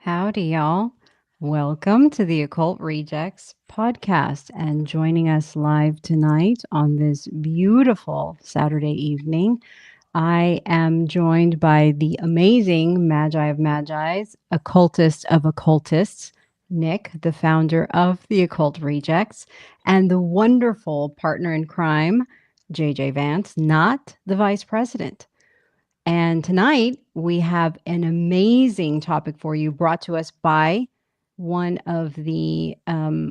Howdy, y'all. Welcome to the Occult Rejects podcast. And joining us live tonight on this beautiful Saturday evening, I am joined by the amazing Magi of Magi's, occultist of occultists, Nick, the founder of the Occult Rejects, and the wonderful partner in crime, JJ Vance, not the vice president. And tonight we have an amazing topic for you brought to us by one of the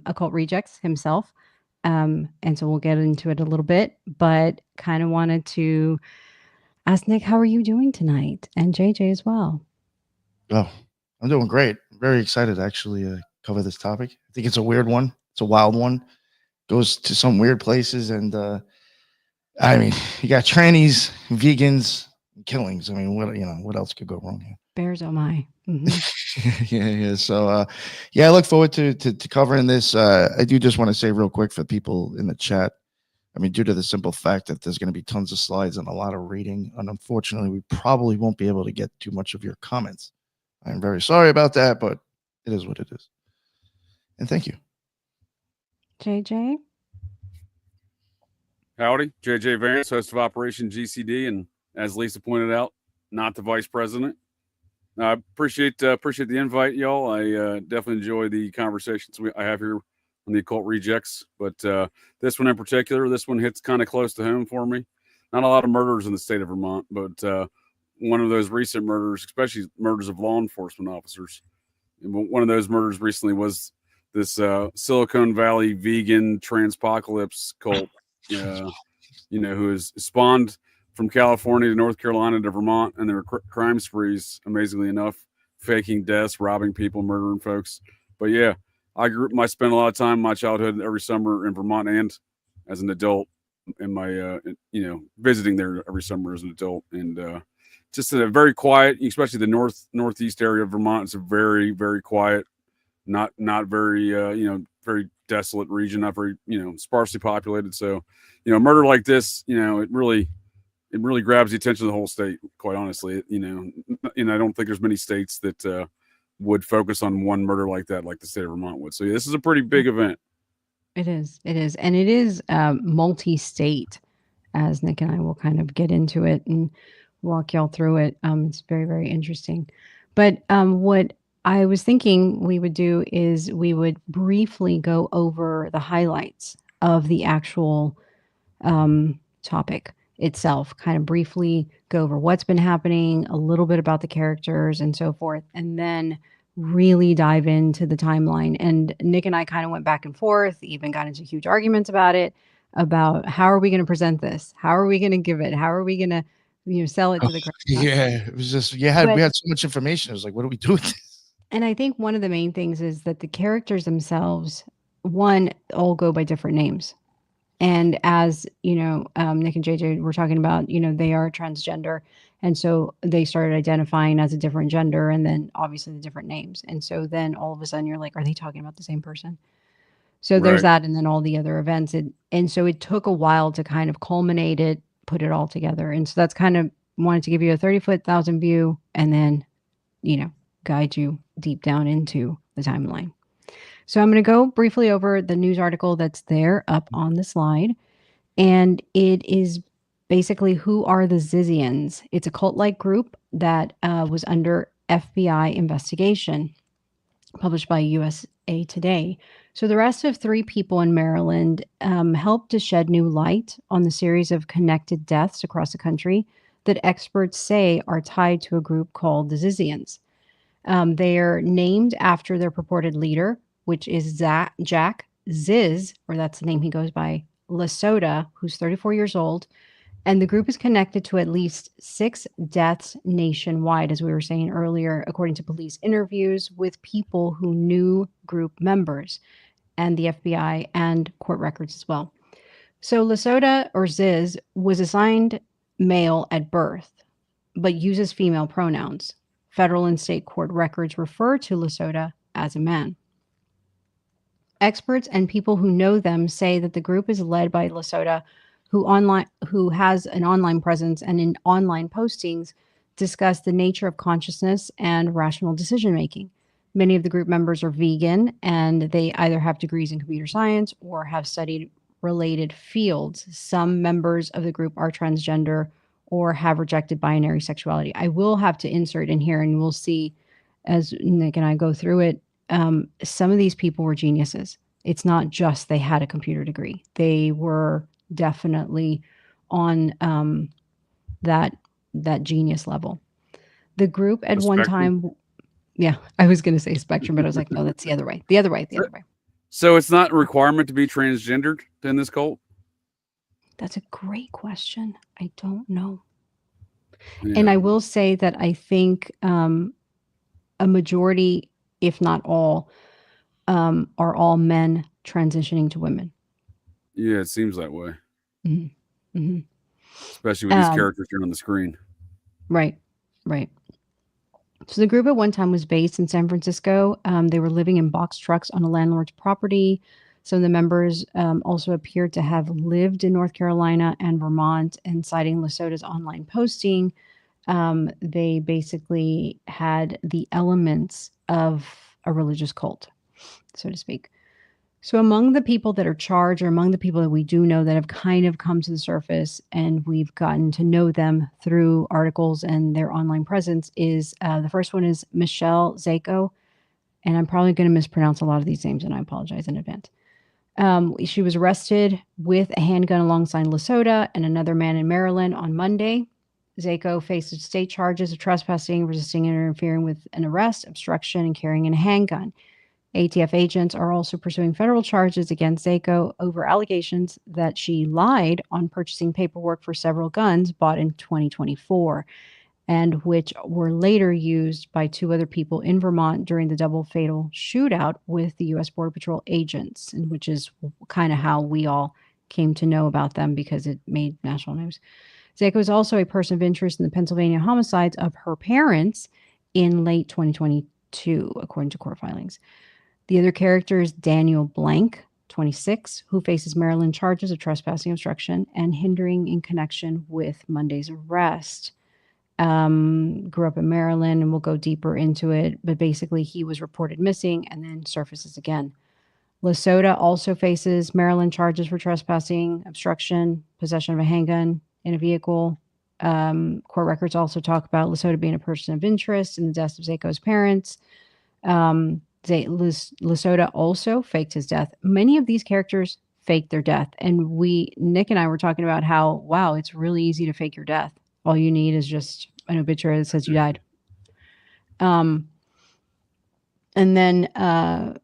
occult rejects himself. And so we'll get into it a little bit, but kind of wanted to ask Nick, how are you doing tonight? And JJ as well. Oh, I'm doing great. I'm very excited to actually cover this topic. I think it's a weird one. It's a wild one. Goes to some weird places. And I mean, you got trannies, vegans, killings. I mean, what else could go wrong here? Bears, oh my. Mm-hmm. yeah. So, I look forward to covering this. I do just want to say real quick for people in the chat. I mean, due to the simple fact that there's going to be tons of slides and a lot of reading, and unfortunately, we probably won't be able to get too much of your comments. I'm very sorry about that, but it is what it is. And thank you. JJ? Howdy, JJ Vance, host of Operation GCD, and as Lisa pointed out, not the vice president. I appreciate the invite, y'all. I definitely enjoy the conversations I have here on the Occult Rejects, but this one in particular, this one hits kind of close to home for me. Not a lot of murders in the state of Vermont, but one of those recent murders, especially murders of law enforcement officers. And one of those murders recently was this Silicon Valley vegan transpocalypse cult, who has spawned from California to North Carolina to Vermont, and there were crime sprees, amazingly enough, faking deaths, robbing people, murdering folks. But yeah, I spent a lot of time in my childhood every summer in Vermont and as an adult in my, visiting there every summer as an adult. And just a very quiet, especially the northeast area of Vermont. It's a very, very quiet, not very, very desolate region, not very, sparsely populated. So, a murder like this, it really grabs the attention of the whole state, quite honestly. And I don't think there's many states that would focus on one murder like that, like the state of Vermont would. So yeah, this is a pretty big event. It is. And it is multi-state, as Nick and I will kind of get into it and walk y'all through it. It's very, very interesting. But what I was thinking we would do is we would briefly go over the highlights of the actual topic itself, kind of briefly go over what's been happening, a little bit about the characters and so forth, and then really dive into the timeline. And Nick and I kind of went back and forth, even got into huge arguments about it, about how are we going to present this? How are we going to give it? How are we going to, sell it to the crowd? Yeah, it was just, we had so much information. It was like, what do we do with this? And I think one of the main things is that the characters themselves, one, all go by different names. And as, Nick and JJ were talking about, they are transgender. And so they started identifying as a different gender and then obviously the different names. And so then all of a sudden you're like, are they talking about the same person? So there's that. And then all the other events. And so it took a while to kind of culminate it, put it all together. And so that's kind of wanted to give you a 30,000 view and then, guide you deep down into the timeline. So I'm going to go briefly over the news article that's there up on the slide. And it is basically, who are the Zizians? It's a cult-like group that was under FBI investigation, published by USA Today. So the arrest of 3 people in Maryland helped to shed new light on the series of connected deaths across the country that experts say are tied to a group called the Zizians. They are named after their purported leader, which is Jack Ziz, or that's the name he goes by, Lasota, who's 34 years old. And the group is connected to at least 6 deaths nationwide, as we were saying earlier, according to police interviews with people who knew group members and the FBI and court records as well. So Lasota, or Ziz, was assigned male at birth, but uses female pronouns. Federal and state court records refer to Lasota as a man. Experts and people who know them say that the group is led by Lasota, who has an online presence and in online postings discuss the nature of consciousness and rational decision making. Many of the group members are vegan, and they either have degrees in computer science or have studied related fields. Some members of the group are transgender or have rejected binary sexuality. I will have to insert in here, and we'll see as Nick and I go through it. Some of these people were geniuses. It's not just they had a computer degree. They were definitely on that genius level. The group at The one spectrum. time, yeah, I was going to say spectrum, but I was like, no, that's the other way. The other way. The other way. So it's not a requirement to be transgendered in this cult? That's a great question. I don't know. Yeah. And I will say that I think a majority, if not all, are all men transitioning to women. Yeah, it seems that way. Mm-hmm. Mm-hmm. Especially with these characters here on the screen. Right, right. So the group at one time was based in San Francisco. They were living in box trucks on a landlord's property. Some of the members also appeared to have lived in North Carolina and Vermont, and citing Lesota's online posting, they basically had the elements of a religious cult, so to speak. So among the people that are charged, or among the people that we do know that have kind of come to the surface and we've gotten to know them through articles and their online presence, is the first one is Michelle Zako. And I'm probably going to mispronounce a lot of these names, and I apologize in advance. She was arrested with a handgun alongside Lesota and another man in Maryland on Monday. Zako faces state charges of trespassing, resisting and interfering with an arrest, obstruction, and carrying a handgun. ATF agents are also pursuing federal charges against Zako over allegations that she lied on purchasing paperwork for several guns bought in 2024, and which were later used by two other people in Vermont during the double fatal shootout with the U.S. Border Patrol agents, and which is kind of how we all came to know about them because it made national news. Zako is also a person of interest in the Pennsylvania homicides of her parents in late 2022, according to court filings. The other character is Daniel Blank, 26, who faces Maryland charges of trespassing, obstruction, and hindering in connection with Monday's arrest. Grew up in Maryland, and we'll go deeper into it, but basically he was reported missing and then surfaces again. Lesota also faces Maryland charges for trespassing, obstruction, possession of a handgun in a vehicle. Court records also talk about Lesota being a person of interest in the deaths of Zako's parents. Lesota also faked his death. Many of these characters faked their death. And Nick and I were talking about how, wow, it's really easy to fake your death. All you need is just an obituary that says you died. And then, and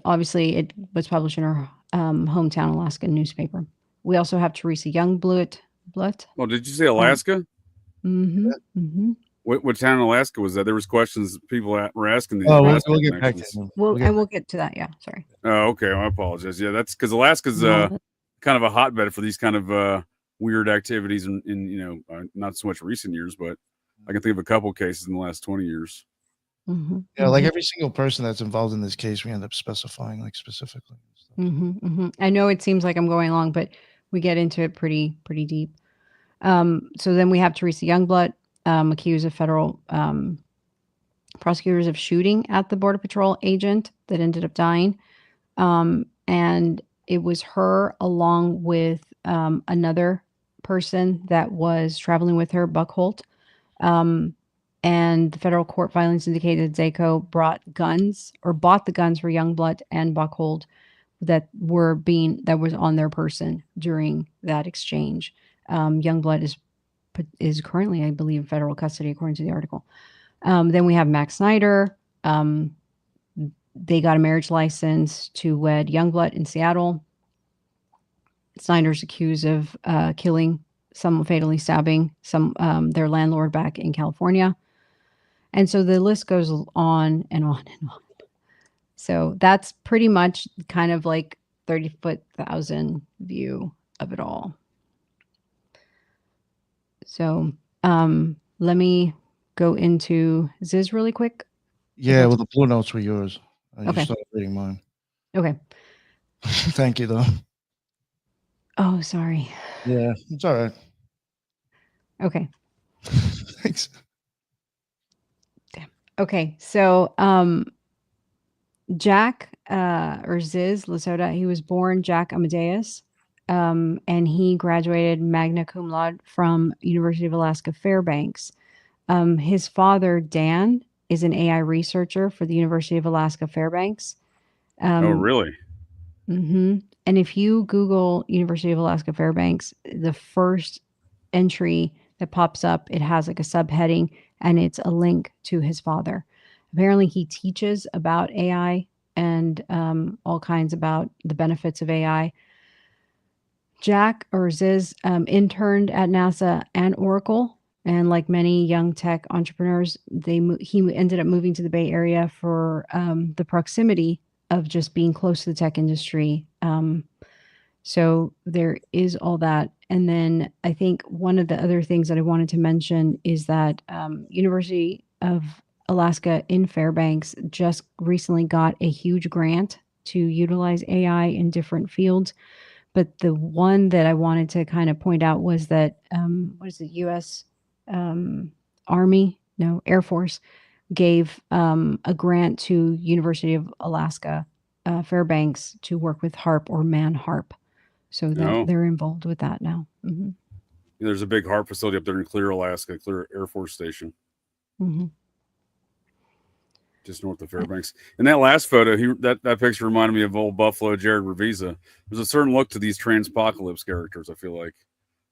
obviously it was published in our hometown Alaska newspaper. We also have Teresa Youngblood. Oh, did you say Alaska? Mm-hmm. Mm-hmm. What town in Alaska was that? There was questions people were asking. Oh, we'll get back to them. We'll get to that. Yeah, sorry. Oh, okay. I apologize. Yeah, that's because Alaska's kind of a hotbed for these kind of weird activities in not so much recent years, but I can think of a couple cases in the last 20 years. Mm-hmm. Yeah, like every single person that's involved in this case, we end up specifying like specifically. Mm-hmm, mm-hmm. I know it seems like I'm going along, but we get into it pretty deep. So then we have Teresa Youngblood, accused of federal prosecutors of shooting at the Border Patrol agent that ended up dying. And it was her along with another person that was traveling with her, Buckhold. And the federal court filings indicated Zako bought the guns for Youngblood and Buckhold that was on their person during that exchange. Youngblood is currently, I believe, in federal custody, according to the article. Then we have Max Snyder. They got a marriage license to wed Youngblood in Seattle. Snyder's accused of killing, fatally stabbing their landlord back in California. And so the list goes on and on and on. So that's pretty much kind of like 30,000 view of it all. So let me go into Ziz really quick. Yeah, well, the blue notes were yours. You Okay. started reading mine. Okay. Thank you, though. Oh, sorry. Yeah, it's all right. Okay. Thanks. Damn. Okay, so Jack or Ziz Lasota, he was born Jack Amadeus, and he graduated magna cum laude from University of Alaska Fairbanks. His father Dan is an AI researcher for the University of Alaska Fairbanks. Oh, really? And if you Google University of Alaska Fairbanks, the first entry that pops up, it has like a subheading, and it's a link to his father. Apparently, he teaches about AI and all kinds about the benefits of AI. Jack or Ziz interned at NASA and Oracle, and like many young tech entrepreneurs, he ended up moving to the Bay Area for the proximity of just being close to the tech industry. So there is all that. And then I think one of the other things that I wanted to mention is that University of Alaska in Fairbanks just recently got a huge grant to utilize AI in different fields. But the one that I wanted to kind of point out was that, what is it, U.S. Army? No, Air Force gave a grant to University of Alaska Fairbanks to work with HARP or Man HARP. So that No. they're involved with that now. There's a big HARP facility up there in Clear, Alaska, Clear Air Force Station. Just north of Fairbanks. And that last photo, that picture reminded me of old Buffalo Jared Revisa. There's a certain look to these transpocalypse characters. I feel like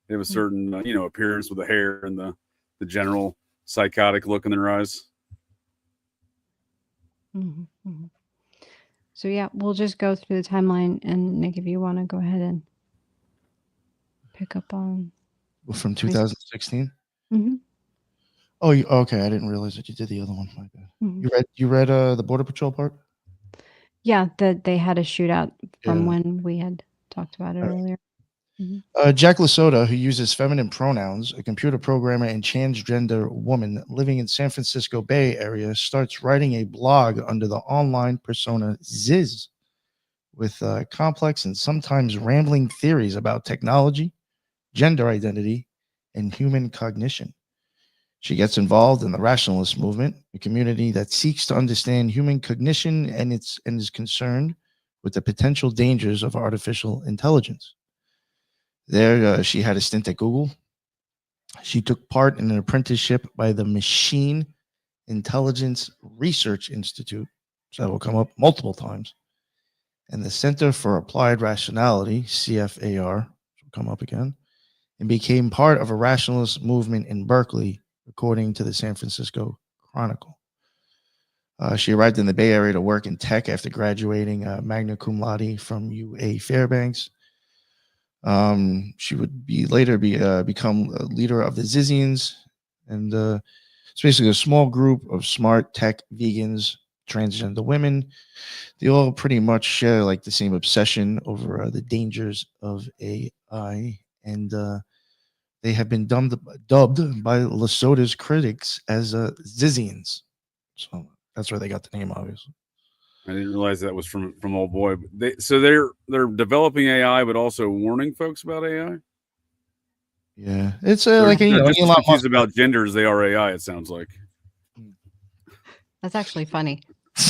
they have a certain appearance with the hair and the general psychotic look in their eyes. So yeah, we'll just go through the timeline, and Nick, if you want to go ahead and pick up on from 2016. Oh, okay. I didn't realize that you did the other one. My bad. You read the Border Patrol part? Yeah, that they had a shootout from when we had talked about it earlier. Jack Lasota, who uses feminine pronouns, a computer programmer and transgender woman living in San Francisco Bay Area, starts writing a blog under the online persona Ziz with complex and sometimes rambling theories about technology, gender identity, and human cognition. She gets involved in the rationalist movement, a community that seeks to understand human cognition and is concerned with the potential dangers of artificial intelligence. There, she had a stint at Google. She took part in an apprenticeship by the Machine Intelligence Research Institute, so that will come up multiple times, and the Center for Applied Rationality, CFAR, will come up again, and became part of a rationalist movement in Berkeley, according to the San Francisco Chronicle. She arrived in the Bay Area to work in tech after graduating magna cum laude from UA Fairbanks. She would later become a leader of the Zizians, and it's basically a small group of smart tech vegans, transgender women. They all pretty much share like the same obsession over the dangers of AI, and they have been dubbed by Lasota's critics as Zizians. So that's where they got the name, obviously. I didn't realize that was from old boy. They're developing AI, but also warning folks about AI. Yeah, it's like just as confused about gender as they are AI. It sounds like. That's actually funny.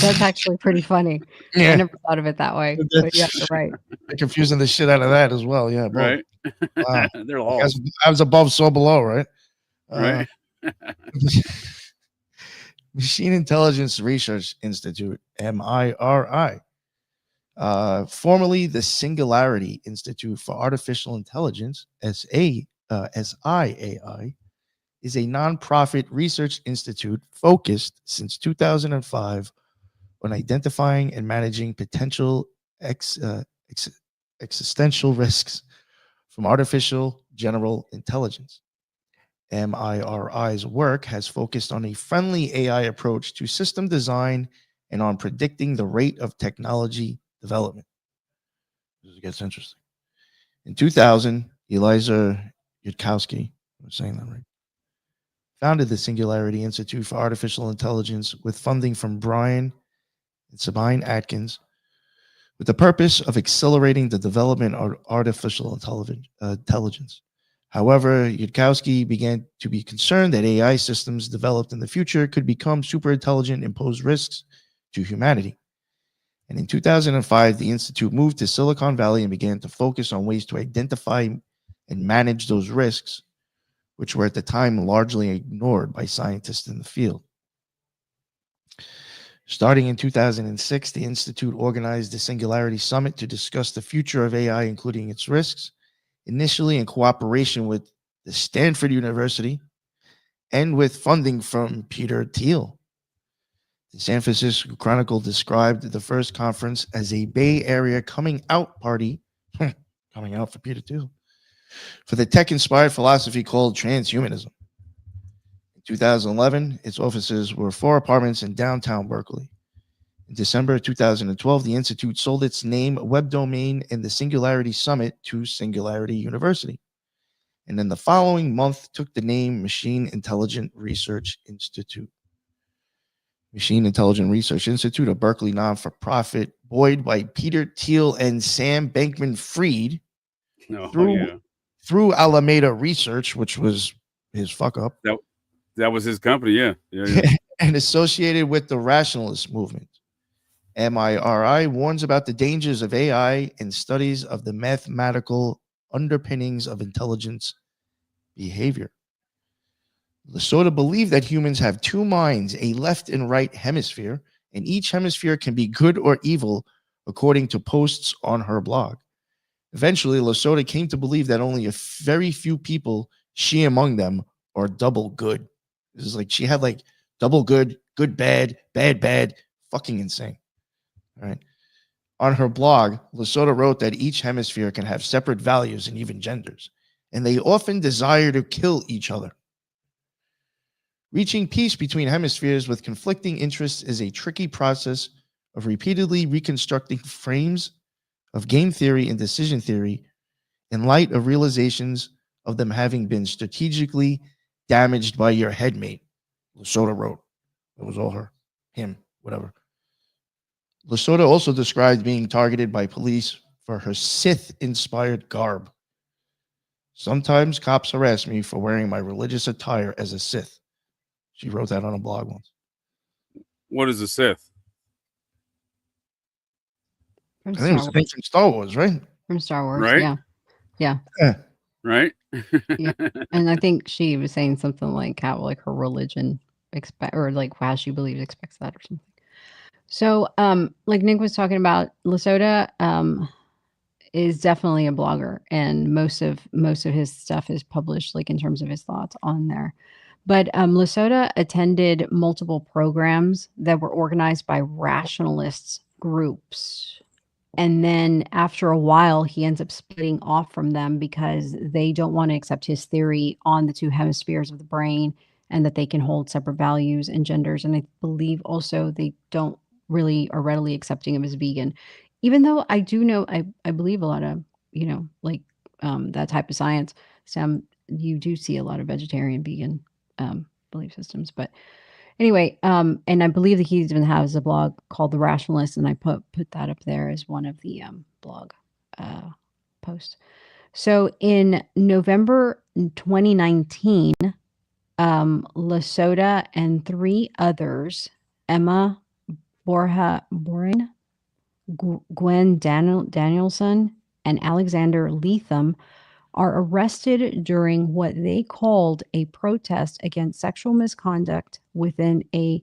That's actually pretty funny. Yeah. I never thought of it that way. But yeah, you're right. They're confusing the shit out of that as well. Yeah, right. Wow. They're all as above, so below, right? Right. Machine Intelligence Research Institute, MIRI, formerly the Singularity Institute for Artificial Intelligence, SIAI, is a nonprofit research institute focused since 2005 on identifying and managing potential existential risks from artificial general intelligence. MIRI's work has focused on a friendly AI approach to system design and on predicting the rate of technology development. This gets interesting. In 2000, Eliza Yudkowsky, I'm saying that right, founded the Singularity Institute for Artificial Intelligence with funding from Brian and Sabine Atkins, with the purpose of accelerating the development of artificial intelligence. However, Yudkowsky began to be concerned that AI systems developed in the future could become super intelligent and pose risks to humanity. And in 2005, the Institute moved to Silicon Valley and began to focus on ways to identify and manage those risks, which were at the time largely ignored by scientists in the field. Starting in 2006, the Institute organized the Singularity Summit to discuss the future of AI, including its risks, initially in cooperation with the Stanford University and with funding from Peter Thiel. The San Francisco Chronicle described the first conference as a Bay Area coming out party, coming out for Peter Thiel, for the tech-inspired philosophy called transhumanism. In 2011, its offices were 4 apartments in downtown Berkeley. In December 2012, the Institute sold its name, web domain, and the Singularity Summit to Singularity University. And then the following month took the name Machine Intelligent Research Institute. Machine Intelligent Research Institute, a Berkeley non-for-profit, buoyed by Peter Thiel and Sam Bankman-Fried through Alameda Research, which was his fuck up. That was his company, yeah. And associated with the rationalist movement. MIRI warns about the dangers of AI and studies of the mathematical underpinnings of intelligence behavior. Lasorda believed that humans have 2 minds, a left and right hemisphere, and each hemisphere can be good or evil according to posts on her blog. Eventually, Lasorda came to believe that only a very few people, she among them, are double good. This is like she had like double good, good, bad, bad, bad, fucking insane. All right. On her blog, Lasorda wrote that each hemisphere can have separate values and even genders, and they often desire to kill each other. Reaching peace between hemispheres with conflicting interests is a tricky process of repeatedly reconstructing frames of game theory and decision theory in light of realizations of them having been strategically damaged by your headmate. Lasorda wrote. It was all her, him, whatever. Lasorda also described being targeted by police for her Sith-inspired garb. Sometimes cops harass me for wearing my religious attire as a Sith. She wrote that on a blog once. What is a Sith? I think it was from Star Wars, right? From Star Wars, right? Yeah. Right? Yeah. And I think she was saying something like how like her religion or like how she believes expects that or something. So like Nick was talking about, Lasorda is definitely a blogger, and most of his stuff is published like in terms of his thoughts on there. But Lasorda attended multiple programs that were organized by rationalist groups. And then after a while, he ends up splitting off from them because they don't want to accept his theory on the 2 hemispheres of the brain and that they can hold separate values and genders. And I believe also they don't really are readily accepting him as vegan. Even though I do know, I believe a lot of, like that type of science, Sam, you do see a lot of vegetarian, vegan belief systems. But anyway, and I believe that he even has a blog called The Rationalist, and I put that up there as one of the blog posts. So in November 2019, Lasorda and 3 others, Emma Boranian, Gwen Danielson, and Alexander Leatham, are arrested during what they called a protest against sexual misconduct within a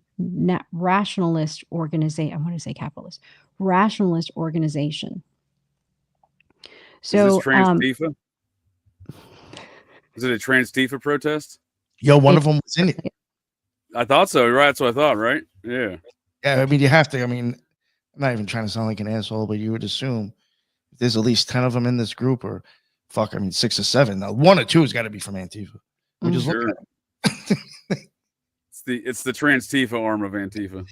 rationalist organization. I want to say capitalist rationalist organization. So, is this trans-Tifa? Is it a trans-Tifa protest? Yo, one of them was in it. I thought so. Right, that's what I thought. Right? Yeah. Yeah, I mean, you have to. I mean, I'm not even trying to sound like an asshole, but you would assume if there's at least 10 of them in this group, or 6 or 7. Now, 1 or 2 has got to be from Antifa. We just look at it's the trans-Tifa arm of Antifa.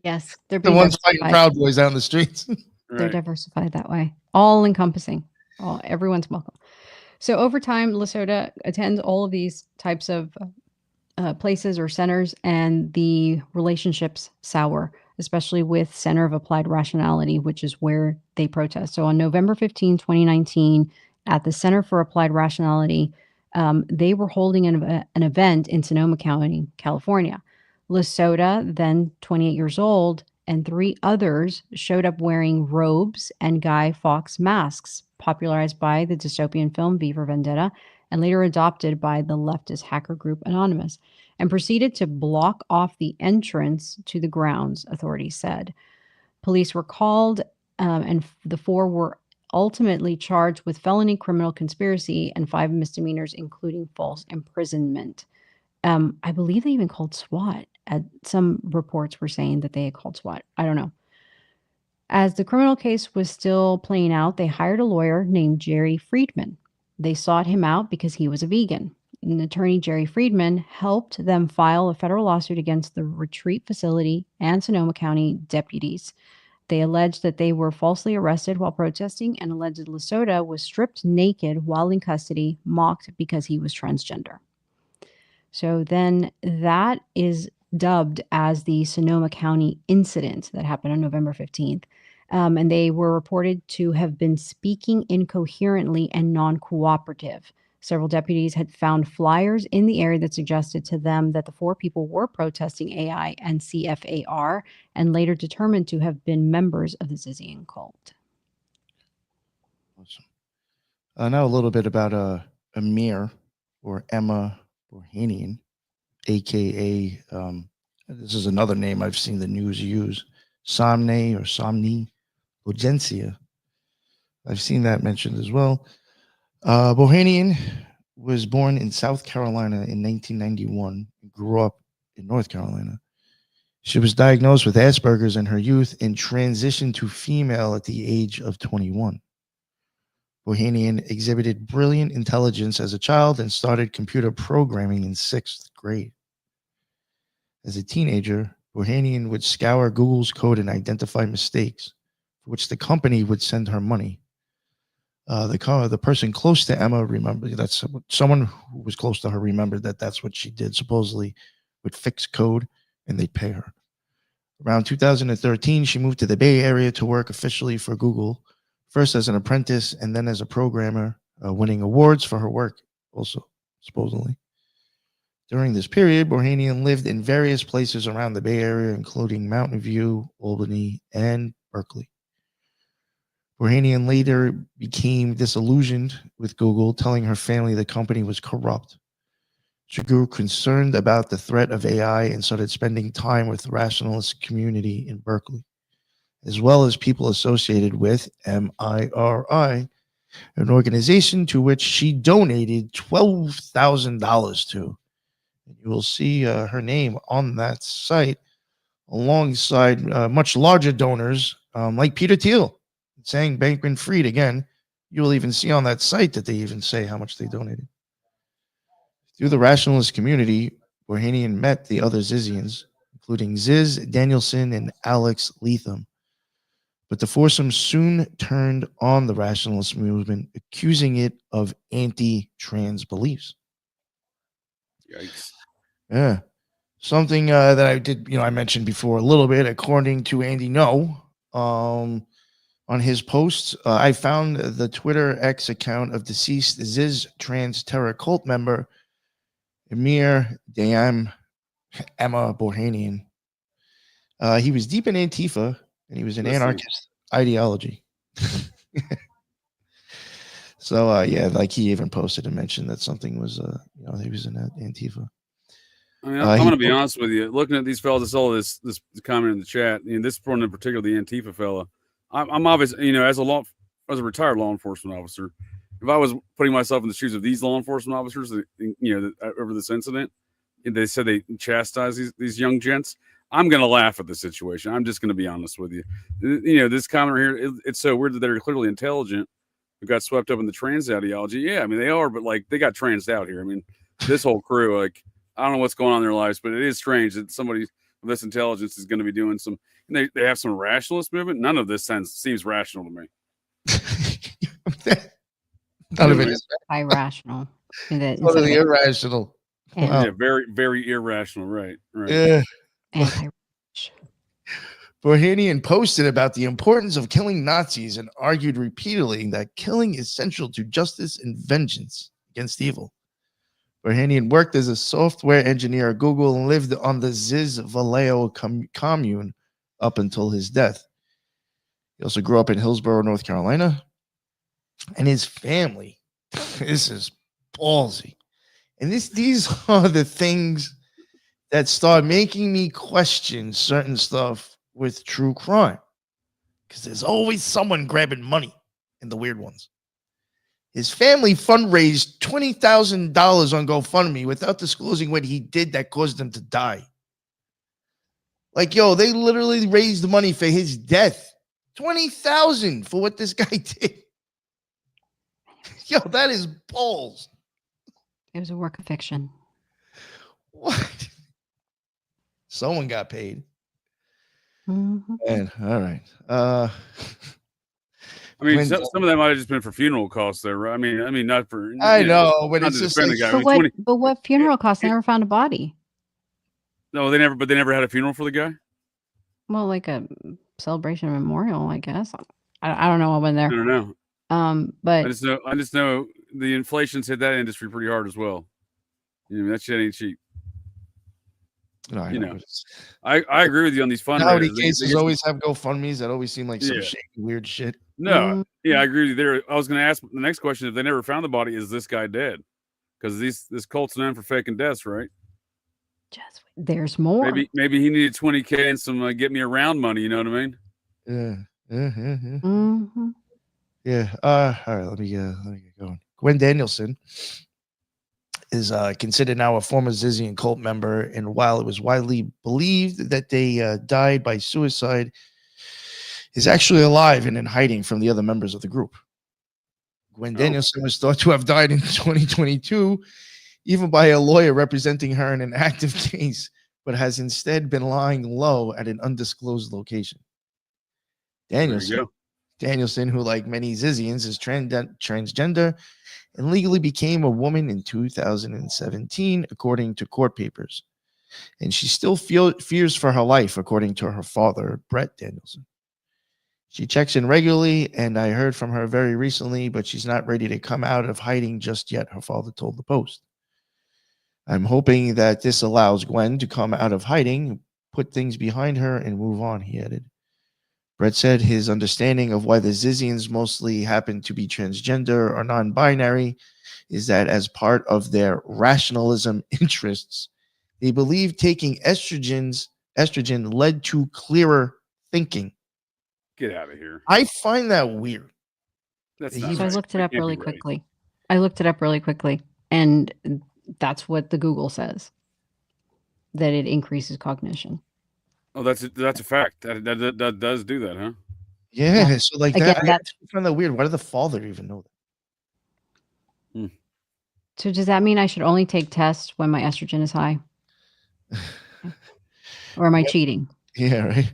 Yes, they're the ones fighting Proud Boys out in the streets. They're diversified that way, all encompassing. Everyone's welcome. So over time, Lasorda attends all of these types of places or centers, and the relationships sour, especially with Center of Applied Rationality, which is where they protest. So on November 15, 2019, at the Center for Applied Rationality. They were holding an event in Sonoma County, California. Lesota, then 28 years old, and 3 others showed up wearing robes and Guy Fawkes masks, popularized by the dystopian film V for Vendetta and later adopted by the leftist hacker group Anonymous, and proceeded to block off the entrance to the grounds, authorities said. Police were called, and the 4 were ultimately charged with felony criminal conspiracy and 5 misdemeanors, including false imprisonment. I believe they even called SWAT. Some reports were saying that they had called SWAT. I don't know. As the criminal case was still playing out, they hired a lawyer named Jerry Friedman. They sought him out because he was a vegan. And attorney Jerry Friedman helped them file a federal lawsuit against the retreat facility and Sonoma County deputies. They alleged that they were falsely arrested while protesting and alleged Lesota was stripped naked while in custody, mocked because he was transgender. So then that is dubbed as the Sonoma County incident that happened on November 15th. And they were reported to have been speaking incoherently and non-cooperative. Several deputies had found flyers in the area that suggested to them that the 4 people were protesting AI and CFAR and later determined to have been members of the Zizian cult. Awesome. Now a little bit about Amir, or Emma Boranian, a.k.a. This is another name I've seen the news use, Somni or Somni Logencia. I've seen that mentioned as well. Boranian was born in South Carolina in 1991 and grew up in North Carolina. She was diagnosed with Asperger's in her youth and transitioned to female at the age of 21. Boranian exhibited brilliant intelligence as a child and started computer programming in 6th grade. As a teenager, Boranian would scour Google's code and identify mistakes, for which the company would send her money. The person close to Emma remembered that someone who was close to her remembered that that's what she did, supposedly would fix code and they'd pay her. Around 2013, she moved to the Bay Area to work officially for Google, first as an apprentice and then as a programmer, winning awards for her work also, supposedly. During this period, Boranian lived in various places around the Bay Area, including Mountain View, Albany, and Berkeley. Boranian later became disillusioned with Google, telling her family the company was corrupt. She grew concerned about the threat of AI and started spending time with the rationalist community in Berkeley, as well as people associated with MIRI, an organization to which she donated $12,000 to. And you will see her name on that site alongside much larger donors like Peter Thiel, saying Bankman-Fried. Again, you will even see on that site that they even say how much they donated. Through the rationalist community, Boranian met the other Zizians, including Ziz Danielson and Alex Leatham. But the foursome soon turned on the rationalist movement, accusing it of anti-trans beliefs. Yikes. Yeah. Something that I did, I mentioned before a little bit, according to Andy No, on his posts, I found the Twitter X account of deceased Ziz trans terror cult member Emir Dayam Emma Boranian. He was deep in Antifa and he was an anarchist ideology. So yeah, like he even posted and mentioned that something was he was in Antifa. I mean, I'm going to be honest with you. Looking at these fellas, I saw this comment in the chat, and this one in particular, the Antifa fella. I'm obviously, as a retired law enforcement officer, if I was putting myself in the shoes of these law enforcement officers, over this incident, and they said they chastise these young gents, I'm going to laugh at the situation. I'm just going to be honest with you. This comment here, it's so weird that they're clearly intelligent, who got swept up in the trans ideology. Yeah, I mean, they are, but like they got transed out here. I mean, this whole crew, like, I don't know what's going on in their lives, but it is strange that somebody with this intelligence is going to be doing some. And they have some rationalist movement. None of this seems rational to me. None of it is irrational. Totally irrational. Wow. Yeah, very, very irrational. Right. Yeah. Boranian posted about the importance of killing Nazis and argued repeatedly that killing is central to justice and vengeance against evil. Boranian worked as a software engineer at Google and lived on the Vallejo commune up until his death. He also grew up in Hillsborough, North Carolina. And his family, this is ballsy. And these are the things that start making me question certain stuff with true crime. Because there's always someone grabbing money in the weird ones. His family fundraised $20,000 on GoFundMe without disclosing what he did that caused him to die. Like, yo, they literally raised money for his death. $20,000 for what this guy did. Yo, that is balls. It was a work of fiction. What? Someone got paid. Mm-hmm. And all right. I mean, some of that might have just been for funeral costs, though, right? I mean, not for. I know, but it's just like, but what funeral costs? They never found a body. No, they never. But they never had a funeral for the guy. Well, like a celebration memorial, I guess. I don't know what went there. I don't know. But I just know the inflation's hit that industry pretty hard as well. You know, that shit ain't cheap. No, I agree with you on these fundraisers. How many cases always have GoFundMes that always seem like some weird shit. No, yeah, I agree with you there. I was going to ask the next question: if they never found the body, is this guy dead? Because this cult's known for faking deaths, right? Just there's more. Maybe he needed $20,000 and some get me around money. You know what I mean? Yeah. Mm-hmm. Yeah. All right. Let me get going. Gwen Danielson is considered now a former Zizian cult member, and while it was widely believed that they died by suicide, is actually alive and in hiding from the other members of the group. Gwen Danielson was thought to have died in 2022, even by a lawyer representing her in an active case, but has instead been lying low at an undisclosed location. Danielson, who like many Zizians is transgender and legally became a woman in 2017, according to court papers. And she still fears for her life, according to her father, Brett Danielson. She checks in regularly, and I heard from her very recently, but she's not ready to come out of hiding just yet, her father told the Post. I'm hoping that this allows Gwen to come out of hiding, put things behind her, and move on, he added. Brett said his understanding of why the Zizians mostly happen to be transgender or non-binary is that as part of their rationalism interests, they believe taking estrogen led to clearer thinking. Get out of here. I find that weird. That's so right. I looked it up really quickly. And that's what the Google says, that it increases cognition. Oh, that's a fact. That does do that, huh? Yeah. So like again, I find that weird. Why did the father even know that? So does that mean I should only take tests when my estrogen is high? Or am I cheating? Yeah, right.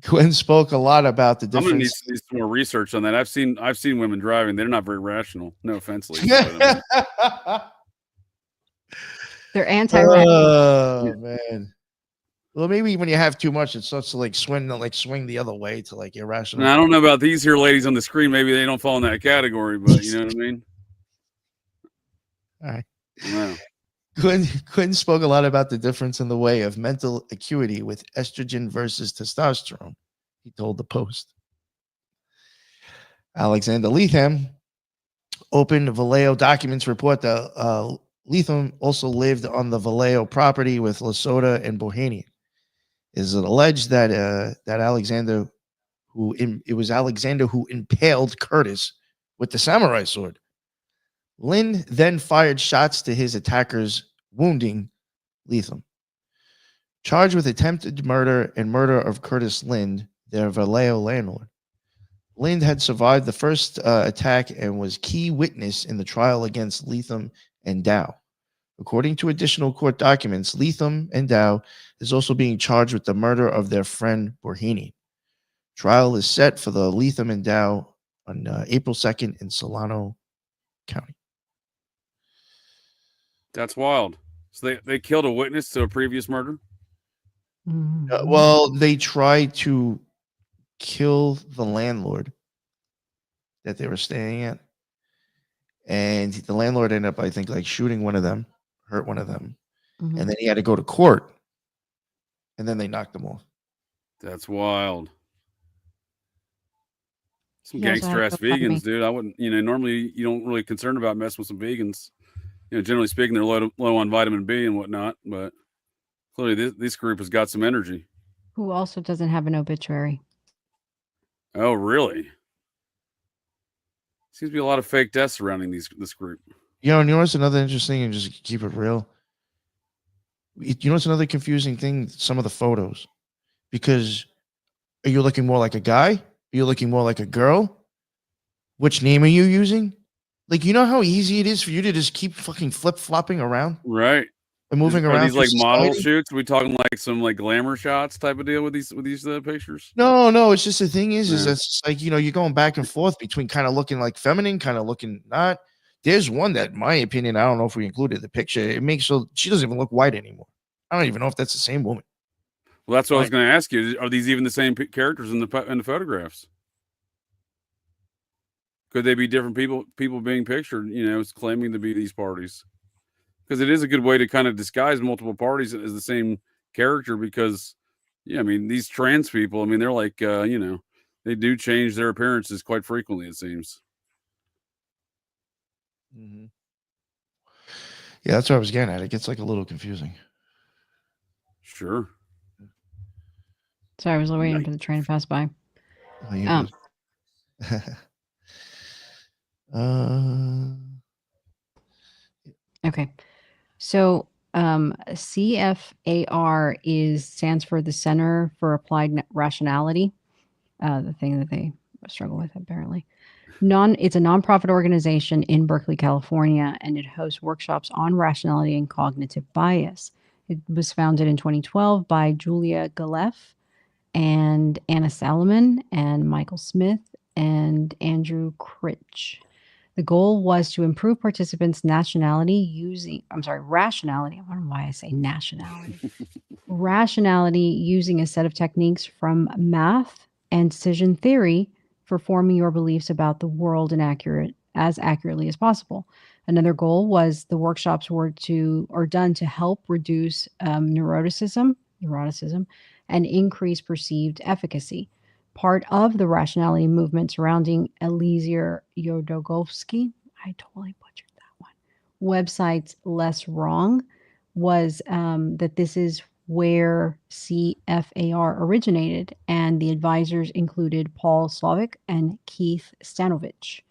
Gwen spoke a lot about the difference. I'm gonna need some more research on that. I've seen women driving. They're not very rational. No offense, Lisa. They're anti-rational. Oh man. Well, maybe when you have too much, it starts to like swing the other way to like irrational. Now, I don't know about these here ladies on the screen. Maybe they don't fall in that category, but you know what I mean? All right. Wow. Gwen spoke a lot about the difference in the way of mental acuity with estrogen versus testosterone, he told the Post. Alexander Leatham opened Vallejo documents report that Leatham also lived on the Vallejo property with Lesota and Boranian. Is it alleged that Alexander, it was Alexander who impaled Curtis with the samurai sword. Lynn then fired shots to his attackers, wounding Leatham. Charged with attempted murder and murder of Curtis Lind, their Vallejo landlord. Lind had survived the first attack and was key witness in the trial against Leatham and Dow. According to additional court documents, Leatham and Dow is also being charged with the murder of their friend Boranian. Trial is set for the Leatham and Dow on April 2nd in Sonoma County. That's wild. So they killed a witness to a previous murder? Mhm. Well, they tried to kill the landlord that they were staying at, and the landlord ended up, I think, like shooting one of them, hurt one of them, Mhm. and then he had to go to court, and then they knocked him off. That's wild. Some He also had gangster a ass GoFundMe. vegans, dude. I wouldn't, normally you don't really concern about messing with some vegans. Generally speaking, they're low on vitamin B and whatnot, but clearly this group has got some energy. Who also doesn't have an obituary. Oh, really? Seems to be a lot of fake deaths surrounding this group. And you know what's another interesting, and just keep it real. You know what's another confusing thing? Some of the photos, because are you looking more like a guy? Are you looking more like a girl? Which name are you using? Like, you know how easy it is for you to just keep fucking flip flopping around, Right? and moving Are around these through like model society? shoots? Are we talking like some like glamour shots type of deal with these pictures? No. It's just the thing is Yeah. that's just like, you're going back and forth between kind of looking like feminine, kind of looking not. There's one that, in my opinion, I don't know if we included the picture. It makes her, she doesn't even look white anymore. I don't even know if that's the same woman. Well, that's what I was Right. going to ask you. Are these even the same characters in the photographs? Could they be different people being pictured? Claiming to be these parties, because it is a good way to kind of disguise multiple parties as the same character. Because, yeah, I mean, these trans people, I mean, they're like, they do change their appearances quite frequently. It seems. Mm-hmm. Yeah, that's what I was getting at. It gets like a little confusing. Sure. Sorry, I was waiting for the train to pass by. Oh, you Okay. So CFAR stands for the Center for Applied Rationality, the thing that they struggle with apparently. It's a nonprofit organization in Berkeley, California, and it hosts workshops on rationality and cognitive bias. It was founded in 2012 by Julia Galeff and Anna Salomon and Michael Smith and Andrew Critch. The goal was to improve participants' rationality. I don't know why I say nationality. Rationality using a set of techniques from math and decision theory for forming your beliefs about the world as accurately as possible. Another goal was the workshops were done to help reduce neuroticism, and increase perceived efficacy. Part of the rationality movement surrounding Eliezer Yudkowsky, I totally butchered that one, website's Less Wrong, was that this is where CFAR originated, and the advisors included Paul Slovic and Keith Stanovich.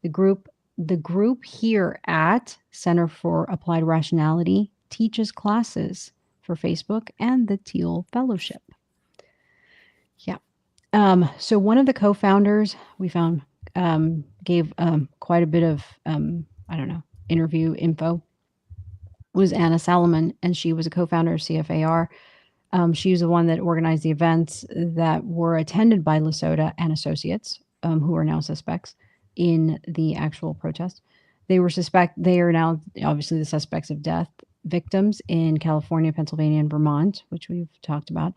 The group here at Center for Applied Rationality teaches classes for Facebook and the Teal Fellowship. Yeah. So one of the co-founders we found gave quite a bit of interview info, was Anna Salomon, and she was a co-founder of CFAR. She was the one that organized the events that were attended by Lasota and associates, who are now suspects in the actual protest. They are now obviously the suspects of death, victims in California, Pennsylvania, and Vermont, which we've talked about.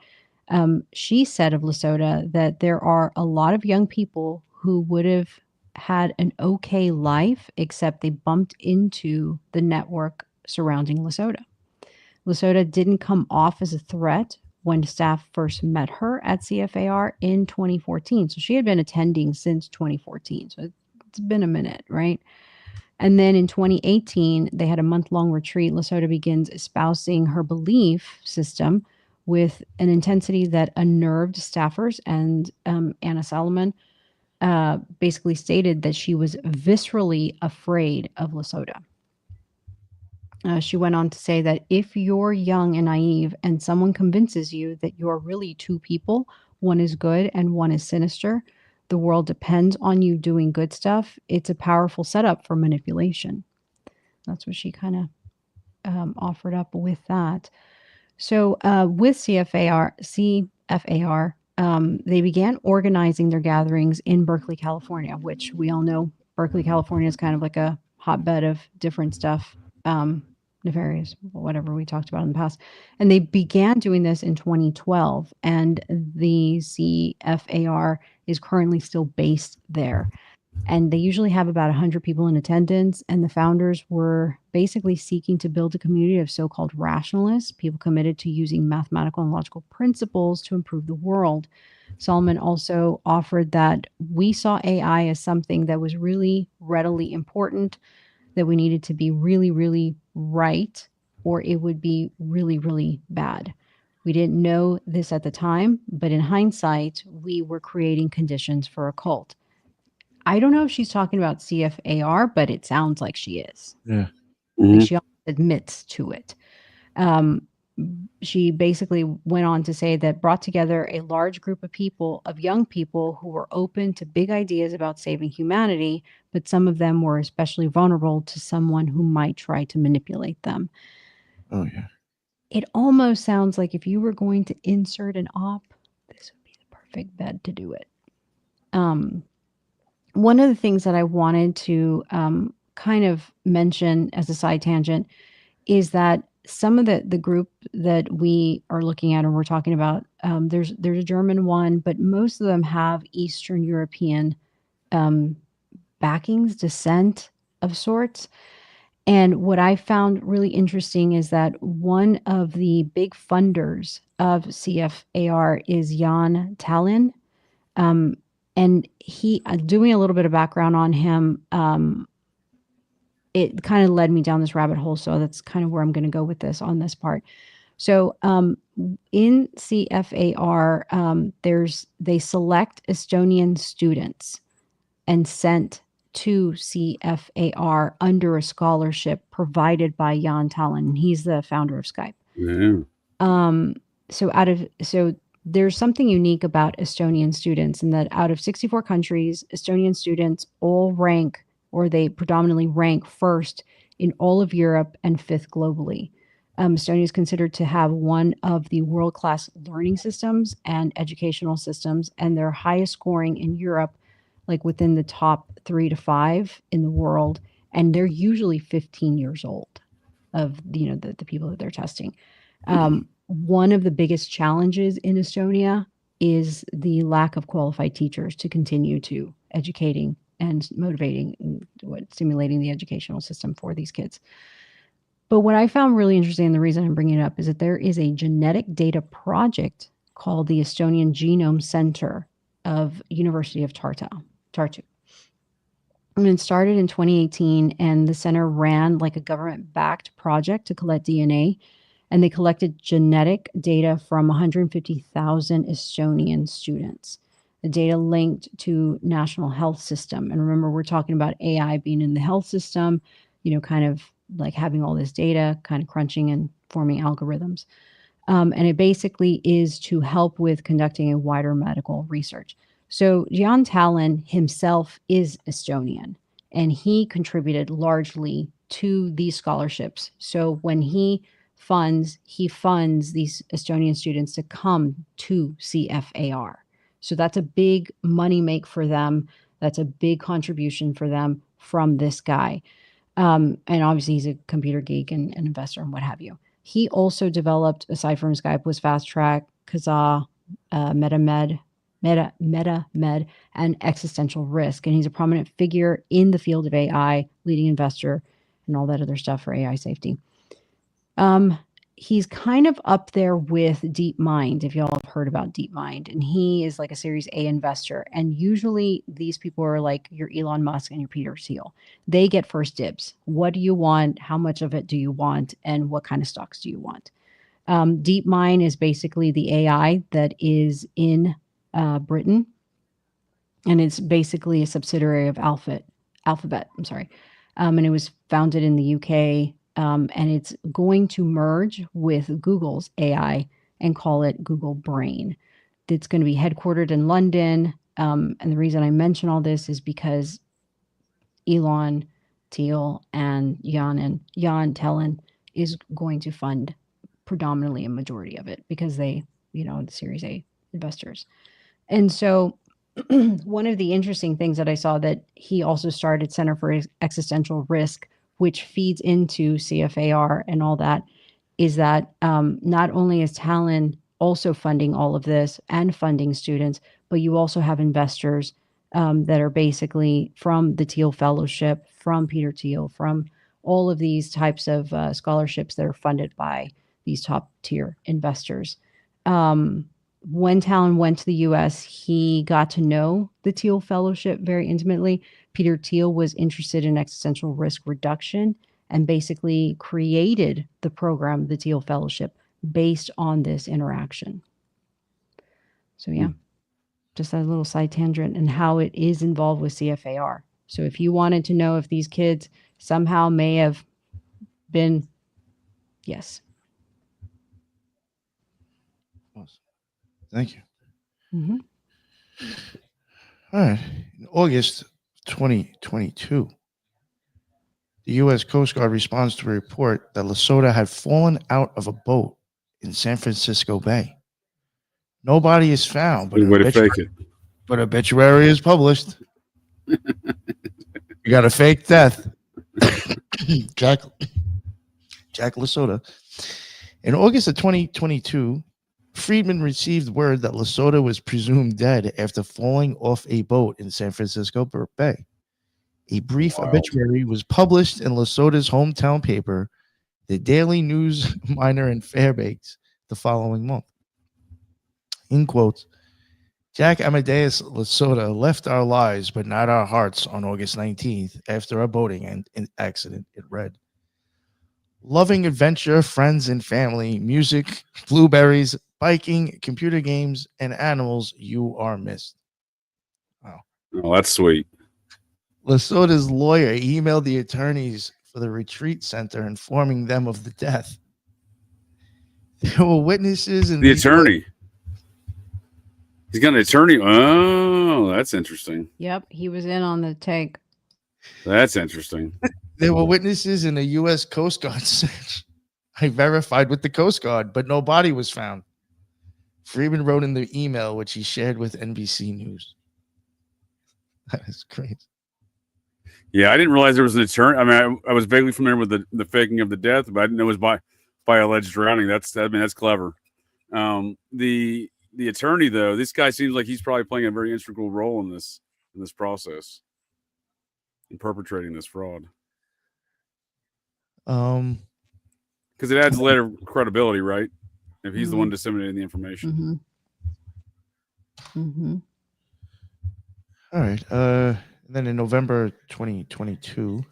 She said of Lasota that there are a lot of young people who would have had an okay life, except they bumped into the network surrounding Lasota. Lasota didn't come off as a threat when staff first met her at CFAR in 2014. So she had been attending since 2014. So it's been a minute, right? And then in 2018, they had a month-long retreat. Lasota begins espousing her belief system with an intensity that unnerved staffers. And Anna Salomon basically stated that she was viscerally afraid of Lasota. She went on to say that if you're young and naive and someone convinces you that you're really two people, one is good and one is sinister, the world depends on you doing good stuff, it's a powerful setup for manipulation. That's what she kind of offered up with that. So with CFAR, they began organizing their gatherings in Berkeley, California, which we all know Berkeley, California is kind of like a hotbed of different stuff. nefarious, whatever we talked about in the past. And they began doing this in 2012, and the CFAR is currently still based there. And they usually have about 100 people in attendance. And the founders were basically seeking to build a community of so-called rationalists, people committed to using mathematical and logical principles to improve the world. Solomon also offered that we saw AI as something that was really readily important, that we needed to be really, really right, or it would be really, really bad. We didn't know this at the time, but in hindsight, we were creating conditions for a cult. I don't know if she's talking about CFAR, but it sounds like she is. Yeah. Like she admits to it. She basically went on to say that brought together a large group of people, of young people who were open to big ideas about saving humanity, but some of them were especially vulnerable to someone who might try to manipulate them. Oh, yeah. It almost sounds like if you were going to insert an op, this would be the perfect bed to do it. One of the things that I wanted to kind of mention as a side tangent is that some of the group that we are looking at and we're talking about, there's a German one, but most of them have Eastern European backings, descent of sorts. And what I found really interesting is that one of the big funders of CFAR is Jan Tallinn. And he, doing a little bit of background on him, it kind of led me down this rabbit hole. So that's kind of where I'm going to go with this on this part. So in CFAR, they select Estonian students and sent to CFAR under a scholarship provided by Jan Tallinn. He's the founder of Skype. Yeah. So there's something unique about Estonian students in that out of 64 countries, Estonian students all rank, or they predominantly rank first in all of Europe and fifth globally. Estonia is considered to have one of the world-class learning systems and educational systems, and their highest scoring in Europe, like within the top 3 to 5 in the world, and they're usually 15 years old of the people that they're testing. One of the biggest challenges in Estonia is the lack of qualified teachers to continue to educating and motivating and stimulating the educational system for these kids. But what I found really interesting, and the reason I'm bringing it up, is that there is a genetic data project called the Estonian Genome Center of University of Tartu. And it started in 2018, and the center ran like a government-backed project to collect DNA. And they collected genetic data from 150,000 Estonian students. The data linked to national health system. And remember, we're talking about AI being in the health system, kind of like having all this data, kind of crunching and forming algorithms. And it basically is to help with conducting a wider medical research. So Jan Tallinn himself is Estonian, and he contributed largely to these scholarships. So when he funds these Estonian students to come to CFAR. So that's a big money make for them. That's a big contribution for them from this guy. And obviously he's a computer geek and an investor and what have you. He also developed, aside from Skype, was Fast Track, Kazaa, MetaMed, and Existential Risk. And he's a prominent figure in the field of AI, leading investor, and all that other stuff for AI safety. He's kind of up there with DeepMind, if y'all have heard about DeepMind, and he is like a Series A investor. And usually these people are like your Elon Musk and your Peter Thiel. They get first dibs. What do you want? How much of it do you want? And what kind of stocks do you want? DeepMind is basically the AI that is in Britain, and it's basically a subsidiary of Alphabet. I'm sorry. And it was founded in the UK. And it's going to merge with Google's AI and call it Google Brain. It's going to be headquartered in London. And the reason I mention all this is because Elon Thiel and Jan Tallinn is going to fund predominantly a majority of it because they, the Series A investors. And so one of the interesting things that I saw that he also started Center for Existential Risk which feeds into CFAR and all that, is that not only is Talon also funding all of this and funding students, but you also have investors that are basically from the Teal Fellowship, from Peter Thiel, from all of these types of scholarships that are funded by these top tier investors. When Talon went to the US, he got to know the Teal Fellowship very intimately. Peter Thiel was interested in existential risk reduction and basically created the program, the Teal Fellowship, based on this interaction. So, yeah, just a little side tangent and how it is involved with CFAR. So, if you wanted to know if these kids somehow may have been, yes. Awesome. Thank you. Mm-hmm. All right. In August 2022, the U.S. Coast Guard responds to a report that Lesotho had fallen out of a boat in San Francisco Bay. Nobody is found, but Good way to fake it. obituary is published. You got a fake death. Jack Lesotho. In August of 2022, Friedman received word that Lesotho was presumed dead after falling off a boat in San Francisco Bay. A brief obituary was published in Lesotho's hometown paper, the Daily News Miner in Fairbanks, the following month. In quotes, Jack Amadeus Lesotho left our lives but not our hearts on August 19th after a boating accident, it read. Loving adventure, friends and family, music, blueberries, biking, computer games, and animals, you are missed. Wow. Oh, that's sweet. Lesotho's lawyer emailed the attorneys for the retreat center informing them of the death. There were witnesses and the attorney. He's got an attorney. Oh, that's interesting. Yep, he was in on the take. That's interesting. There were witnesses in a U.S. Coast Guard search. I verified with the Coast Guard, but no body was found. Freeman wrote in the email, which he shared with NBC News. That is crazy. Yeah, I didn't realize there was an attorney. I mean, I was vaguely familiar with the faking of the death, but I didn't know it was by alleged drowning. That's clever. The attorney, though, this guy seems like he's probably playing a very integral role in this process, in perpetrating this fraud. Because it adds a layer of credibility, right? If he's the one disseminating the information. All right. Then in November 2022,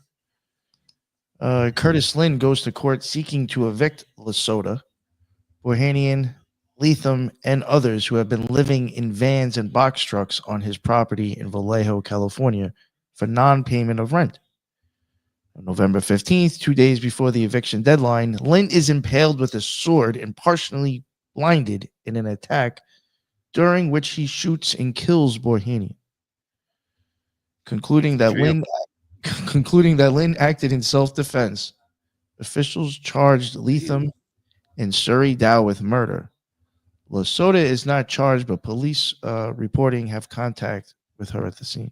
Curtis Lynn goes to court seeking to evict Lesotho, Boranian, Lethem, and others who have been living in vans and box trucks on his property in Vallejo, California, for non-payment of rent. On November 15th, 2 days before the eviction deadline, Lynn is impaled with a sword and partially blinded in an attack during which he shoots and kills Boranian. Concluding that Lynn acted in self-defense, officials charged Lethem and Suri Dow with murder. Lesotho is not charged, but police reporting have contact with her at the scene.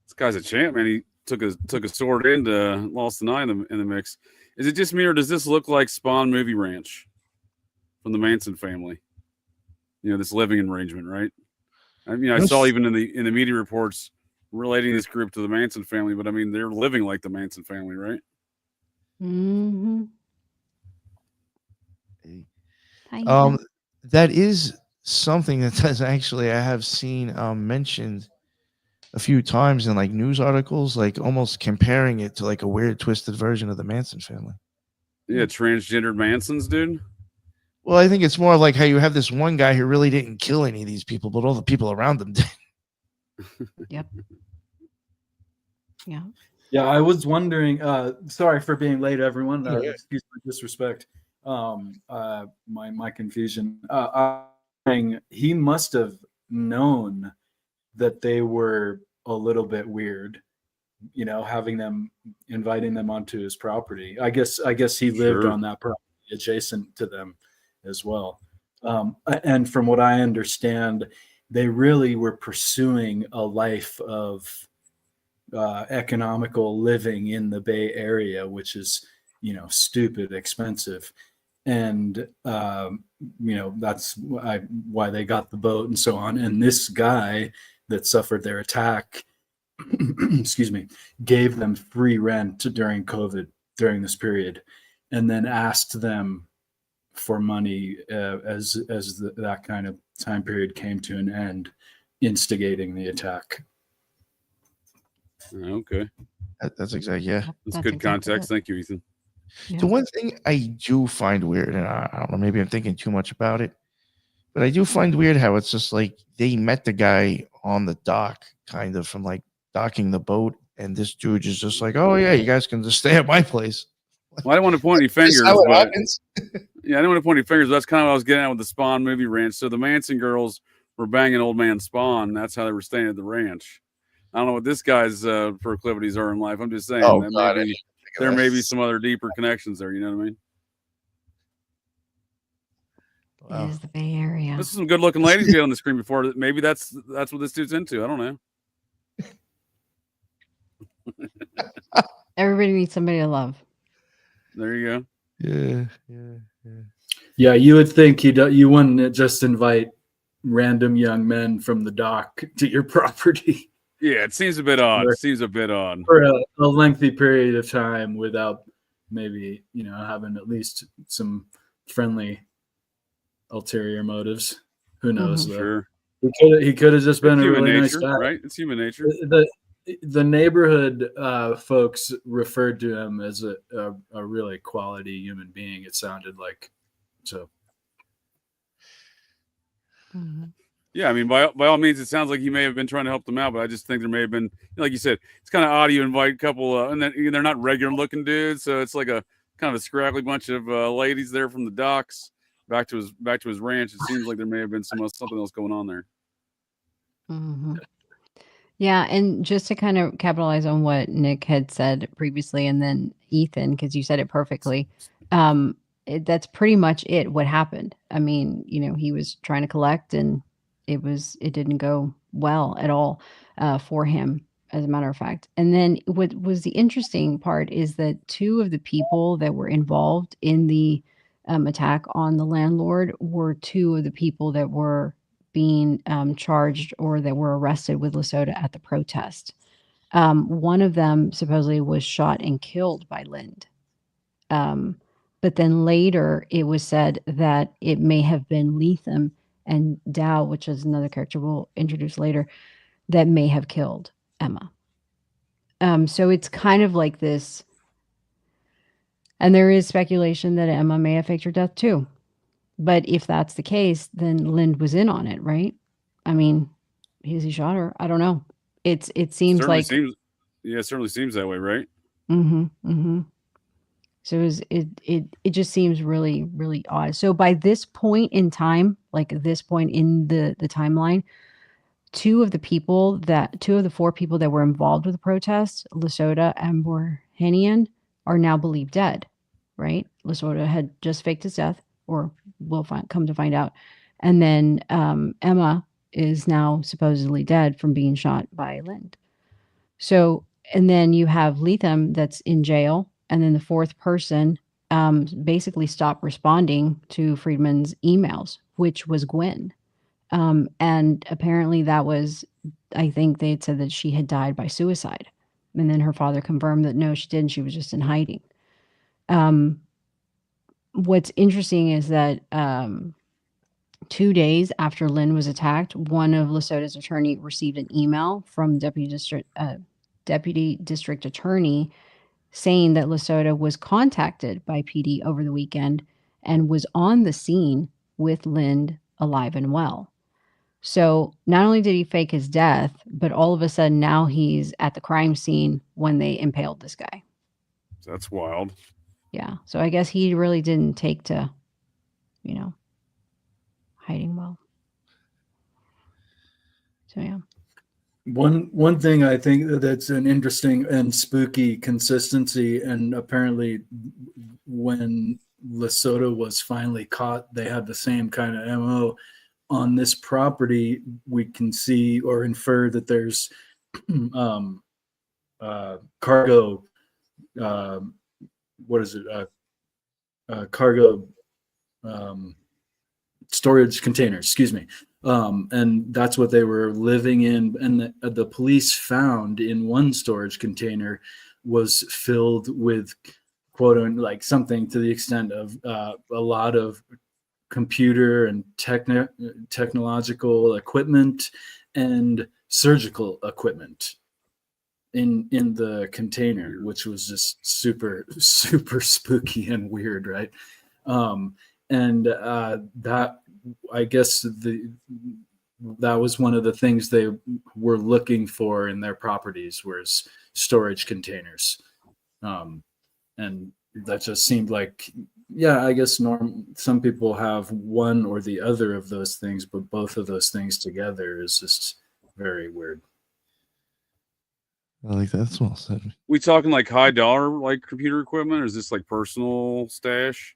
This guy's a champ, man. He took a sword and lost an eye in the mix. Is it just me, or does this look like Spawn Movie Ranch from the Manson family? You know, this living arrangement, right? I mean, I saw even in the media reports relating this group to the Manson family, but I mean, they're living like the Manson family, right? That is something that does actually I have seen mentioned a few times in like news articles, like almost comparing it to like a weird twisted version of the Manson family. Yeah, transgendered Mansons, dude. Well, I think it's more like how you have this one guy who really didn't kill any of these people, but all the people around them did. Yep. Yeah. Yeah, I was wondering. Sorry for being late, everyone. Excuse my disrespect. My confusion. He must have known that they were a little bit weird, you know, inviting them onto his property. I guess he lived on that property adjacent to them as well. And from what I understand, they really were pursuing a life of economical living in the Bay Area, which is, stupid expensive. And, that's why they got the boat and so on. And this guy that suffered their attack, excuse me, gave them free rent during COVID, during this period, and then asked them for money as that kind of time period came to an end, instigating the attack. Okay. That's exactly, yeah. That's That's good exactly context. it. Thank you, Ethan. Yeah. The one thing I do find weird, and I don't know, maybe I'm thinking too much about it, but I do find weird how it's just like they met the guy on the dock, kind of from like docking the boat, and this dude is just like, oh yeah, you guys can just stay at my place. Well, I don't want to point any Is fingers, this how it but happens? yeah, I don't want to point any fingers. But that's kind of what I was getting at with the Spawn movie ranch. So the Manson girls were banging old man Spawn. That's how they were staying at the ranch. I don't know what this guy's proclivities are in life. I'm just saying Oh, that God, maybe there may be some other deeper connections there. You know what I mean? It is the Bay Area. This is some good-looking ladies get on the screen before. Maybe that's what this dude's into. I don't know. Everybody needs somebody to love. There you go. Yeah, you would think you wouldn't just invite random young men from the dock to your property. Yeah, it seems a bit odd. It seems a bit odd for a lengthy period of time without maybe having at least some friendly ulterior motives. Who knows? Mhm. Sure. He could have just been It's a human really nature, nice guy. right? It's human nature. The neighborhood folks referred to him as a really quality human being. It sounded like so. Mhm. Yeah, I mean, by all means, it sounds like he may have been trying to help them out, but I just think there may have been, like you said, it's kind of odd you invite a couple, and then they're not regular looking dudes, so it's like a kind of a scraggly bunch of ladies there from the docks back to his ranch. It seems like there may have been something else going on there. Mhm. Yeah, and just to kind of capitalize on what Nick had said previously, and then Ethan, because you said it perfectly, that's pretty much it. What happened? I mean, he was trying to collect, and it didn't go well at all for him, as a matter of fact. And then what was the interesting part is that two of the people that were involved in the attack on the landlord were two of the people that were being charged or that were arrested with Lesotho at the protest. One of them supposedly was shot and killed by Lind. But then later it was said that it may have been Lethem and Dow, which is another character we'll introduce later, that may have killed Emma. So it's kind of like this. And there is speculation that Emma may have faked her death too. But if that's the case, then Lind was in on it, right? I mean, he shot her. I don't know. It seems Certainly like it certainly seems that way, right? So it just seems really, really odd. So by this point in time, like this point in the timeline, two of the four people that were involved with the protest, Lesotho and Boranian, are now believed dead, right? Lesotho had just faked his death, or we'll come to find out. And then Emma is now supposedly dead from being shot by Lind. So, and then you have Lethem that's in jail. And then the fourth person basically stopped responding to Friedman's emails, which was Gwen. And apparently that was, I think they had said that she had died by suicide. And then her father confirmed that no, she didn't. She was just in hiding. What's interesting is that 2 days after Lind was attacked, one of Lesotho's attorney received an email from deputy district attorney saying that Lesotho was contacted by PD over the weekend and was on the scene with Lind alive and well. So not only did he fake his death, but all of a sudden now he's at the crime scene when they impaled this guy. That's wild. Yeah. So I guess he really didn't take to, hiding well. So yeah. One thing I think that's an interesting and spooky consistency, and apparently when Lesotho was finally caught, they had the same kind of MO on this property. We can see or infer that there's cargo. What is it? Cargo storage containers. Excuse me. And that's what they were living in. And the police found in one storage container was filled with quote like something to the extent of a lot of computer and technological equipment and surgical equipment in the container, which was just super spooky and weird, right? That, I guess that was one of the things they were looking for in their properties was storage containers. And that just seemed like, yeah, I guess some people have one or the other of those things, but both of those things together is just very weird. I like that. That's well said. We talking like high dollar like computer equipment, or is this like personal stash?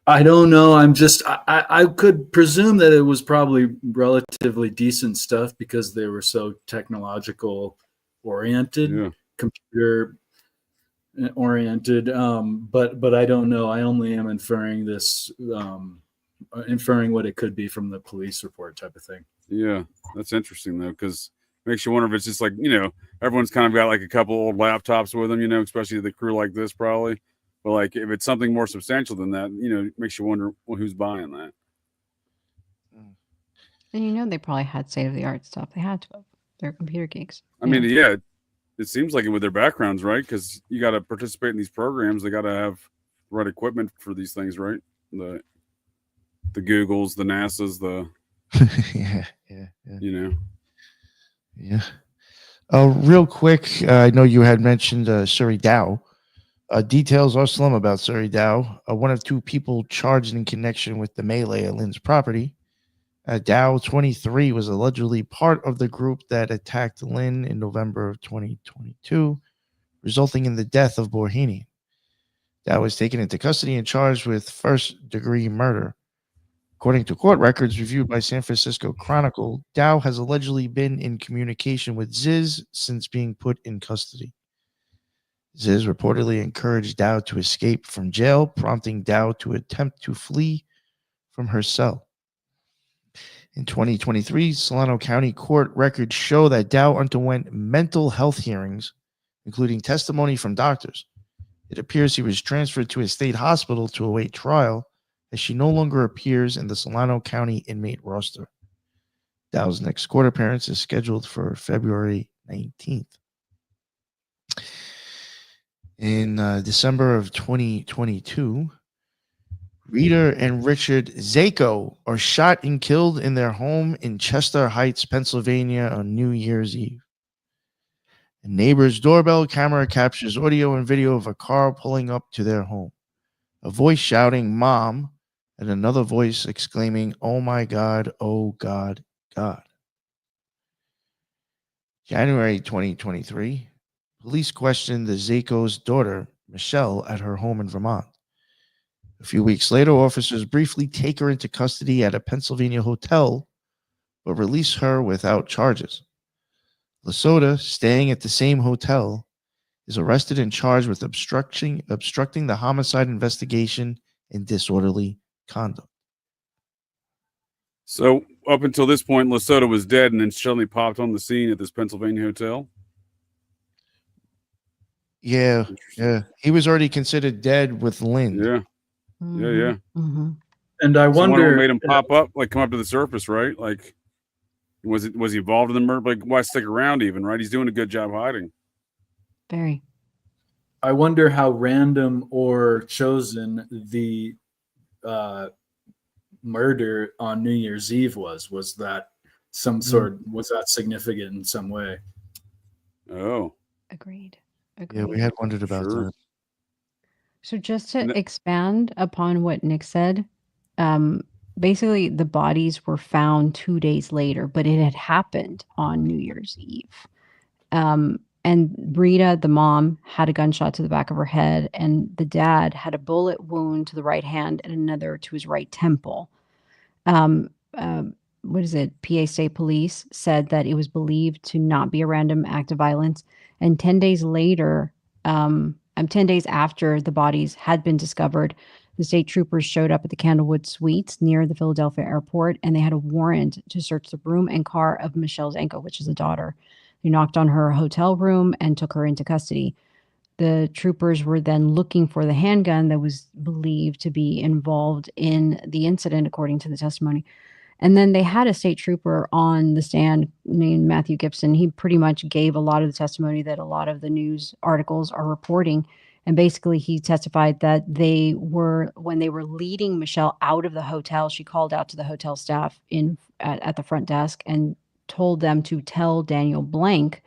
I don't know. I could presume that it was probably relatively decent stuff because they were so technological oriented, computer oriented. But I don't know. I only am inferring this, inferring what it could be from the police report type of thing. Yeah, that's interesting though, because it makes you wonder if it's just like, you know, everyone's kind of got like a couple old laptops with them, you know, especially the crew like this probably. But like if it's something more substantial than that, you know, it makes you wonder, well, who's buying that. And you know, they probably had state of the art stuff. They had to have. They're computer geeks. I mean, yeah, it seems like it with their backgrounds, right? Because you got to participate in these programs. They got to have the right equipment for these things, right? The Googles, the NASA's, the yeah. You know. Yeah. Real quick, I know you had mentioned Surrey Dow. Details are slim about Surrey Dow. One of two people charged in connection with the melee at Lynn's property. Dow, 23, was allegedly part of the group that attacked Lynn in November of 2022, resulting in the death of Boranian. Dow was taken into custody and charged with first-degree murder. According to court records reviewed by San Francisco Chronicle, Dow has allegedly been in communication with Ziz since being put in custody. Ziz reportedly encouraged Dow to escape from jail, prompting Dow to attempt to flee from her cell. In 2023, Solano County court records show that Dow underwent mental health hearings, including testimony from doctors. It appears he was transferred to a state hospital to await trial, as she no longer appears in the Solano County inmate roster. Dow's next court appearance is scheduled for February 19th. In December of 2022, Rita and Richard Zako are shot and killed in their home in Chester Heights, Pennsylvania on New Year's Eve. A neighbor's doorbell camera captures audio and video of a car pulling up to their home. A voice shouting, "Mom," and another voice exclaiming, "Oh my God, oh God, God." January 2023, police questioned the Zako's daughter, Michelle, at her home in Vermont. A few weeks later, officers briefly take her into custody at a Pennsylvania hotel, but release her without charges. Lesota, staying at the same hotel, is arrested and charged with obstructing the homicide investigation and disorderly conduct. So up until this point, Lesota was dead and then suddenly popped on the scene at this Pennsylvania hotel. Yeah. He was already considered dead with Lynn. Yeah. Yeah. Mm-hmm. And I wonder, what made him pop up, like come up to the surface, right? Like, was he involved in the murder? Like, why stick around even, right? He's doing a good job hiding. Very. I wonder how random or chosen the murder on New Year's Eve was. Was that was that significant in some way? Oh. Agreed. Yeah, we had wondered about that. So just to expand upon what Nick said, basically the bodies were found 2 days later, but it had happened on New Year's Eve. And Rita, the mom, had a gunshot to the back of her head, and the dad had a bullet wound to the right hand and another to his right temple. what is it? PA State Police said that it was believed to not be a random act of violence. And 10 days later, 10 days after the bodies had been discovered, the state troopers showed up at the Candlewood Suites near the Philadelphia airport, and they had a warrant to search the room and car of Michelle Zanko, which is a daughter. They knocked on her hotel room and took her into custody. The troopers were then looking for the handgun that was believed to be involved in the incident, according to the testimony. And then they had a state trooper on the stand named Matthew Gibson. He pretty much gave a lot of the testimony that a lot of the news articles are reporting. And basically, he testified that when they were leading Michelle out of the hotel, she called out to the hotel staff at the front desk and told them to tell Daniel Blank,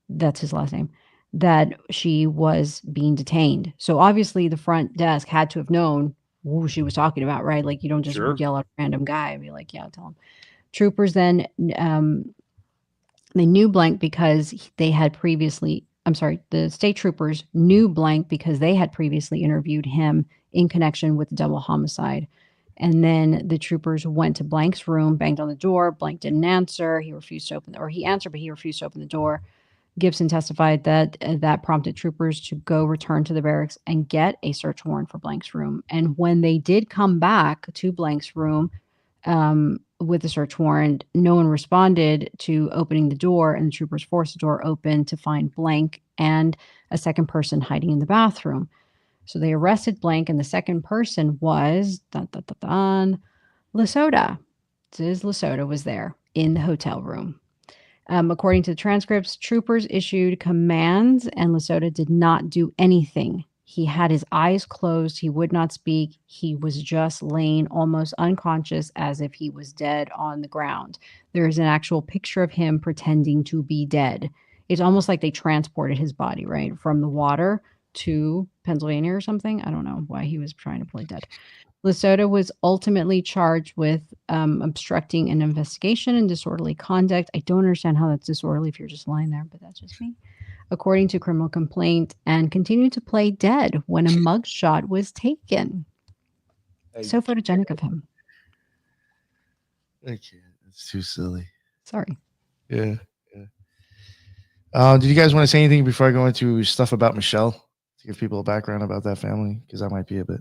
that's his last name, that she was being detained. So obviously, the front desk had to have known who she was talking about, right? Like, you don't just Sure. yell at a random guy and be like, yeah, tell him. Troopers then, they knew Blank because the state troopers knew Blank because they had previously interviewed him in connection with the double homicide. And then the troopers went to Blank's room, banged on the door. Blank didn't answer. He refused to open, or he answered, but he refused to open the door. Gibson testified that that prompted troopers to go return to the barracks and get a search warrant for Blank's room. And when they did come back to Blank's room with the search warrant, no one responded to opening the door, and the troopers forced the door open to find Blank and a second person hiding in the bathroom. So they arrested Blank, and the second person was Lesota. Ziz Lesota was there in the hotel room. According to the transcripts, troopers issued commands, and Lesota did not do anything. He had his eyes closed. He would not speak. He was just laying almost unconscious as if he was dead on the ground. There is an actual picture of him pretending to be dead. It's almost like they transported his body, right, from the water to Pennsylvania or something. I don't know why he was trying to play dead. Lesota was ultimately charged with obstructing an investigation and disorderly conduct. I don't understand how that's disorderly if you're just lying there, but that's just me. According to criminal complaint, and continued to play dead when a mugshot was taken. So photogenic of him. I can't. It's too silly. Sorry. Yeah. Did you guys want to say anything before I go into stuff about Michelle to give people a background about that family? Because that might be a bit.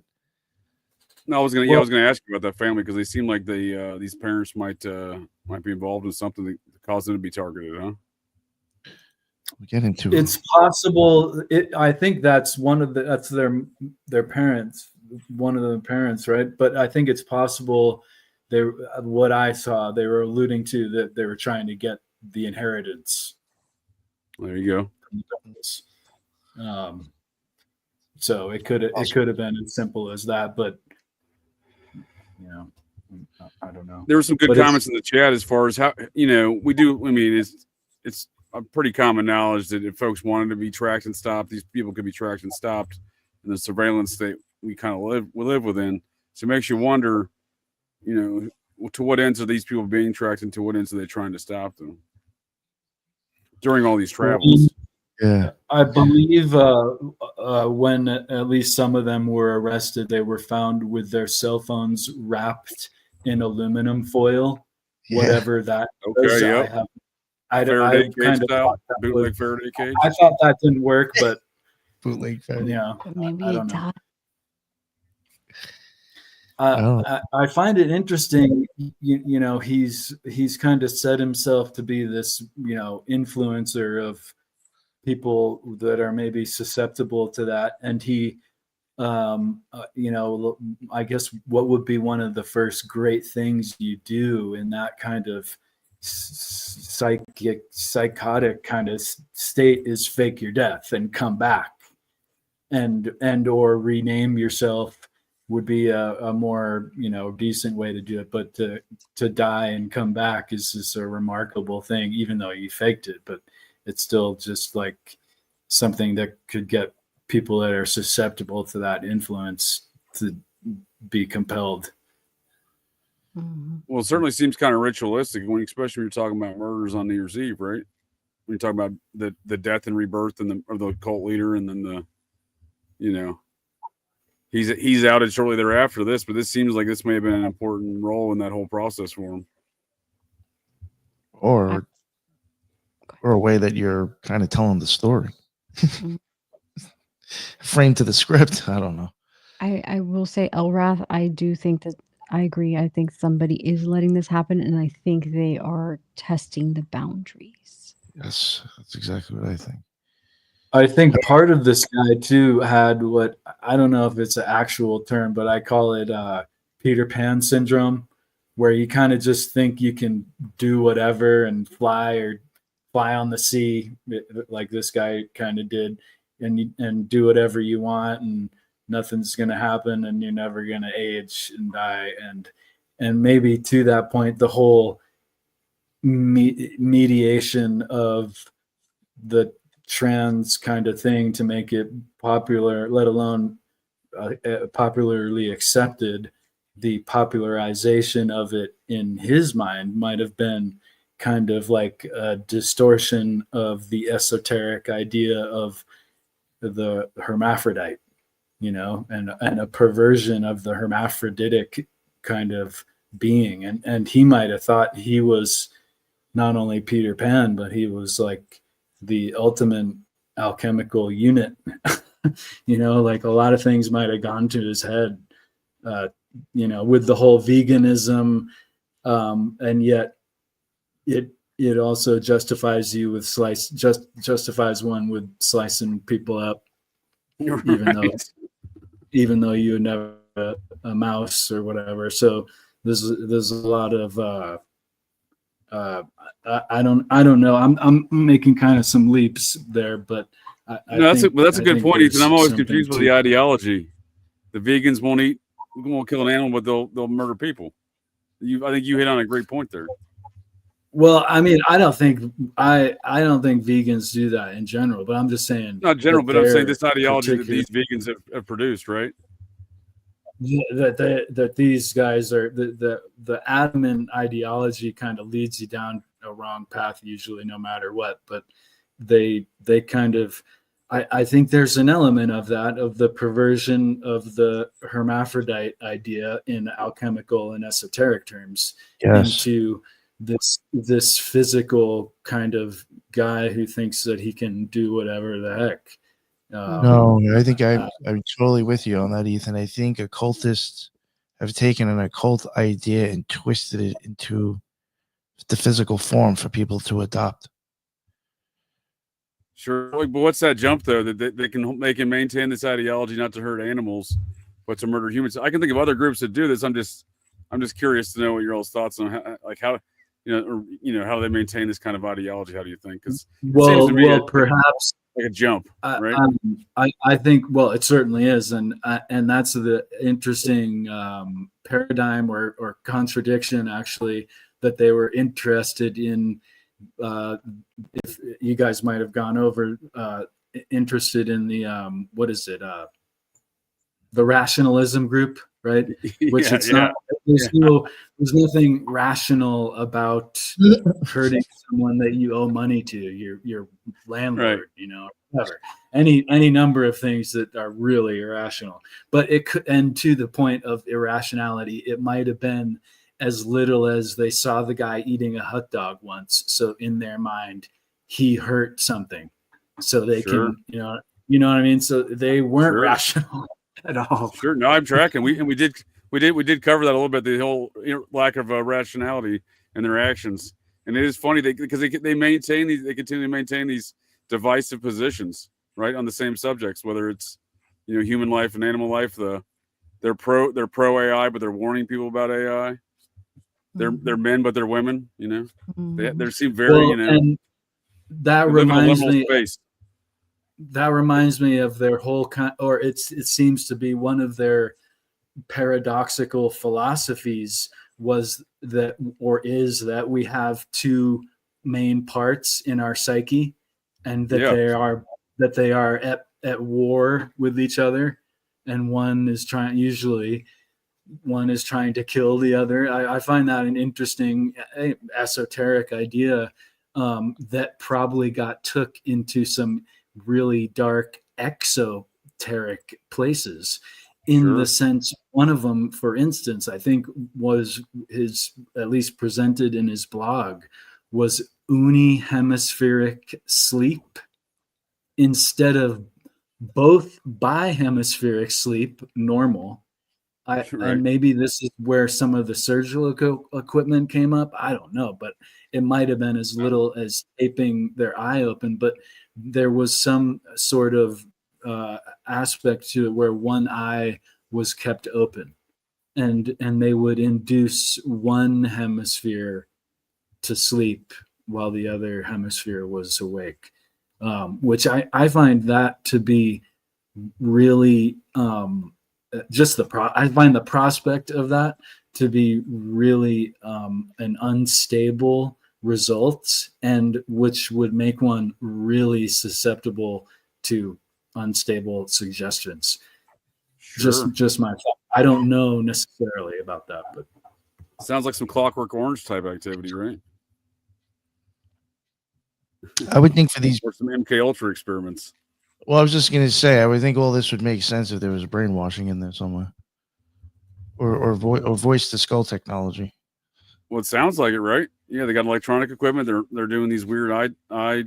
No, I was gonna ask you about that family because they seem like these parents might be involved in something that caused them to be targeted, huh? We get into it's possible. I think that's their parents, one of the parents, right? But I think it's possible what I saw, they were alluding to that they were trying to get the inheritance. There you go. So it could have been as simple as that, but I don't know. There were some good comments in the chat as far as how we do. I mean, it's a pretty common knowledge that if folks wanted to be tracked and stopped, these people could be tracked and stopped in the surveillance state we kind of live within. So it makes you wonder, to what ends are these people being tracked and to what ends are they trying to stop them during all these travels? Yeah, I believe when at least some of them were arrested, they were found with their cell phones wrapped in aluminum foil, whatever that was. Yep. Faraday cage style, bootleg Faraday cage. I thought that didn't work, but bootleg Faraday. Maybe I don't know. I find it interesting. He's kind of set himself to be this influencer of people that are maybe susceptible to that, and he I guess what would be one of the first great things you do in that kind of psychotic kind of state is fake your death and come back, and or rename yourself would be a more decent way to do it. But to die and come back is just a remarkable thing, even though you faked it. But it's still just like something that could get people that are susceptible to that influence to be compelled. Mm-hmm. Well, it certainly seems kind of ritualistic especially when you're talking about murders on New Year's Eve, right? When you're talking about the death and rebirth of the cult leader, and then he's outed shortly thereafter this, but this seems like this may have been an important role in that whole process for him. or a way that you're kind of telling the story. Framed to the script. I don't know. I will say, Elrath, I do think that I agree. I think somebody is letting this happen, and I think they are testing the boundaries. Yes, that's exactly what I think. I think part of this guy too had what, I don't know if it's an actual term, but I call it Peter Pan syndrome, where you kind of just think you can do whatever and fly on the sea, like this guy kind of did, and do whatever you want, and nothing's going to happen, and you're never going to age and die, and maybe to that point, the whole mediation of the trans kind of thing to make it popular, let alone popularly accepted, the popularization of it in his mind might have been kind of like a distortion of the esoteric idea of the hermaphrodite, and a perversion of the hermaphroditic kind of being. And he might have thought he was not only Peter Pan, but he was like the ultimate alchemical unit. Like a lot of things might have gone to his head, with the whole veganism, and yet it also justifies you with justifies one with slicing people up, even though you never a mouse or whatever. So there's a lot of I don't know. I'm making kind of some leaps there, but that's a good point, Ethan. I'm always confused with the ideology. The vegans won't kill an animal, but they'll murder people. I think you hit on a great point there. Well, I mean, I don't think vegans do that in general, but I'm just saying. Not general, but I'm saying this ideology that these vegans have produced, right? That these guys are the adamant ideology kind of leads you down a wrong path usually, no matter what. But they kind of, I think there's an element of that, of the perversion of the hermaphrodite idea in alchemical and esoteric terms, into this physical kind of guy who thinks that he can do whatever the heck. No, I think I'm totally with you on that, Ethan. I think occultists have taken an occult idea and twisted it into the physical form for people to adopt. Sure, but what's that jump though? That they can maintain this ideology not to hurt animals, but to murder humans. I can think of other groups that do this. I'm just curious to know what your all's thoughts on how how they maintain this kind of ideology. How do you think? Because perhaps like a jump, right? I think it certainly is, and that's the interesting paradigm or contradiction actually that they were interested in. If you guys might have gone over, interested in the the rationalism group, right? Which not. There's nothing rational about hurting someone that you owe money to, your landlord, right. Whatever. Any number of things that are really irrational. But it could, and to the point of irrationality, it might have been as little as they saw the guy eating a hot dog once, so in their mind he hurt something, so they can, you know what I mean. So they weren't rational at all. Sure, no, I'm tracking. We did cover that a little bit. The whole lack of rationality in their actions, and it is funny because they continue to maintain these divisive positions, right, on the same subjects, whether it's human life and animal life. They're pro AI, but they're warning people about AI. They're men, but they're women. They seem very and that reminds me of their whole or it seems to be one of their paradoxical philosophies is that we have two main parts in our psyche, and that they are at war with each other, and one is trying to kill the other. I find that an interesting esoteric idea that probably took into some really dark exoteric places. In the sense, one of them, for instance, I think was at least presented in his blog, was unihemispheric sleep instead of both bihemispheric sleep, normal. Right. And maybe this is where some of the surgical equipment came up. I don't know, but it might have been as little as taping their eye open. But there was some sort of aspect to it where one eye was kept open, and they would induce one hemisphere to sleep while the other hemisphere was awake, which I find that to be really I find the prospect of that to be really an unstable result, and which would make one really susceptible to unstable suggestions. Sure. Just my thought. I don't know necessarily about that, but Sounds like some Clockwork Orange type activity, right? I would think for these. Or some MK Ultra experiments. Well, I was just gonna say, I would think all this would make sense if there was brainwashing in there somewhere, or voice to skull technology. Well, it sounds like it, right? Yeah, they got electronic equipment. They're doing these weird eye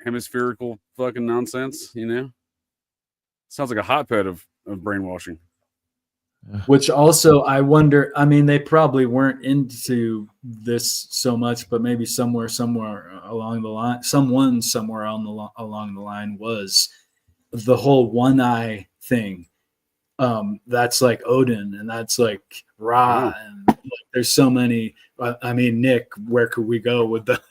hemispherical fucking nonsense. You know, sounds like a hotbed of brainwashing. which also I wonder. I mean, they probably weren't into this so much, but maybe somewhere along the line, someone somewhere along the line was the whole one eye thing. That's like Odin, and that's like Ra, and like, there's so many. I mean, Nick, where could we go with the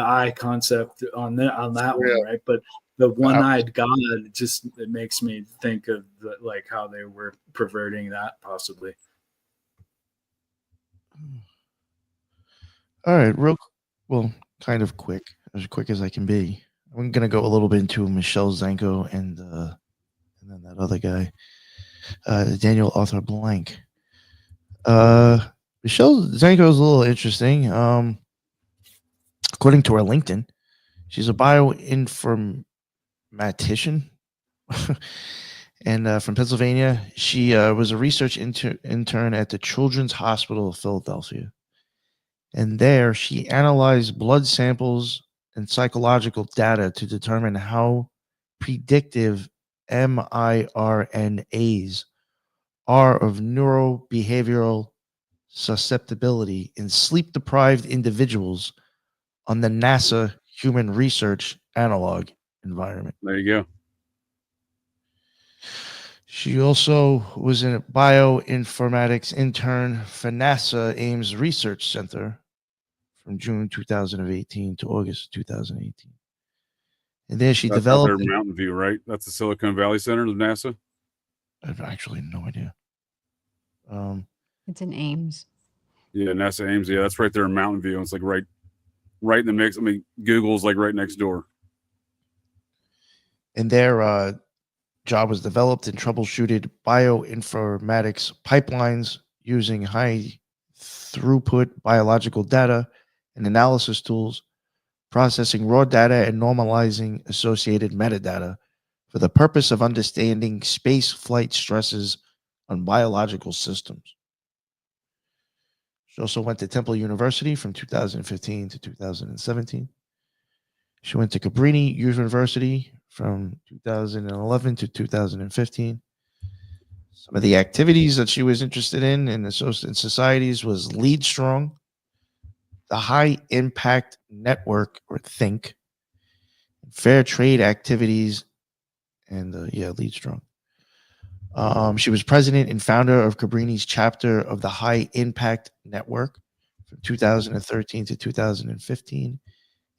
eye concept on that one, right? But the one-eyed god, it makes me think of like how they were perverting that possibly. All right, kind of quick, as quick as I can be. I'm gonna go a little bit into Michelle Zanko and then that other guy, Daniel Arthur Blank. Michelle Zanko is a little interesting. According to her LinkedIn, she's a bioinformatician and from Pennsylvania. She was a research intern at the Children's Hospital of Philadelphia. And there she analyzed blood samples and psychological data to determine how predictive miRNAs are of neurobehavioral susceptibility in sleep-deprived individuals on the NASA Human Research Analog Environment. There you go. She also was a bioinformatics intern for NASA Ames Research Center from June 2018 to August 2018. And there she developed... That's Mountain View, right? That's the Silicon Valley Center of NASA? I have actually no idea. It's in Ames. Yeah, NASA Ames. Yeah, that's right there in Mountain View. It's like right in the mix. I mean, Google's like right next door. And their job was developed and troubleshooted bioinformatics pipelines using high throughput biological data and analysis tools, processing raw data and normalizing associated metadata for the purpose of understanding space flight stresses on biological systems. She also went to Temple University from 2015 to 2017. She went to Cabrini University from 2011 to 2015. Some of the activities that she was interested in societies was Lead Strong, the High Impact Network, or THINK, fair trade activities, and Lead Strong. She was president and founder of Cabrini's chapter of the High Impact Network from 2013 to 2015.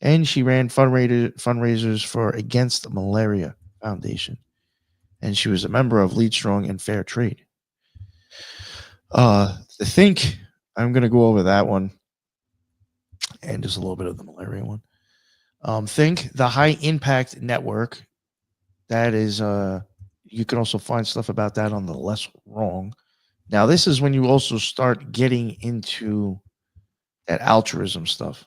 And she ran fundraisers for Against Malaria Foundation. And she was a member of Lead Strong and Fair Trade. The Think, I'm going to go over that one and just a little bit of the malaria one. Think, the High Impact Network. That is, you can also find stuff about that on the Less Wrong. Now, this is when you also start getting into that altruism stuff,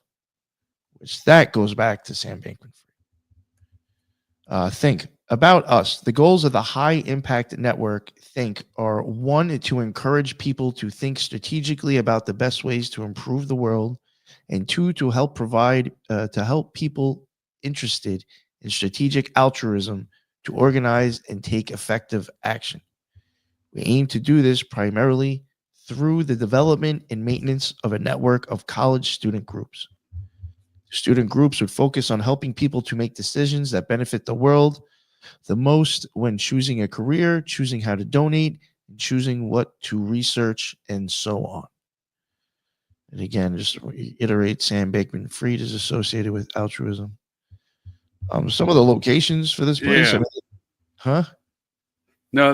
which that goes back to Sam Bankman-Fried. Think about us. The goals of the High Impact Network, Think, are 1, to encourage people to think strategically about the best ways to improve the world and 2, to help people interested in strategic altruism to organize and take effective action. We aim to do this primarily through the development and maintenance of a network of college student groups. Student groups would focus on helping people to make decisions that benefit the world the most when choosing a career, choosing how to donate, and choosing what to research, and so on. And again, just reiterate, Sam Bankman-Fried is associated with altruism. Some of the locations for this place, Yeah. huh? No,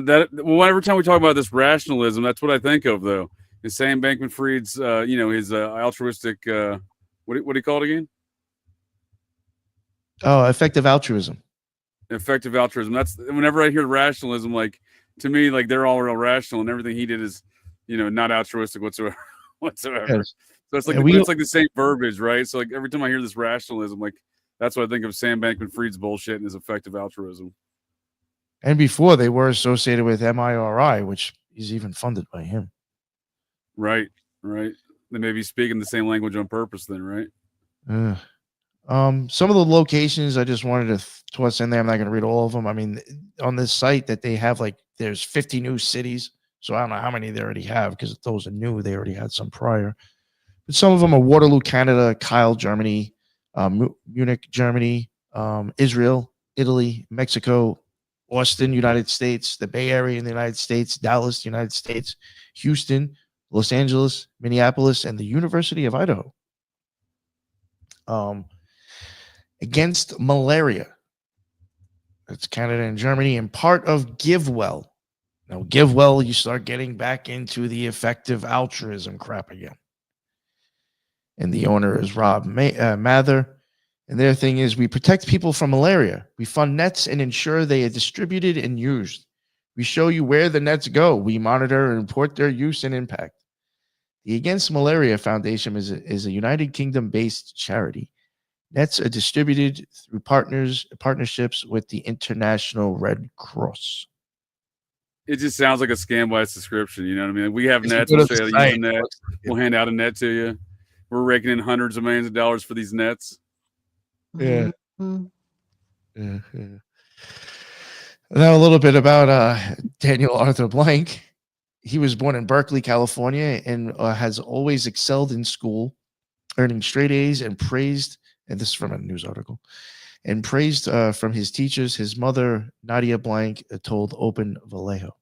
every time we talk about this rationalism, that's what I think of, though. Is Sam Bankman-Fried's, his altruistic, what do you call it again? Oh, effective altruism. Effective altruism. That's whenever I hear rationalism, like, to me, like, they're all real rational, and everything he did is, not altruistic whatsoever. Yes. So it's like it's like the same verbiage, right? So like every time I hear this rationalism, like that's what I think of Sam Bankman-Fried's bullshit and his effective altruism. And before, they were associated with MIRI, which is even funded by him. Right. They may be speaking the same language on purpose then, right? Some of the locations I just wanted to toss in there. I'm not going to read all of them. I mean, on this site that they have, like, there's 50 new cities. So I don't know how many they already have, because those are new. They already had some prior. But some of them are Waterloo, Canada, Kiel, Germany, Munich, Germany, Israel, Italy, Mexico, Austin, United States, the Bay Area in the United States, Dallas, United States, Houston, Los Angeles, Minneapolis, and the University of Idaho. Against malaria. That's Canada and Germany, and part of GiveWell. Now, GiveWell, you start getting back into the effective altruism crap again. And the owner is Rob Mather. And their thing is, we protect people from malaria. We fund nets and ensure they are distributed and used. We show you where the nets go. We monitor and report their use and impact. The Against Malaria Foundation is a United Kingdom-based charity. Nets are distributed through partnerships with the International Red Cross. It just sounds like a scam by its description. You know what I mean? We have nets. We'll say use a net. We'll hand out a net to you. We're raking in hundreds of millions of dollars for these nets. Yeah. Yeah. Now a little bit about Daniel Arthur Blank. He was born in Berkeley, California, and has always excelled in school, earning straight A's and praised. And this is from a news article. And praised from his teachers. His mother, Nadia Blank, told Open Vallejo.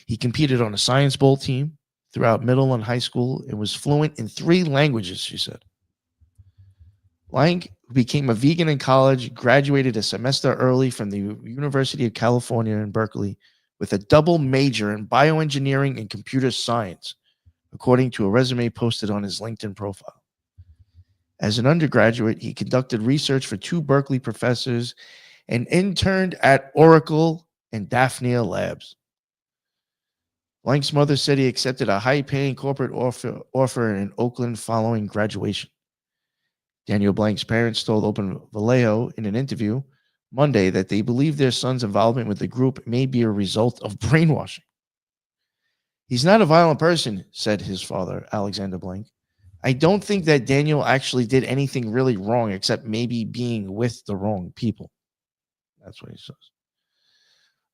He competed on a Science Bowl team throughout middle and high school and was fluent in 3 languages, she said. Blank, who became a vegan in college, graduated a semester early from the University of California in Berkeley with a double major in bioengineering and computer science, according to a resume posted on his LinkedIn profile. As an undergraduate, he conducted research for 2 Berkeley professors and interned at Oracle and Daphnia Labs. Blank's mother said he accepted a high-paying corporate offer in Oakland following graduation. Daniel Blank's parents told Open Vallejo in an interview Monday that they believe their son's involvement with the group may be a result of brainwashing. He's not a violent person, said his father, Alexander Blank. I don't think that Daniel actually did anything really wrong except maybe being with the wrong people. That's what he says.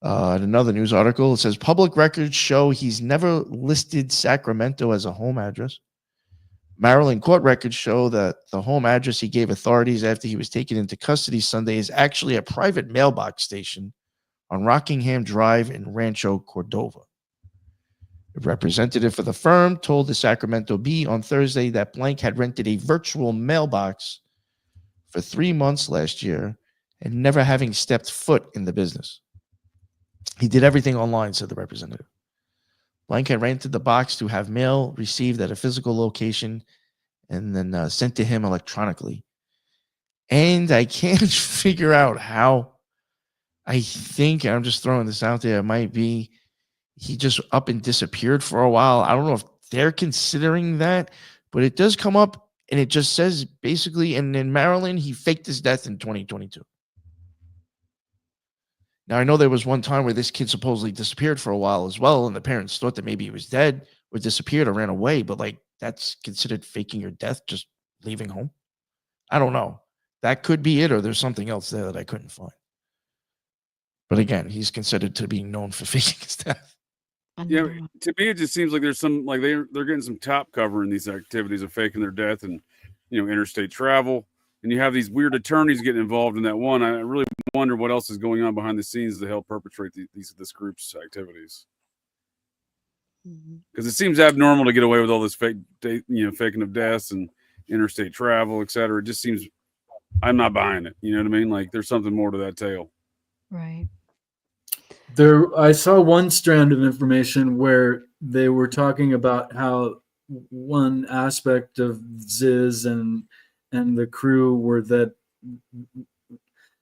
In another news article, it says public records show he's never listed Sacramento as a home address. Maryland court records show that the home address he gave authorities after he was taken into custody Sunday is actually a private mailbox station on Rockingham Drive in Rancho Cordova. A representative for the firm told the Sacramento Bee on Thursday that Blank had rented a virtual mailbox for 3 months last year and never having stepped foot in the business. He did everything online, said the representative. Blank had rented the box to have mail received at a physical location and then sent to him electronically. And I can't figure out how. I think, I'm just throwing this out there, it might be he just up and disappeared for a while. I don't know if they're considering that, but it does come up and it just says basically, and in Maryland, he faked his death in 2022. Now, I know there was one time where this kid supposedly disappeared for a while as well, and the parents thought that maybe he was dead, or disappeared or ran away, but like that's considered faking your death, just leaving home. I don't know. That could be it, or there's something else there that I couldn't find. But again, he's considered to be known for faking his death. Yeah, to me, it just seems like there's some like they're getting some top cover in these activities of faking their death and interstate travel. And you have these weird attorneys getting involved in that one. I really wonder what else is going on behind the scenes to help perpetrate this group's activities. Because it seems abnormal to get away with all this faking of deaths and interstate travel, et cetera. It just seems I'm not buying it. You know what I mean? Like there's something more to that tale. Right. I saw one strand of information where they were talking about how one aspect of Ziz and the crew were that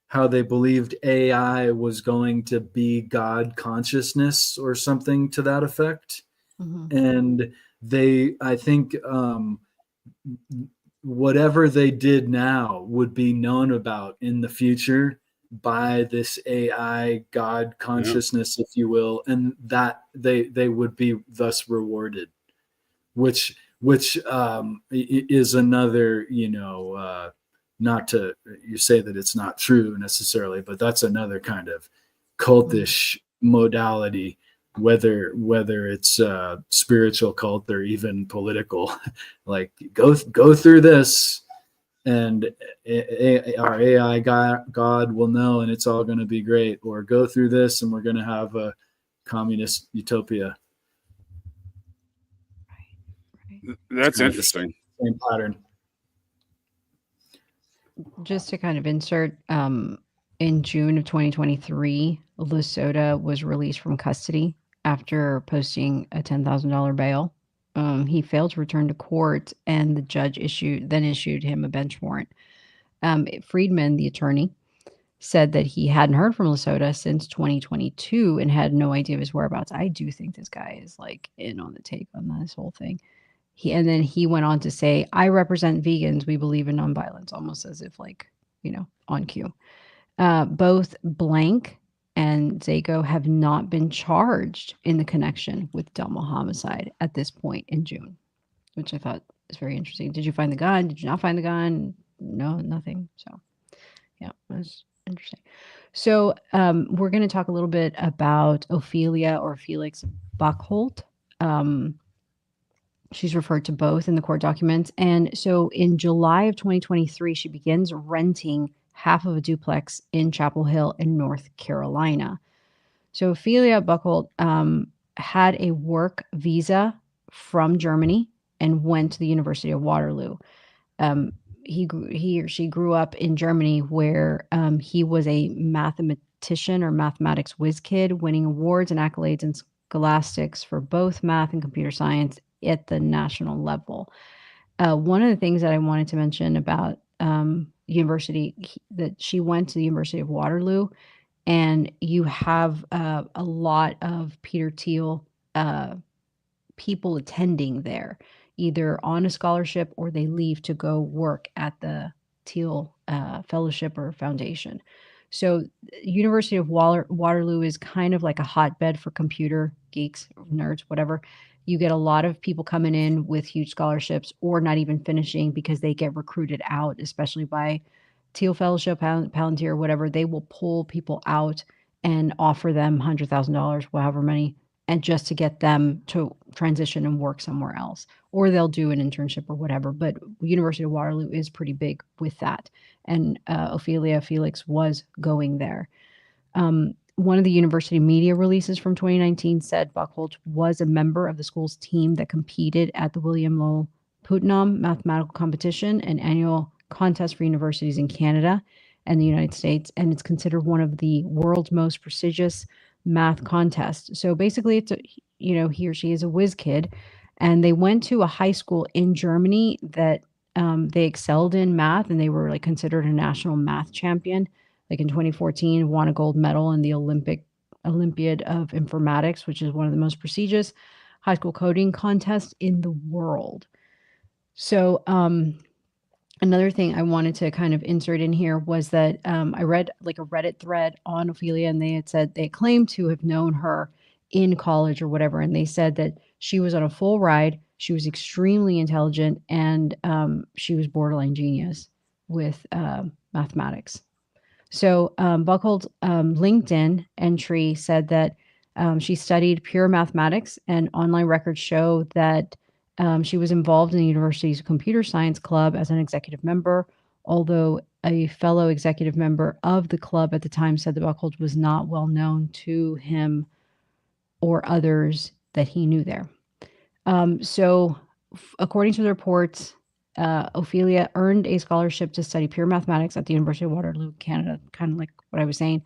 how they believed AI was going to be God consciousness or something to that effect. And I think whatever they did now would be known about in the future by this AI God consciousness, if you will, and that they would be thus rewarded, which is another, not to you say that it's not true necessarily, but that's another kind of cultish modality, whether it's spiritual cult or even political. Like go through this and our AI God will know, and it's all going to be great. Or go through this and we're going to have a communist utopia. That's interesting. Same pattern. Just to kind of insert, in June of 2023, Lesota was released from custody after posting a $10,000 bail. He failed to return to court, and the judge issued him a bench warrant. Friedman, the attorney, said that he hadn't heard from Lesota since 2022 and had no idea of his whereabouts. I do think this guy is like in on the take on this whole thing. Then he went on to say, "I represent vegans. We believe in nonviolence," almost as if like, on cue. Both Blank and Zago have not been charged in the connection with Delma homicide at this point in June, which I thought is very interesting. Did you find the gun? Did you not find the gun? No, nothing. So, yeah, it was interesting. So, we're going to talk a little bit about Ofelia or Felix Buckhold. She's referred to both in the court documents. And so in July of 2023, she begins renting half of a duplex in Chapel Hill in North Carolina. So Ofelia Buckhold had a work visa from Germany and went to the University of Waterloo. He or she grew up in Germany, where he was a mathematician or mathematics whiz kid, winning awards and accolades in scholastics for both math and computer science at the national level. One of the things that I wanted to mention about university, that she went to the University of Waterloo, and you have a lot of Peter Thiel people attending there, either on a scholarship or they leave to go work at the Thiel Fellowship or Foundation. So University of Waterloo is kind of like a hotbed for computer geeks, nerds, whatever. You get a lot of people coming in with huge scholarships or not even finishing because they get recruited out, especially by Thiel Fellowship, Palantir, whatever. They will pull people out and offer them $100,000, however many, and just to get them to transition and work somewhere else. Or they'll do an internship or whatever. But University of Waterloo is pretty big with that. And Ofelia Felix was going there. One of the university media releases from 2019 said Buckhold was a member of the school's team that competed at the William Lowell Putnam mathematical competition, an annual contest for universities in Canada and the United States, and it's considered one of the world's most prestigious math contests. So basically, it's he or she is a whiz kid, and they went to a high school in Germany that they excelled in math, and they were like considered a national math champion. Like in 2014, won a gold medal in the Olympiad of Informatics, which is one of the most prestigious high school coding contests in the world. So another thing I wanted to kind of insert in here was that I read like a Reddit thread on Ofelia, and they had said they claimed to have known her in college or whatever. And they said that She was on a full ride. She was extremely intelligent, and she was borderline genius with mathematics. So Buckhold's LinkedIn entry said that she studied pure mathematics, and online records show that she was involved in the university's computer science club as an executive member, although a fellow executive member of the club at the time said that Buckhold was not well known to him or others that he knew there. According to the reports, Ofelia earned a scholarship to study pure mathematics at the University of Waterloo, Canada, kind of like what I was saying.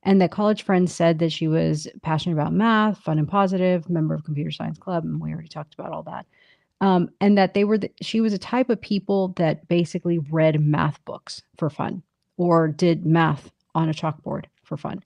And that college friends said that she was passionate about math, fun and positive, member of computer science club, and we already talked about all that. And that she was a type of people that basically read math books for fun or did math on a chalkboard for fun.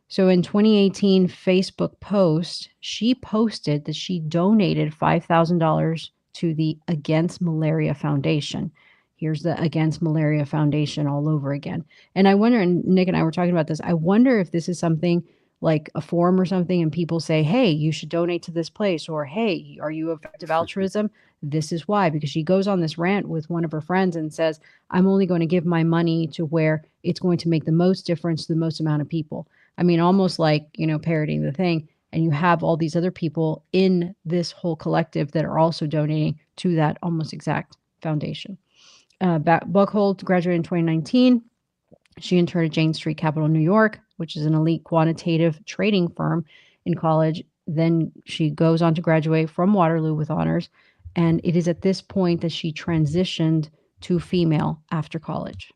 So in 2018 Facebook post, she posted that she donated $5,000 to the Against Malaria Foundation. Here's the Against Malaria Foundation all over again. And I wonder, and Nick and I were talking about this, I wonder if this is something like a forum or something, and people say, hey, you should donate to this place, or hey, are you effective altruism? This is why, because she goes on this rant with one of her friends and says, I'm only going to give my money to where it's going to make the most difference to the most amount of people. I mean, almost like, parodying the thing. And you have all these other people in this whole collective that are also donating to that almost exact foundation. Buckhold graduated in 2019. She interned at Jane Street Capital, New York, which is an elite quantitative trading firm in college. Then she goes on to graduate from Waterloo with honors. And it is at this point that she transitioned to female after college.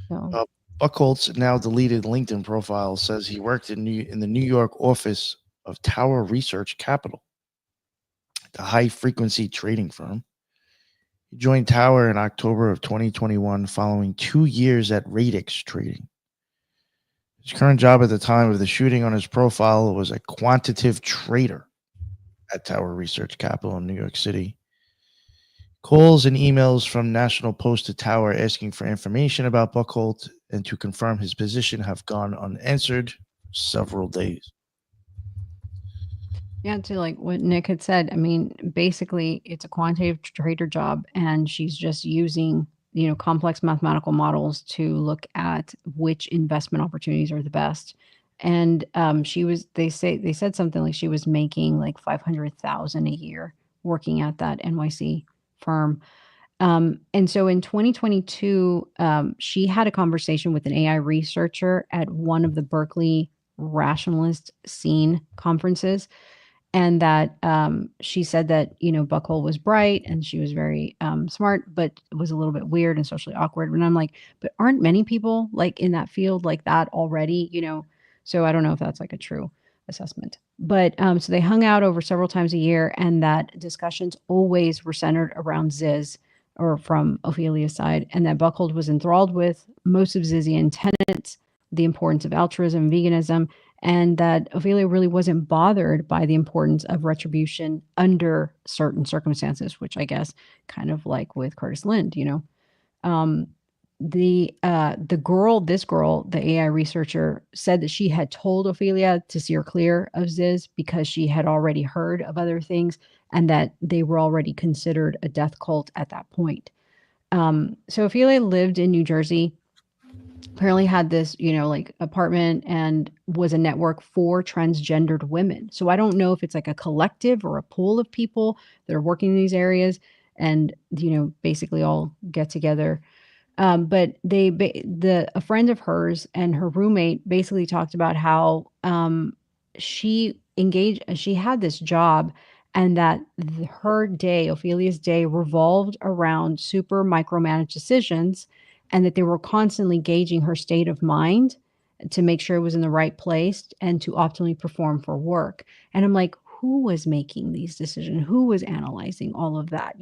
So. Buckhold's now deleted LinkedIn profile says he worked in the New York office of Tower Research Capital, the high-frequency trading firm. He joined Tower in October of 2021 following 2 years at Radix Trading. His current job at the time of the shooting on his profile was a quantitative trader at Tower Research Capital in New York City. Calls and emails from National Post to Tower asking for information about Buckhold and to confirm his position have gone unanswered several days. Yeah, to like what Nick had said, I mean, basically it's a quantitative trader job, and she's just using, complex mathematical models to look at which investment opportunities are the best. And they said something like she was making like $500,000 a year working at that NYC firm. And so in 2022, she had a conversation with an AI researcher at one of the Berkeley rationalist scene conferences. And that she said that, Buckhold was bright and she was very smart, but it was a little bit weird and socially awkward. And I'm like, but aren't many people like in that field like that already, So I don't know if that's like a true assessment. But so they hung out over several times a year, and that discussions always were centered around Ziz, or from Ophelia's side, and that Buckhold was enthralled with most of Zizian tenets, the importance of altruism and veganism, and that Ofelia really wasn't bothered by the importance of retribution under certain circumstances, which I guess kind of like with Curtis Lind, this girl, the AI researcher, said that she had told Ofelia to steer clear of Ziz because she had already heard of other things and that they were already considered a death cult at that point. So Ofelia lived in New Jersey, apparently had this, like apartment, and was a network for transgendered women. So I don't know if it's like a collective or a pool of people that are working in these areas and, basically all get together. But a friend of hers and her roommate basically talked about how she had this job, and that Ophelia's day revolved around super micromanaged decisions, and that they were constantly gauging her state of mind to make sure it was in the right place and to optimally perform for work. And I'm like, who was making these decisions? Who was analyzing all of that?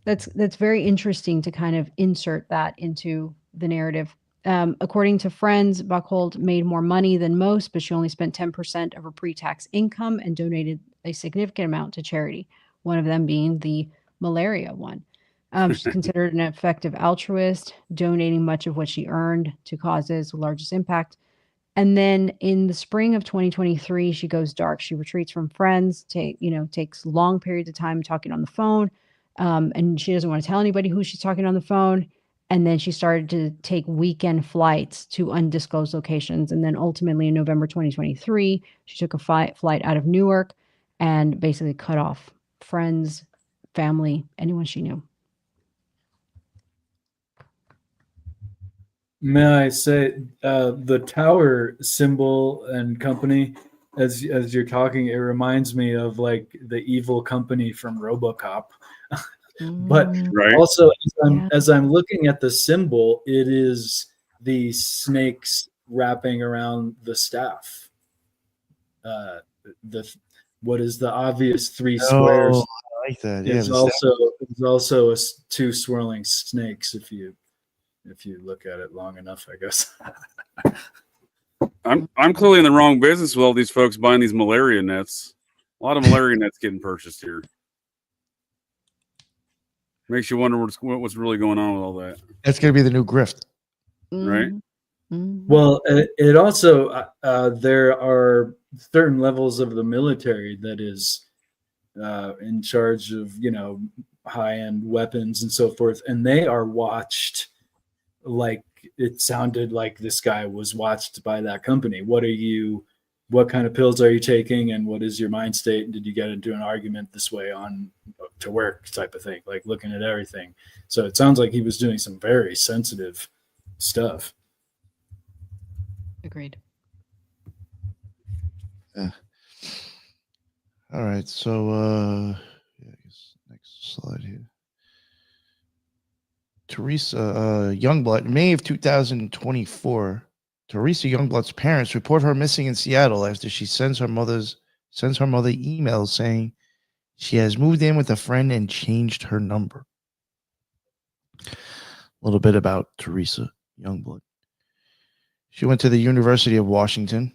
That's very interesting to kind of insert that into the narrative. According to friends, Buckhold made more money than most, but she only spent 10% of her pre-tax income and donated a significant amount to charity, one of them being the malaria one. She's considered an effective altruist, donating much of what she earned to causes with largest impact. And then in the spring of 2023, she goes dark. She retreats from friends, takes long periods of time talking on the phone. And she doesn't want to tell anybody who she's talking on the phone. And then she started to take weekend flights to undisclosed locations. And then ultimately in November 2023, she took a flight out of Newark and basically cut off friends, family, anyone she knew. May I say, the tower symbol and company, as you're talking, it reminds me of like the evil company from RoboCop. But Right. also, Yeah. as I'm looking at the symbol, it is the snakes wrapping around the staff. What is the obvious three squares? Oh, I like that. Yeah, Is also two swirling snakes. If you look at it long enough, I guess. I'm clearly in the wrong business with all these folks buying these malaria nets. A lot of malaria nets getting purchased here. Makes you wonder what's really going on with all that. that's gonna be the new grift. Right. Mhm. Well, it also there are certain levels of the military that is in charge of high-end weapons and so forth, and they are watched. Like it sounded like this guy was watched by that company. What kind of pills are you taking, and what is your mind state? Did you get into an argument this way on to work type of thing, like looking at everything? So it sounds like he was doing some very sensitive stuff. Agreed. Yeah. All right. So yeah, I guess next slide here. Teresa Youngblood, May of 2024. Teresa Youngblood's parents report her missing in Seattle after she sends her mother emails saying she has moved in with a friend and changed her number. A little bit about Teresa Youngblood. She went to the University of Washington.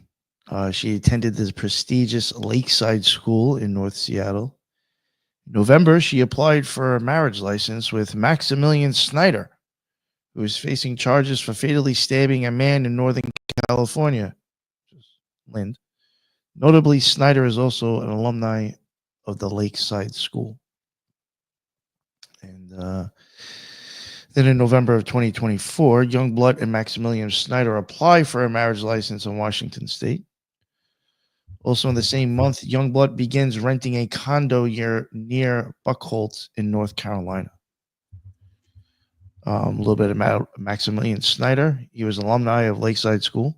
She attended the prestigious Lakeside School in North Seattle. In November, she applied for a marriage license with Maximilian Snyder, who is facing charges for fatally stabbing a man in Northern California. Lind. Notably, Snyder is also an alumni of the Lakeside School. And then in November of 2024, Youngblood and Maximilian Snyder apply for a marriage license in Washington State. Also in the same month, Youngblood begins renting a condo near Buckhold in North Carolina. A little bit about Maximilian Snyder. He was an alumni of Lakeside School.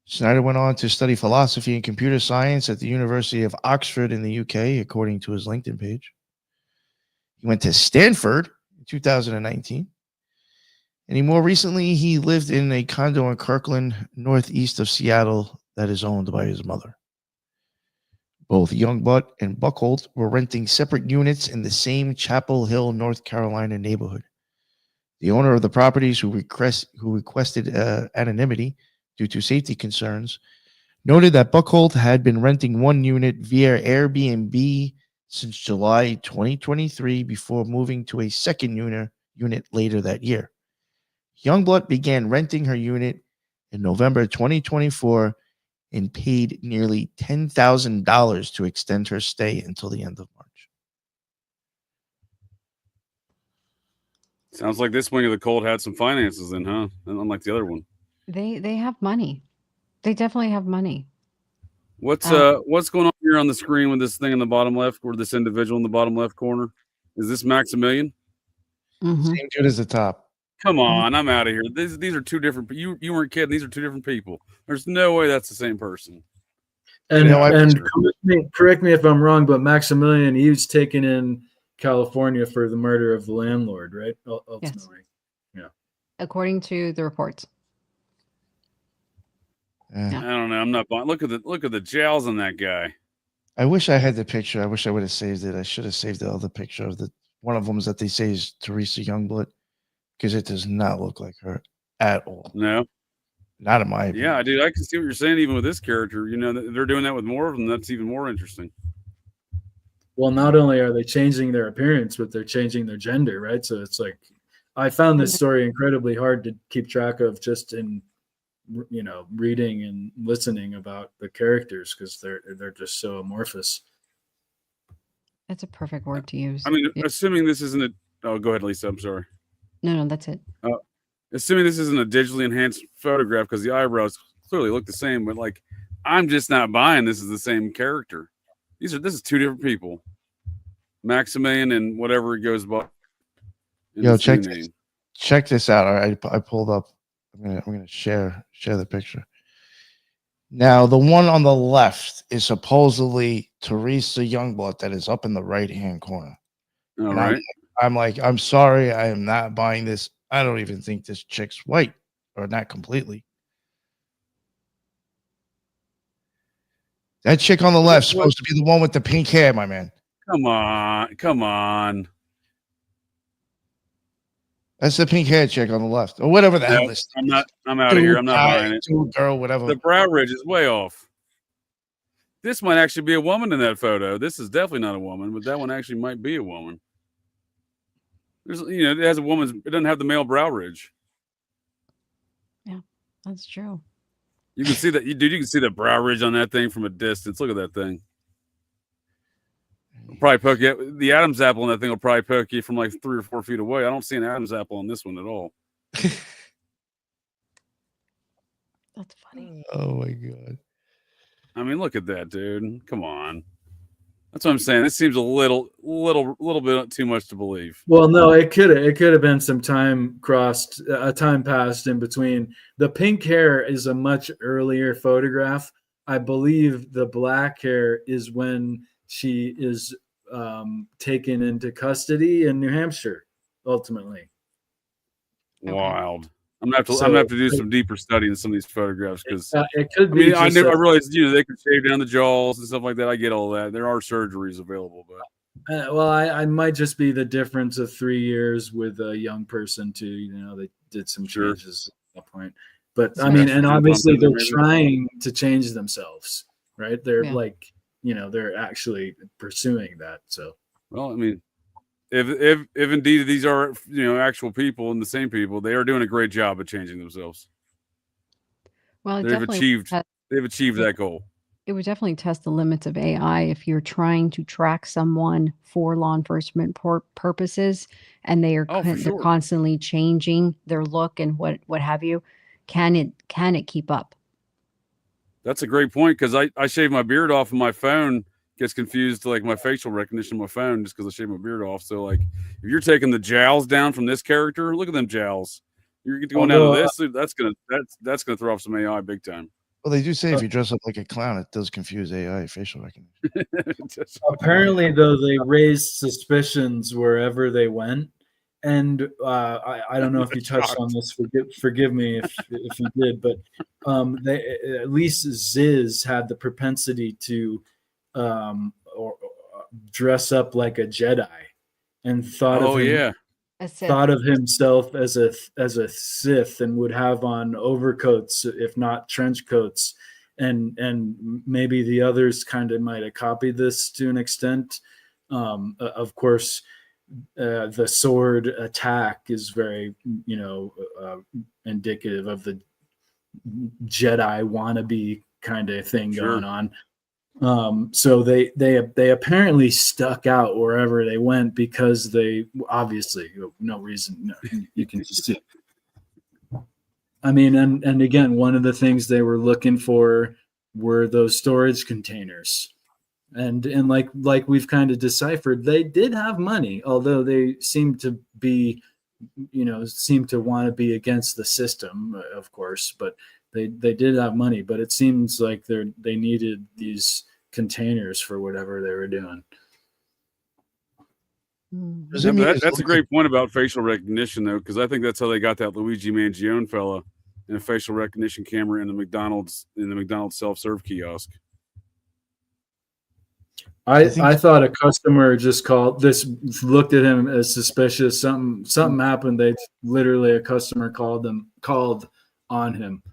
Snyder went on to study philosophy and computer science at the University of Oxford in the UK, according to his LinkedIn page. He went to Stanford in 2019. And more recently, he lived in a condo in Kirkland, northeast of Seattle, that is owned by his mother. Both Youngblood and Buckhold were renting separate units in the same Chapel Hill, North Carolina neighborhood. The owner of the properties, who requested anonymity due to safety concerns, noted that Buckhold had been renting one unit via Airbnb since July 2023 before moving to a second unit later that year. Youngblood began renting her unit in November 2024 and paid nearly $10,000 to extend her stay until the end of March. Sounds like this wing of the cult had some finances in, huh? Unlike the other one. They have money. They definitely have money. What's going on here on the screen with this thing in the bottom left, or this individual in the bottom left corner? Is this Maximilian? Mhm. Same dude as the top. Come on, I'm out of here. These are two different. You weren't kidding. These are two different people. There's no way that's the same person. And, You know, and correct me if I'm wrong, but Maximilian, he was taken in California for the murder of the landlord, right? Ultimately. Yes. According to the reports. Yeah. I don't know. I'm not buying. Look at the jowls on that guy. I wish I had the picture. I wish I would have saved it. I should have saved the other picture of one of them that they say is Teresa Youngblood, because it does not look like her at all. No, not in my opinion. Yeah, dude, I can see what you're saying. Even with this character, you know, they're doing that with more of them. That's even more interesting. Well, not only are they changing their appearance, but they're changing their gender, right? So it's like, I found this story incredibly hard to keep track of just in reading and listening about the characters because they're just so amorphous. That's a perfect word to use. I mean, Yeah. assuming this isn't a. Oh, go ahead, Lisa. I'm sorry. No, that's it. Assuming this isn't a digitally enhanced photograph because the eyebrows clearly look the same, but like, I'm just not buying this is the same character. This is two different people. Maximilian and whatever it goes by. Yo, check this out. All right, I pulled up. I'm gonna share the picture. Now, the one on the left is supposedly Teresa Youngblood that is up in the right-hand corner. All and right. I'm sorry, I am not buying this. I don't even think this chick's white, or not completely. That chick on the left is supposed to be the one with the pink hair, my man. Come on. That's the pink hair chick on the left, or whatever the hell this. I'm out of here. I'm not buying it. Girl, whatever. The brow ridge is way off. This might actually be a woman in that photo. This is definitely not a woman, but that one actually might be a woman. There's, it has it doesn't have the male brow ridge. Yeah, that's true. You can see that, dude. You can see the brow ridge on that thing from a distance. Look at that thing. It'll probably poke you. The Adam's apple on that thing will probably poke you from like 3 or 4 feet away. I don't see an Adam's apple on this one at all. That's funny. Oh my god. I mean, look at that, dude. Come on. That's what I'm saying. This seems a little bit too much to believe. Well, no, it could have been some time passed in between. The pink hair is a much earlier photograph. I believe the black hair is when she is taken into custody in New Hampshire, ultimately. Wild. I'm gonna have to do some deeper study in some of these photographs because it could be. I realized they could shave down the jaws and stuff like that. I get all that. There are surgeries available, but I might just be the difference of 3 years with a young person too. They did some changes at that point. But I mean, and obviously they're trying to change themselves, right? They're they're actually pursuing that. So, well, I mean, if indeed these are actual people and the same people, they are doing a great job of changing themselves. Well, they've achieved that goal. It would definitely test the limits of AI if you're trying to track someone for law enforcement purposes, and they're constantly changing their look and what have you. Can it keep up? That's a great point because I shave my beard off and my phone gets confused to like my facial recognition of my phone just because I shaved my beard off. So like if you're taking the jowls down from this character, look at them jowls. You're going down to this, that's gonna throw off some AI big time. Well, they do say if you dress up like a clown, it does confuse AI facial recognition. Apparently, though, they raised suspicions wherever they went. And I don't know if you touched on this. Forgive me if you did, but at least Ziz had the propensity to dress up like a Jedi, and thought of himself as a Sith, and would have on overcoats, if not trench coats, and maybe the others kind of might have copied this to an extent. Of course. The sword attack is very, indicative of the Jedi wannabe kind of thing going on. So they apparently stuck out wherever they went because they obviously no reason. You can just see. I mean, and again, one of the things they were looking for were those storage containers. And like we've kind of deciphered, they did have money, although they seem to want to be against the system, of course. But they did have money. But it seems like they needed these containers for whatever they were doing. That's a great point about facial recognition, though, because I think that's how they got that Luigi Mangione fella in a facial recognition camera in the McDonald's self-serve kiosk. I thought a customer just looked at him as suspicious. Something happened. A customer called on him.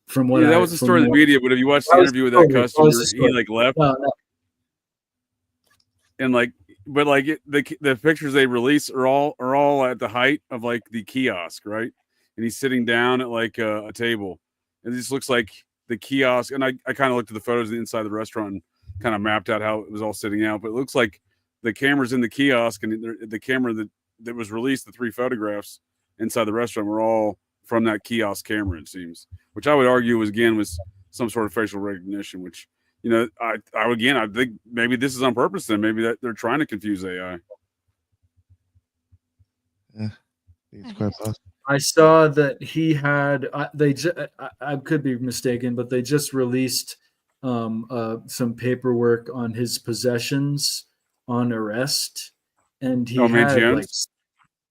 From what that was the story in the media. But if you watch the interview with that customer, he left. No. And the pictures they release are all at the height of like the kiosk, right? And he's sitting down at like a table. It just looks like the kiosk, and I kind of looked at the photos inside the restaurant and kind of mapped out how it was all sitting out. But it looks like the cameras in the kiosk and the camera that was released, the 3 photographs inside the restaurant were all from that kiosk camera, it seems, which I would argue was some sort of facial recognition, which, you know, I think maybe this is on purpose. Then maybe that they're trying to confuse AI. Yeah, it's quite possible. I saw that he had. I could be mistaken, but they just released some paperwork on his possessions on arrest, and he had like,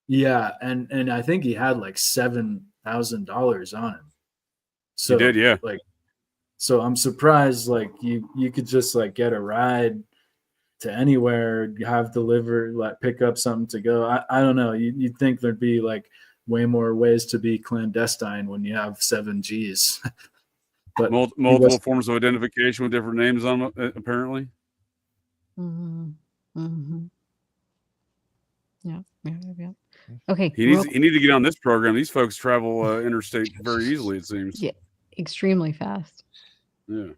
yeah, and I think he had like $7,000 on him. So he did, yeah. Like, so I'm surprised. Like you could just like get a ride to anywhere, have delivered, like pick up something to go. I don't know. You'd think there'd be like way more ways to be clandestine when you have 7 Gs. But multiple forms of identification with different names on them, apparently. Mm-hmm. Mm-hmm. Yeah. Okay. He needs to get on this program. These folks travel interstate very easily, it seems. Yeah, extremely fast. Yeah.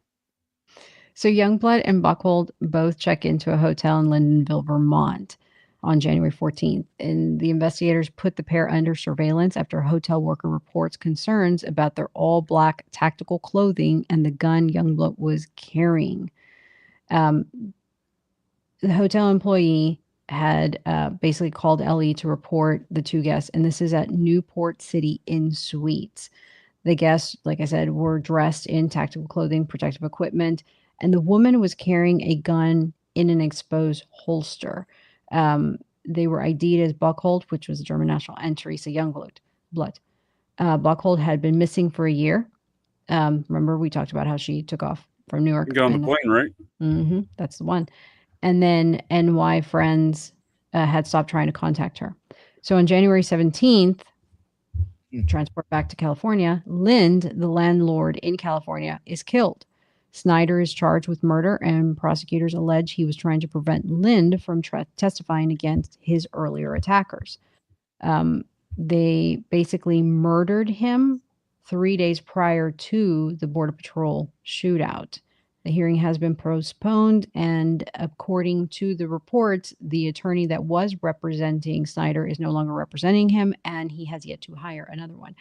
So Youngblood and Buckhold both check into a hotel in Lyndonville, Vermont on January 14th. And the investigators put the pair under surveillance after a hotel worker reports concerns about their all-black tactical clothing and the gun Youngblood was carrying. The hotel employee had basically called Ellie to report the 2 guests, and this is at Newport City Inn Suites. The guests, like I said, were dressed in tactical clothing, protective equipment, and the woman was carrying a gun in an exposed holster. They were ID'd as Buckhold, which was a German national, and Teresa Youngblood. Buckhold had been missing for a year. Remember, we talked about how she took off from New York. You got on the plane, right? Mm-hmm, that's the one. And then NY friends had stopped trying to contact her. So on January 17th, transport back to California, Lind, the landlord in California, is killed. Snyder is charged with murder, and prosecutors allege he was trying to prevent Lind from testifying against his earlier attackers. They basically murdered him 3 days prior to the Border Patrol shootout. The hearing has been postponed, and according to the reports, the attorney that was representing Snyder is no longer representing him, and he has yet to hire another one.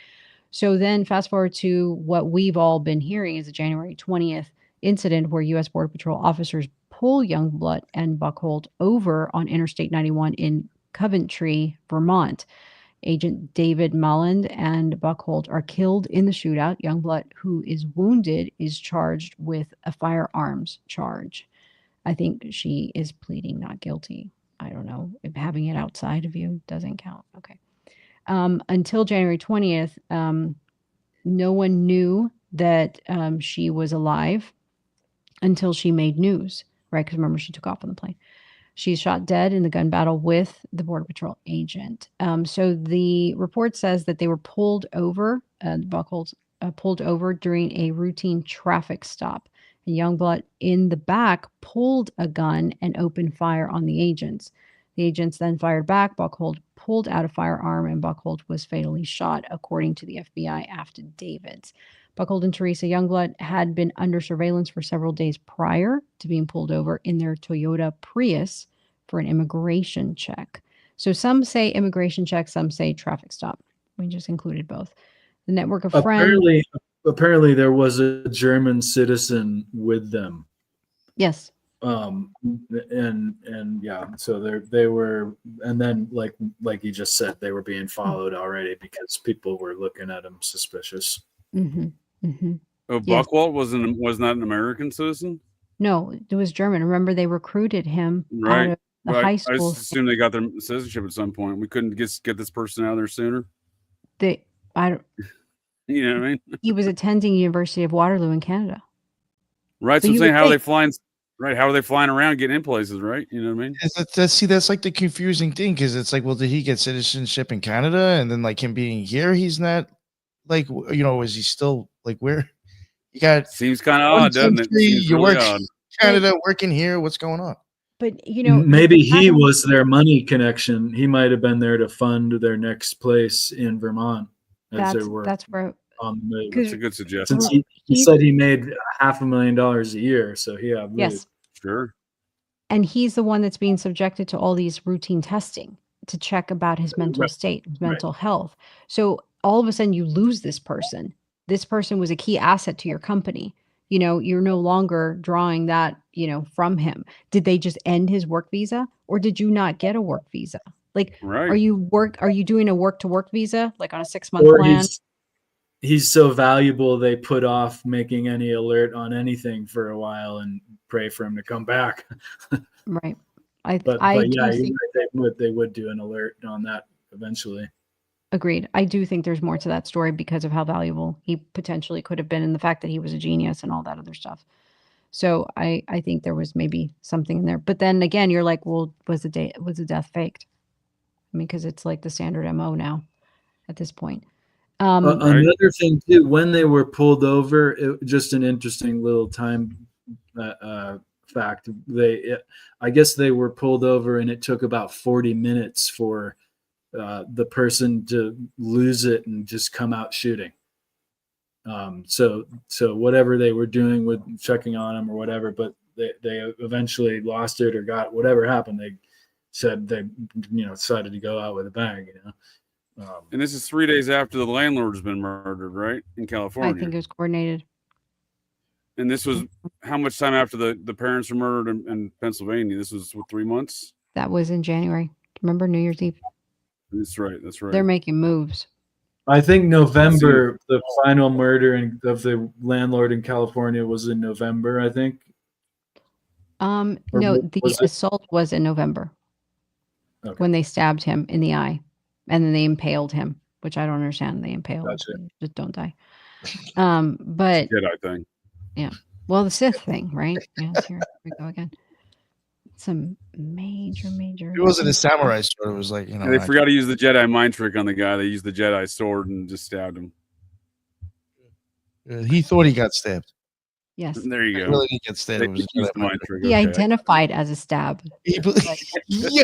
So then fast forward to what we've all been hearing is the January 20th incident where U.S. Border Patrol officers pull Youngblood and Buckhold over on Interstate 91 in Coventry, Vermont. Agent David Molland and Buckhold are killed in the shootout. Youngblood, who is wounded, is charged with a firearms charge. I think she is pleading not guilty. I don't know if having it outside of you doesn't count. Okay. Until January 20th, no one knew that she was alive until she made news, right? Because remember, she took off on the plane. She's shot dead in the gun battle with the Border Patrol agent. So the report says that they were pulled over, Buckholds pulled over during a routine traffic stop. And Youngblood in the back pulled a gun and opened fire on the agents. The agents then fired back. Buckhold pulled out a firearm, and Buckhold was fatally shot, according to the FBI affidavits. Buckhold and Teresa Youngblood had been under surveillance for several days prior to being pulled over in their Toyota Prius for an immigration check. So some say immigration check, some say traffic stop. We just included both. The network of friends. Apparently there was a German citizen with them. Yes. And yeah, so they were, and then like you just said, they were being followed already because people were looking at them suspicious. Mm-hmm. Mm-hmm. Oh, Buckhold was not an American citizen? No, it was German. Remember, they recruited him right. out of the high school. I just assumed they got their citizenship at some point. We couldn't get this person out of there sooner. You know what I mean? He was attending University of Waterloo in Canada. Right. So I'm saying, how are they flying? Right. How are they flying around, getting in places? Right. You know what I mean? That's like the confusing thing, because it's like, well, did he get citizenship in Canada, and then like him being here, he's not like, is he still like where? You got seems kind of odd, doesn't it? You really work in Canada, working here. What's going on? But maybe he was their money connection. He might have been there to fund their next place in Vermont. That's where on the move. That's a good suggestion. Since he said he made $500,000 a year, so yeah, really. Yes. Sure. And he's the one that's being subjected to all these routine testing to check about his mental state, his mental health. So all of a sudden you lose this person. This person was a key asset to your company. You know, you're no longer drawing that, you know, from him. Did they just end his work visa, or did you not get a work visa? Like, Right. are you doing a work to work visa, like on a 6-month Or plan? he's so valuable they put off making any alert on anything for a while and pray for him to come back. Right. But I yeah, do think, they would do an alert on that eventually. agreed. I do think there's more to that story because of how valuable he potentially could have been, and the fact that he was a genius and all that other stuff. So I think there was maybe something in there. But then again, you're like, well, was the death faked? I mean, because it's like the standard MO now at this point. Another thing too, when they were pulled over, just an interesting little time fact. I guess they were pulled over, and it took about 40 minutes for the person to lose it and just come out shooting. So whatever they were doing with checking on him or whatever, but they eventually lost it or got whatever happened. They said they decided to go out with a bang. And this is 3 days after the landlord's been murdered, right, in California. I think it was coordinated. And this was how much time after the parents were murdered in Pennsylvania? This was 3 months? That was in January. Remember New Year's Eve? That's right. They're making moves. I think November, the final murder of the landlord in California was in November, I think. No, the assault was in November. Okay. When they stabbed him in the eye, and then they impaled him, which I don't understand. They impaled. Gotcha. Just don't die. But Jedi thing. Yeah. Well, the Sith thing, right? Yes. Here we go again. Some major. It wasn't a samurai sword. It was like, they forgot to use the Jedi mind trick on the guy. They used the Jedi sword and just stabbed him. He thought he got stabbed. Yes. There you go. He really didn't get stabbed. It was the mind trick. He identified as a stab. Yeah.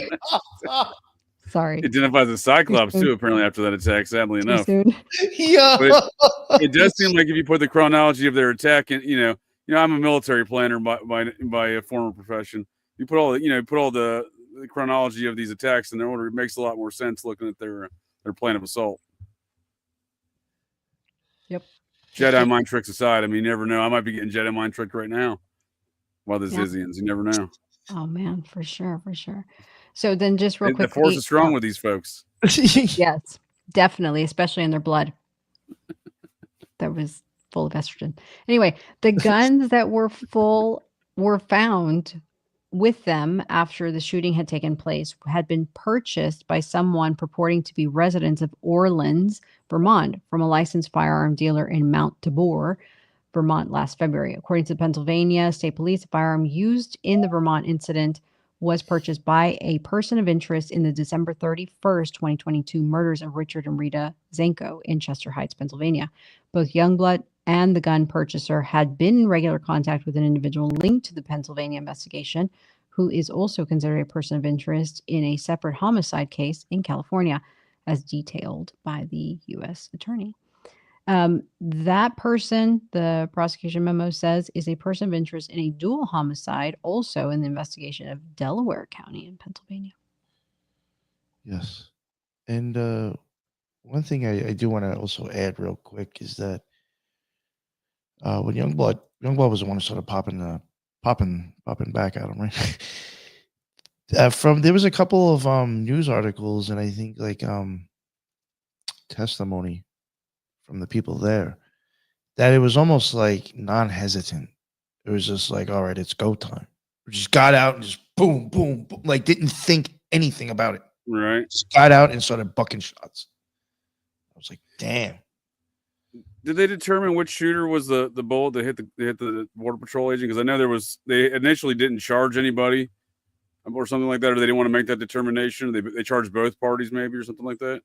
Sorry. He identifies as Cyclops too, apparently, after that attack, sadly enough. Yeah. But it does seem like if you put the chronology of their attack in, I'm a military planner by a former profession. You put all the chronology of these attacks in their order, it makes a lot more sense looking at their plan of assault. Yep. Jedi mind tricks aside, I mean, you never know. I might be getting Jedi mind tricked right now while the Zizians. You never know. Oh man, for sure. So then just real quick. The force is strong with these folks. Yes, definitely, especially in their blood. That was full of estrogen. Anyway, the guns that were found with them after the shooting had taken place had been purchased by someone purporting to be residents of Orleans, Vermont, from a licensed firearm dealer in Mount Tabor, Vermont, last February. According to the Pennsylvania State Police, a firearm used in the Vermont incident was purchased by a person of interest in the December 31st, 2022 murders of Richard and Rita Zanko in Chester Heights, Pennsylvania. Both Youngblood and the gun purchaser had been in regular contact with an individual linked to the Pennsylvania investigation, who is also considered a person of interest in a separate homicide case in California, as detailed by the U.S. attorney. That person, the prosecution memo says, is a person of interest in a dual homicide, also in the investigation of Delaware County in Pennsylvania. Yes. And one thing I do want to also add real quick is that when Youngblood was the one who started popping back at him, right? There was a couple of news articles and I think like testimony from the people there that it was almost like non-hesitant. It was just like, all right, it's go time. We just got out and just boom, boom, boom, like didn't think anything about it. Right. Just got out and started bucking shots. I was like, damn. Did they determine which shooter was the bullet that hit the Border Patrol agent? Because I know they initially didn't charge anybody or something like that, or they didn't want to make that determination. They charged both parties maybe or something like that.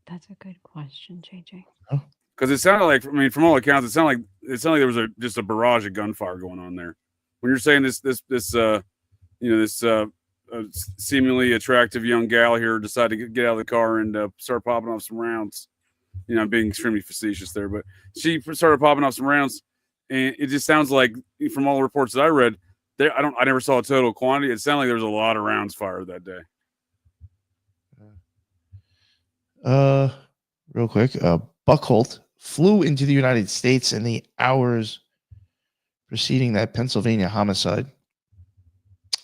That's a good question, JJ. Because it sounded like, I mean, from all accounts, it sounded like there was just a barrage of gunfire going on there. When you're saying this seemingly attractive young gal here decided to get out of the car and start popping off some rounds, I'm being extremely facetious there, but she started popping off some rounds, and it just sounds like, from all the reports that I read, I never saw a total quantity. It sounded like there was a lot of rounds fired that day. Real quick, Buckhold flew into the United States in the hours preceding that Pennsylvania homicide.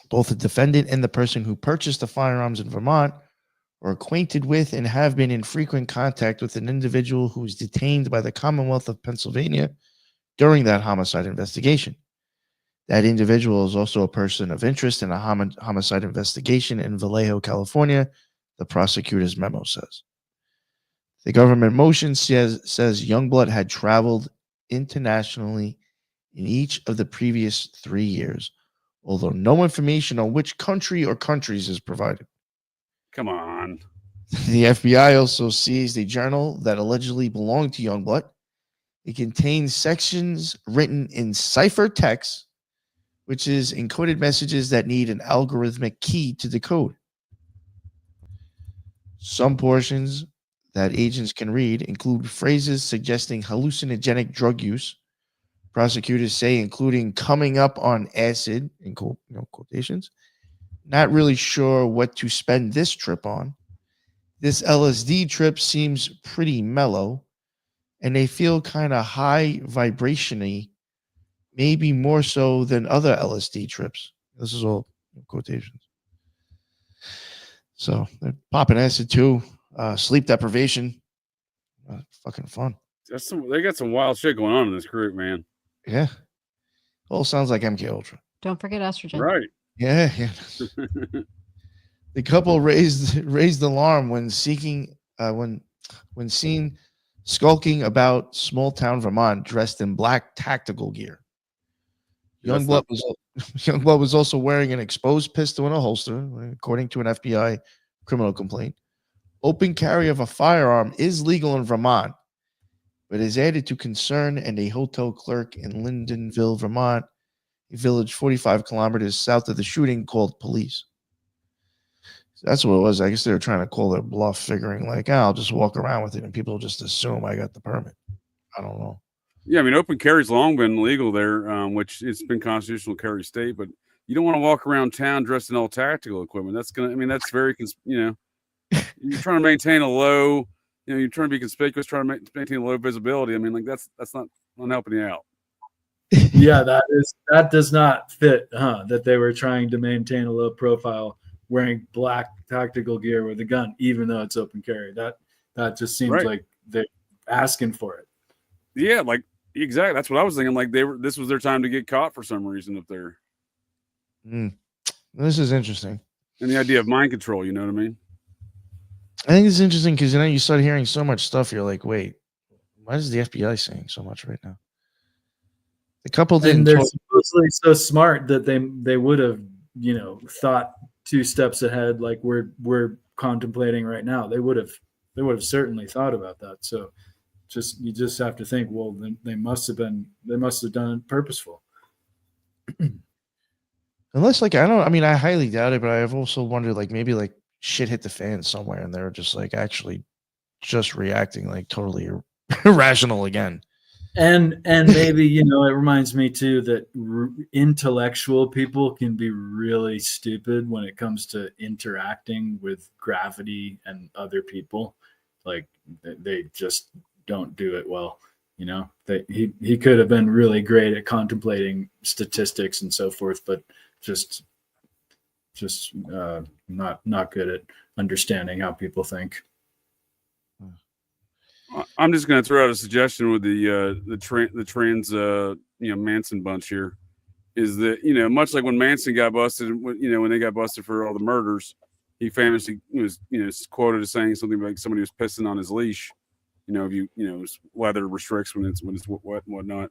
Both the defendant and the person who purchased the firearms in Vermont are acquainted with and have been in frequent contact with an individual who was detained by the Commonwealth of Pennsylvania during that homicide investigation. That individual is also a person of interest in a homicide investigation in Vallejo, California, the prosecutor's memo says. The government motion says Youngblood had traveled internationally in each of the previous 3 years, although no information on which country or countries is provided. Come on. The FBI also seized a journal that allegedly belonged to Youngblood. It contains sections written in ciphertext, which is encoded messages that need an algorithmic key to decode. Some portions that agents can read include phrases suggesting hallucinogenic drug use. Prosecutors say including coming up on acid, in quotations. Not really sure what to spend this trip on. This LSD trip seems pretty mellow, and they feel kind of high vibration-y, maybe more so than other LSD trips. This is all quotations. So they're popping acid too. Sleep deprivation. Fucking fun. They got some wild shit going on in this group, man. Yeah. All sounds like MK Ultra. Don't forget estrogen. Right. Yeah. The couple raised alarm when seen skulking about small town Vermont dressed in black tactical gear. Youngblood was also wearing an exposed pistol in a holster, according to an FBI criminal complaint. Open carry of a firearm is legal in Vermont, but is added to concern, and a hotel clerk in Lyndonville, Vermont, a village 45 kilometers south of the shooting, called police. So that's what it was. I guess they were trying to call their bluff, figuring like, I'll just walk around with it, and people just assume I got the permit. I don't know. Yeah, I mean, open carry's long been legal there, which it's been constitutional carry state, but you don't want to walk around town dressed in all tactical equipment. That's very, you're trying to maintain a low, you're trying to be conspicuous, trying to maintain low visibility. I mean, like that's not helping you out. Yeah, that does not fit, that they were trying to maintain a low profile wearing black tactical gear with a gun, even though it's open carry. That just seems like they're asking for it. Yeah, like exactly. That's what I was thinking. Like this was their time to get caught for some reason up there. This is interesting. And the idea of mind control, you know what I mean? I think it's interesting because you start hearing so much stuff. You're like, wait, why is the FBI saying so much right now? The couple didn't. And they're supposedly so smart that they would have thought 2 steps ahead, like we're contemplating right now. They would have certainly thought about that. So you just have to think, well, then they must have done it purposeful. Unless I highly doubt it, but I've also wondered maybe shit hit the fan somewhere and they're just actually just reacting totally irrational again. And maybe, it reminds me too that intellectual people can be really stupid when it comes to interacting with gravity and other people. Like they just don't do it well. He could have been really great at contemplating statistics and so forth, but just not good at understanding how people think. I'm just going to throw out a suggestion with the trans Manson bunch here, is that much like when Manson got busted, when they got busted for all the murders, he famously was quoted as saying something like somebody was pissing on his leash. If weather restricts when it's wet and whatnot.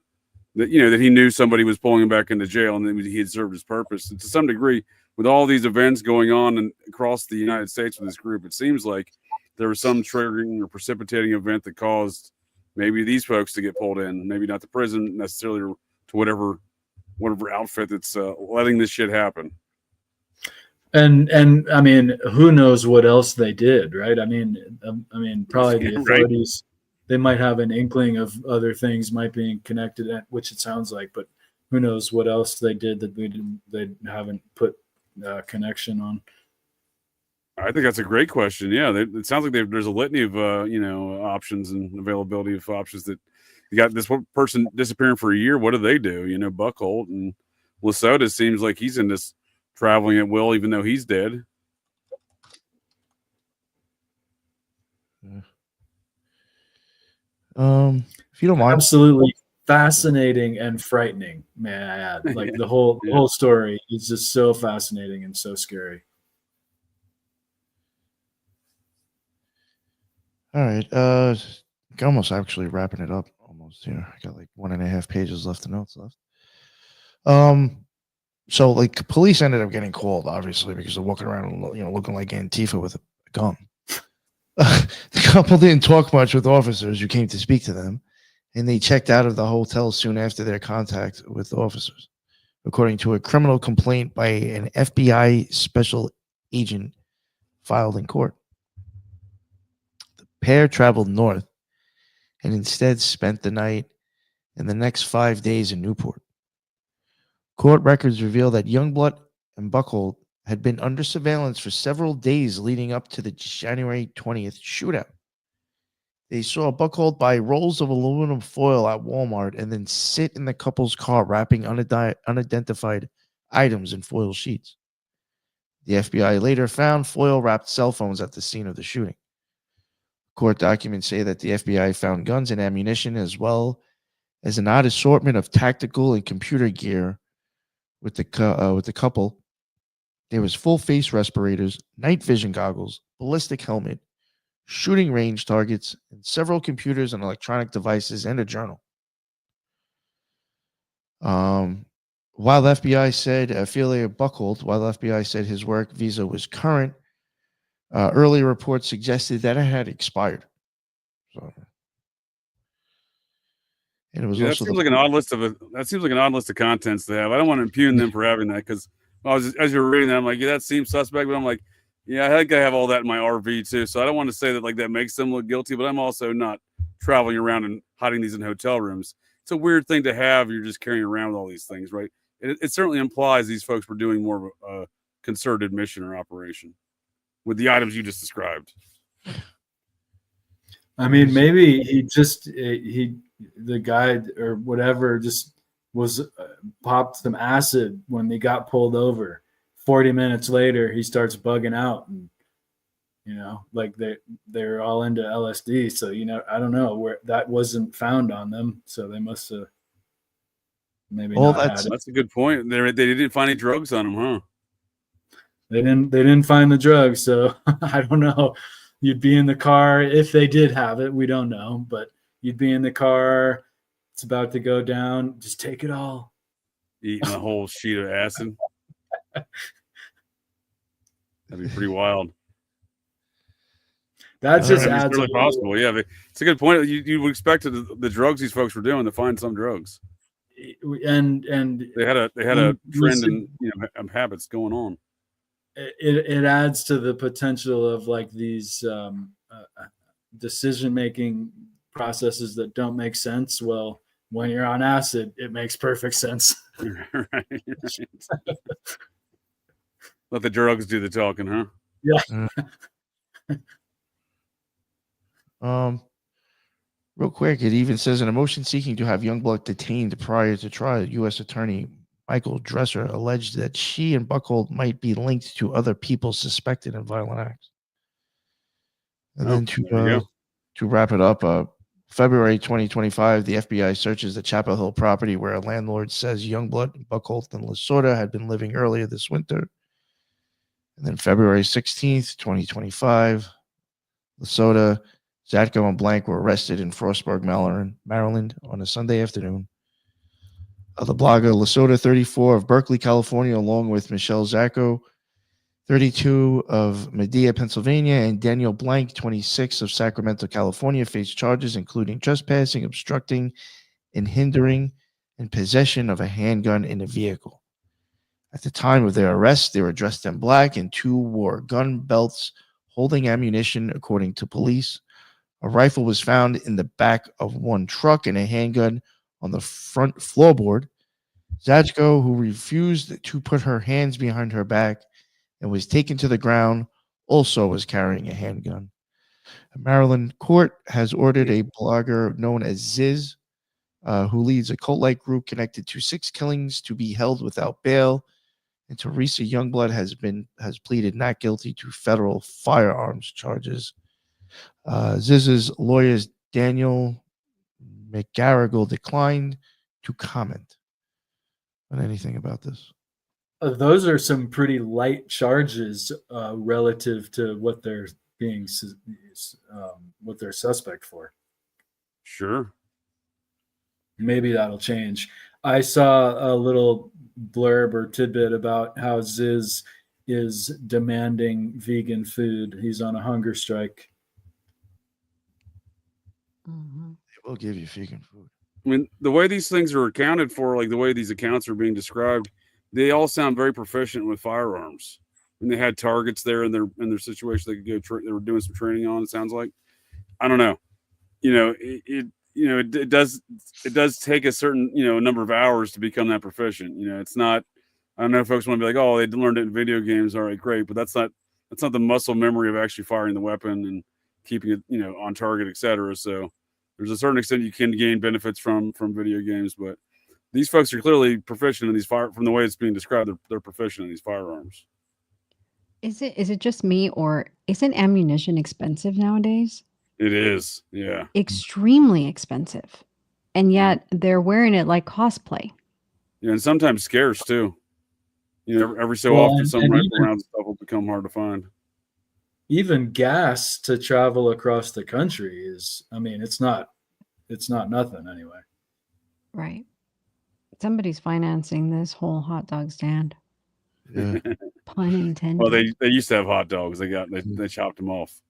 That that he knew somebody was pulling him back into jail and then he had served his purpose. And to some degree, with all these events going on across the United States with this group, it seems like there was some triggering or precipitating event that caused maybe these folks to get pulled in, maybe not to prison necessarily, or to whatever outfit that's letting this shit happen. And I mean, who knows what else they did, right? I mean, probably the authorities they might have an inkling of other things might be connected, which it sounds like, but who knows what else they did that they haven't put connection on. I think that's a great question. Yeah, it sounds like there's a litany of options and availability of options. That you got this one person disappearing for a year. What do they do? Buckhold and Lesota seems like he's in this traveling at will, even though he's dead. If you don't mind, absolutely fascinating and frightening. May I add, like the whole story is just so fascinating and so scary. All right. Almost actually wrapping it up almost here. I got like 1.5 pages left of notes left. So like police ended up getting called, obviously, because they're walking around, looking like Antifa with a gun. The couple didn't talk much with officers who came to speak to them, and they checked out of the hotel soon after their contact with the officers, according to a criminal complaint by an FBI special agent filed in court. Pair traveled north and instead spent the night and the next 5 days in Newport. Court records reveal that Youngblood and Buckhold had been under surveillance for several days leading up to the January 20th shootout. They saw Buckhold buy rolls of aluminum foil at Walmart and then sit in the couple's car wrapping unidentified items in foil sheets. The FBI later found foil-wrapped cell phones at the scene of the shooting. Court documents say that the FBI found guns and ammunition as well as an odd assortment of tactical and computer gear with the couple. There was full face respirators, night vision goggles, ballistic helmet, shooting range targets, and several computers and electronic devices and a journal. While the FBI said Ofelia Buckhold, while the FBI said his work visa was current, early reports suggested that it had expired. So, and it was also that seems like an odd list of contents to have. I don't want to impugn them for having that because as you're reading that, I'm like, yeah, that seems suspect, but I'm like, yeah, I think I have all that in my RV too. So I don't want to say that like that makes them look guilty, but I'm also not traveling around and hiding these in hotel rooms. It's a weird thing to have. You're just carrying around with all these things, right? It certainly implies these folks were doing more of a concerted mission or operation with the items you just described. I mean, maybe the guy or whatever just was popped some acid when they got pulled over. 40 minutes later, he starts bugging out, and like they're all into LSD. So I don't know where that wasn't found on them. So they must have maybe. Well, that's a good point. They didn't find any drugs on them, huh? They didn't find the drugs, so I don't know. You'd be in the car if they did have it. We don't know, but you'd be in the car. It's about to go down. Just take it all. Eating a whole sheet of acid. That'd be pretty wild. That just adds. It's really possible. Yeah, it's a good point. You would expect the drugs these folks were doing to find some drugs. And they had a trend and habits going on. It adds to the potential of like these decision-making processes that don't make sense. Well, when you're on acid, it makes perfect sense. Right. Let the drugs do the talking, huh? Yeah. Real quick, it even says in a motion seeking to have Youngblood detained prior to trial, U.S. Attorney Michael Dresser alleged that she and Buckhold might be linked to other people suspected in violent acts. And then to wrap it up, February 2025, the FBI searches the Chapel Hill property where a landlord says Youngblood, Buckhold, and Lesota had been living earlier this winter. And then February 16th, 2025, Lesota, Zatko, and Blank were arrested in Frostburg, Maryland on a Sunday afternoon. The blogger Lesota, 34, of Berkeley, California, along with Michelle Zatko, 32, of Medea, Pennsylvania, and Daniel Blank, 26, of Sacramento, California, faced charges including trespassing, obstructing, and hindering, and possession of a handgun in a vehicle. At the time of their arrest, they were dressed in black, and 2 wore gun belts holding ammunition, according to police. A rifle was found in the back of one truck and a handgun on the front floorboard. Zajko, who refused to put her hands behind her back and was taken to the ground, also was carrying a handgun. A Maryland court has ordered a blogger known as Ziz, who leads a cult-like group connected to 6 killings, to be held without bail. And Teresa Youngblood has pleaded not guilty to federal firearms charges. Ziz's lawyers Daniel McGarrigle declined to comment on anything about this. Those are some pretty light charges relative to what they're being what they're suspect for. Sure. Maybe that'll change. I saw a little blurb or tidbit about how Ziz is demanding vegan food. He's on a hunger strike. Mm-hmm. They will give you vegan food. I mean, the way these things are accounted for, like the way these accounts are being described, they all sound very proficient with firearms. And they had targets there in their situation they could go. They were doing some training on. It sounds like. I don't know. It does take a certain number of hours to become that proficient. It's not. I don't know if folks want to be like, oh, they learned it in video games. All right, great, but that's not the muscle memory of actually firing the weapon and keeping it on target, etc. So there's a certain extent you can gain benefits from video games, but these folks are clearly proficient in these from the way it's being described. They're proficient in these firearms. Is it just me, or isn't ammunition expensive nowadays? It is, yeah. Extremely expensive. And yet they're wearing it like cosplay. Yeah, and sometimes scarce too. Every so often some rifle rounds stuff will become hard to find. Even gas to travel across the country is, it's not nothing anyway. Right. Somebody's financing this whole hot dog stand. Yeah. Pun intended. Well, they used to have hot dogs. They chopped them off.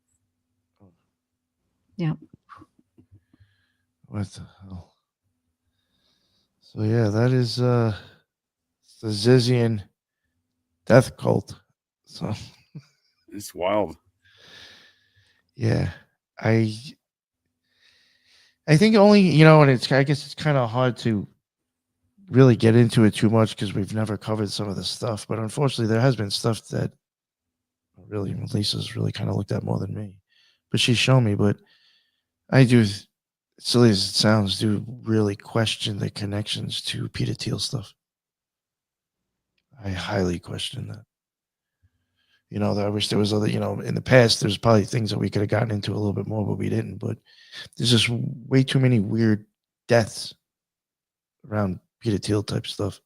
Yeah. What the hell? So yeah, that is the Zizian death cult. So it's wild. Yeah, I think only and I guess it's kind of hard to really get into it too much because we've never covered some of this stuff. But unfortunately, there has been stuff that really Lisa's really kind of looked at more than me. But she's shown me. But I do, silly as it sounds, do really question the connections to Peter Thiel stuff. I highly question that. I wish there was other, in the past, there's probably things that we could have gotten into a little bit more, but we didn't. But there's just way too many weird deaths around Peter Thiel type stuff.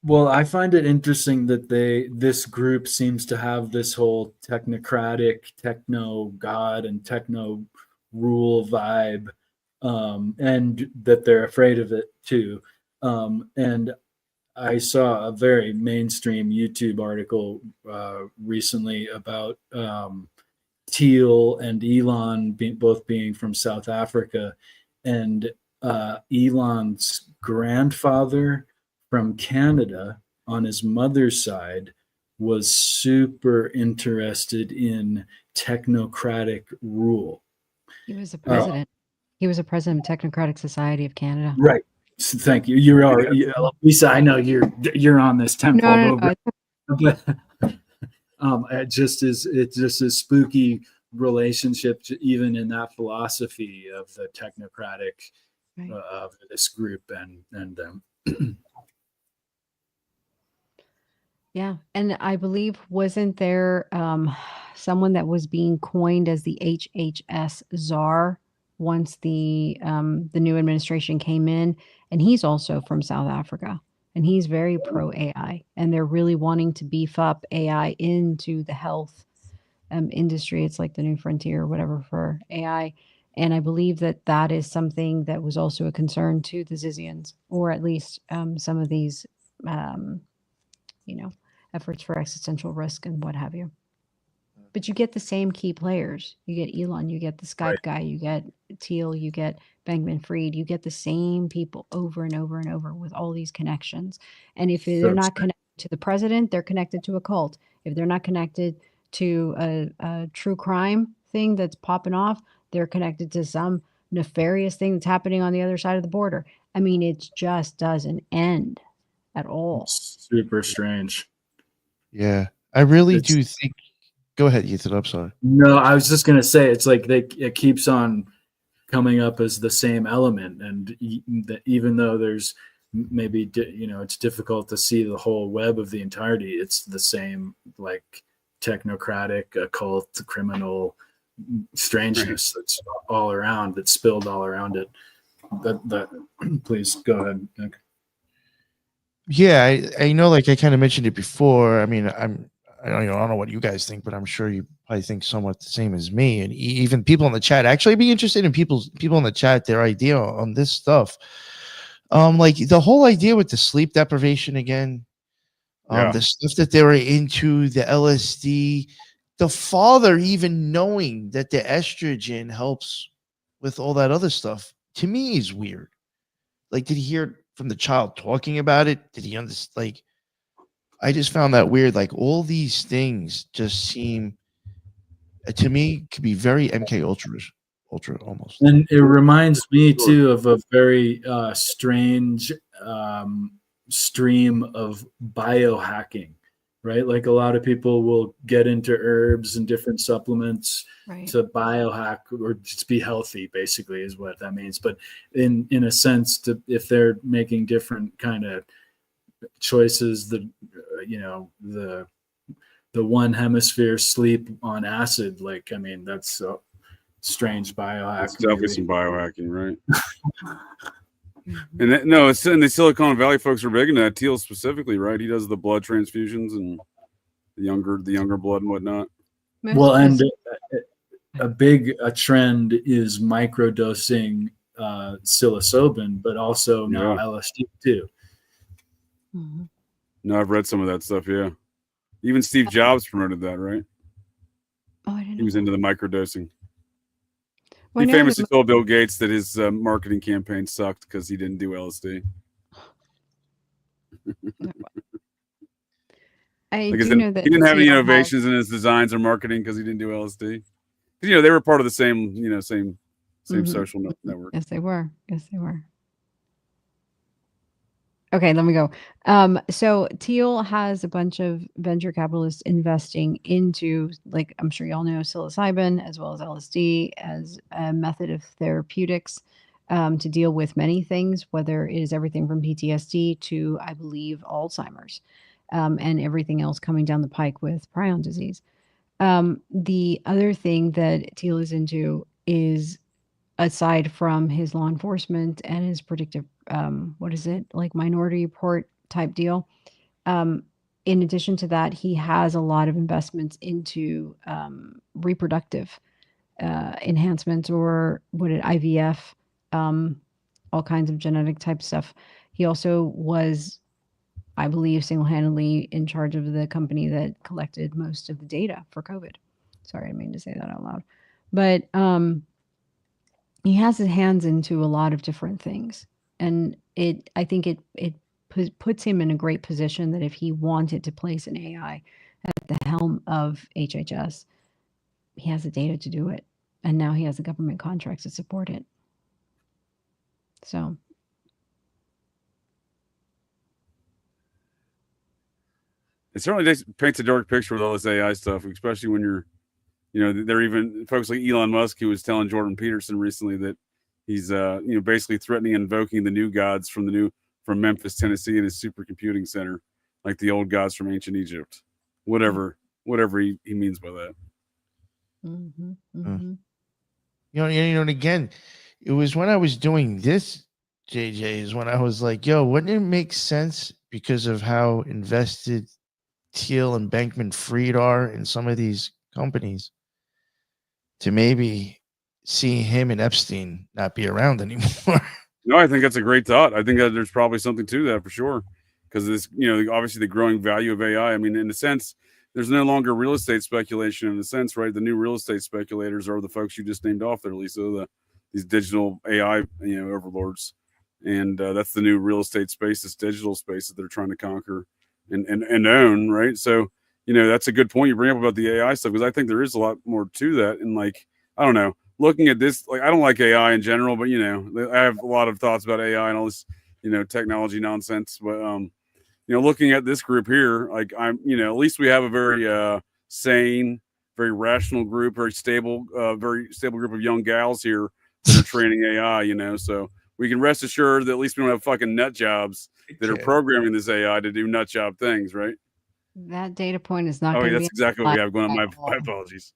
Well, I find it interesting that this group seems to have this whole technocratic, techno god and techno rule vibe, and that they're afraid of it too. And I saw a very mainstream YouTube article recently about Thiel and Elon both being from South Africa, and Elon's grandfather from Canada on his mother's side was super interested in technocratic rule. He was a president. He was a president of Technocratic Society of Canada. Right. Thank you. Lisa, I know you're on this tenfold over. But it just is a spooky relationship even in that philosophy of the technocratic of this group and them. Yeah, and I believe wasn't there someone that was being coined as the HHS czar once the new administration came in, and he's also from South Africa, and he's very pro AI, and they're really wanting to beef up AI into the health industry. It's like the new frontier or whatever for AI. And I believe that is something that was also a concern to the Zizians, or at least some of these efforts for existential risk and what have you. But you get the same key players. You get Elon, you get the Skype guy, you get Thiel, you get Bankman-Fried, you get the same people over and over and over with all these connections. And if they're not connected to the president, they're connected to a cult. If they're not connected to a true crime thing that's popping off, they're connected to some nefarious thing that's happening on the other side of the border. I mean, it just doesn't end at all. It's super strange. Yeah, I really It's- do think. Go ahead, Ethan. I'm sorry. No, I was just gonna say it's like it keeps on coming up as the same element, and even though there's maybe it's difficult to see the whole web of the entirety, it's the same like technocratic, occult, criminal strangeness that's all around, that's spilled all around it. That please go ahead, Nick. Yeah, I know. Like I kind of mentioned it before. I mean, I don't know what you guys think, but I'm sure you probably think somewhat the same as me. And even people in the chat, actually, I'd be interested in people in the chat, their idea on this stuff. Like the whole idea with the sleep deprivation again, the stuff that they were into, the LSD, the father even knowing that the estrogen helps with all that other stuff, to me is weird. Like, did he hear from the child talking about it? Did he understand? Like, I just found that weird. Like, all these things just seem, to me, could be very MK Ultra almost. And it reminds me too of a very strange stream of biohacking, right? Like a lot of people will get into herbs and different supplements to biohack or just be healthy, basically, is what that means. But in a sense, if they're making different kind of choices, the one hemisphere sleep on acid, like, I mean, that's strange biohack. It's definitely some biohacking, right? And the Silicon Valley folks are big into that. Teal specifically, right? He does the blood transfusions and the younger blood and whatnot. Well, and a big trend is microdosing psilocybin, but also now LSD too. Mm-hmm. No, I've read some of that stuff. Yeah, even Steve Jobs promoted that, right? Oh, I didn't know. He was into the microdosing. Well, He famously told Bill Gates that his marketing campaign sucked because he didn't do LSD. I Like do know that he didn't have any innovations in his designs or marketing because he didn't do LSD. You know, they were part of the same, same social network. Yes, they were. Yes, they were. Okay, let me go. So Teal has a bunch of venture capitalists investing into, like, I'm sure y'all know, psilocybin as well as LSD as a method of therapeutics to deal with many things, whether it is everything from PTSD to, I believe, Alzheimer's, and everything else coming down the pike with prion disease. The other thing that Teal is into is, aside from his law enforcement and his predictive, like Minority Report type deal. In addition to that, he has a lot of investments into reproductive enhancements, or IVF, all kinds of genetic type stuff. He also was, I believe, single-handedly in charge of the company that collected most of the data for COVID. Sorry, I didn't mean to say that out loud. But he has his hands into a lot of different things, and I think it puts him in a great position that if he wanted to place an AI at the helm of HHS, he has the data to do it, and now he has the government contracts to support it. So it certainly just paints a dark picture with all this AI stuff, especially when you're, they're even folks like Elon Musk, who was telling Jordan Peterson recently that he's, basically threatening and invoking the new gods from Memphis, Tennessee, in his supercomputing center, like the old gods from ancient Egypt, whatever he means by that. mm-hmm, mm-hmm. And again, it was when I was doing this, JJ, is when I was like, yo, wouldn't it make sense because of how invested Teal and Bankman-Fried are in some of these companies to maybe see him and Epstein not be around anymore? No, I think that's a great thought. I think that there's probably something to that for sure. Because this, obviously the growing value of AI. I mean, in a sense, there's no longer real estate speculation in a sense, right? The new real estate speculators are the folks you just named off there, Lisa, these digital AI, overlords. And that's the new real estate space, this digital space that they're trying to conquer and own, right? So, that's a good point you bring up about the AI stuff, because I think there is a lot more to that. And like, I don't know, looking at this, like, I don't like AI in general, but you know, I have a lot of thoughts about AI and all this, you know, technology nonsense. But you know, looking at this group here, like you know, at least we have a very sane, very rational group, very stable group of young gals here that are training AI. You know, so we can rest assured that at least we don't have fucking nut jobs that are programming this AI to do nut job things, right? That data point is not Oh, going yeah, to be. that's exactly what we have going on. My apologies.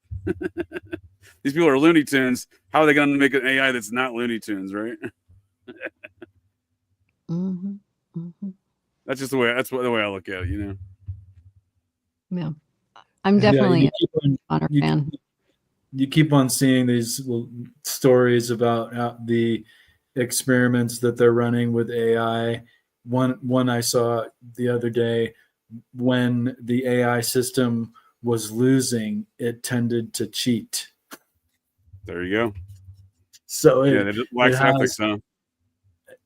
These people are Looney Tunes. How are they going to make an AI that's not Looney Tunes, right? That's just the way. That's the way I look at it, you know. Yeah, I'm definitely a fan. You keep on seeing these stories about the experiments that they're running with AI. One I saw the other day, when the AI system was losing, it tended to cheat. There you go. So yeah, it lacks ethics, huh?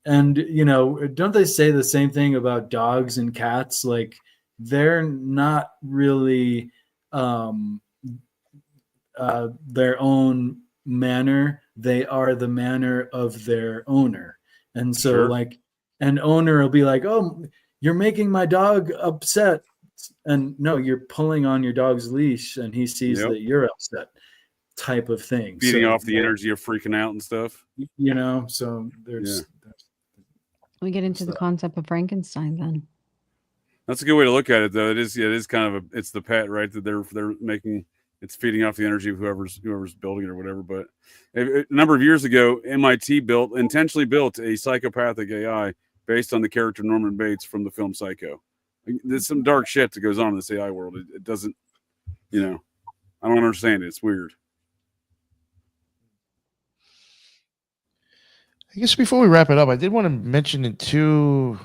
And you know, don't they say the same thing about dogs and cats? Like, they're not really their own manner. They are the manner of their owner. And so like an owner will be like, oh, you're making my dog upset. And no, you're pulling on your dog's leash and he sees that you're upset, type of thing. Feeding off the energy of freaking out and stuff. You know, so there's we get into the concept of Frankenstein then. That's a good way to look at it, though. It is kind of it's the pet, right? That they're making. It's feeding off the energy of whoever's building it or whatever. But a number of years ago, MIT intentionally built a psychopathic AI based on the character Norman Bates from the film Psycho. There's some dark shit that goes on in this AI world. It doesn't, you know, I don't understand it. It's weird. I guess before we wrap it up, I did want to mention it too.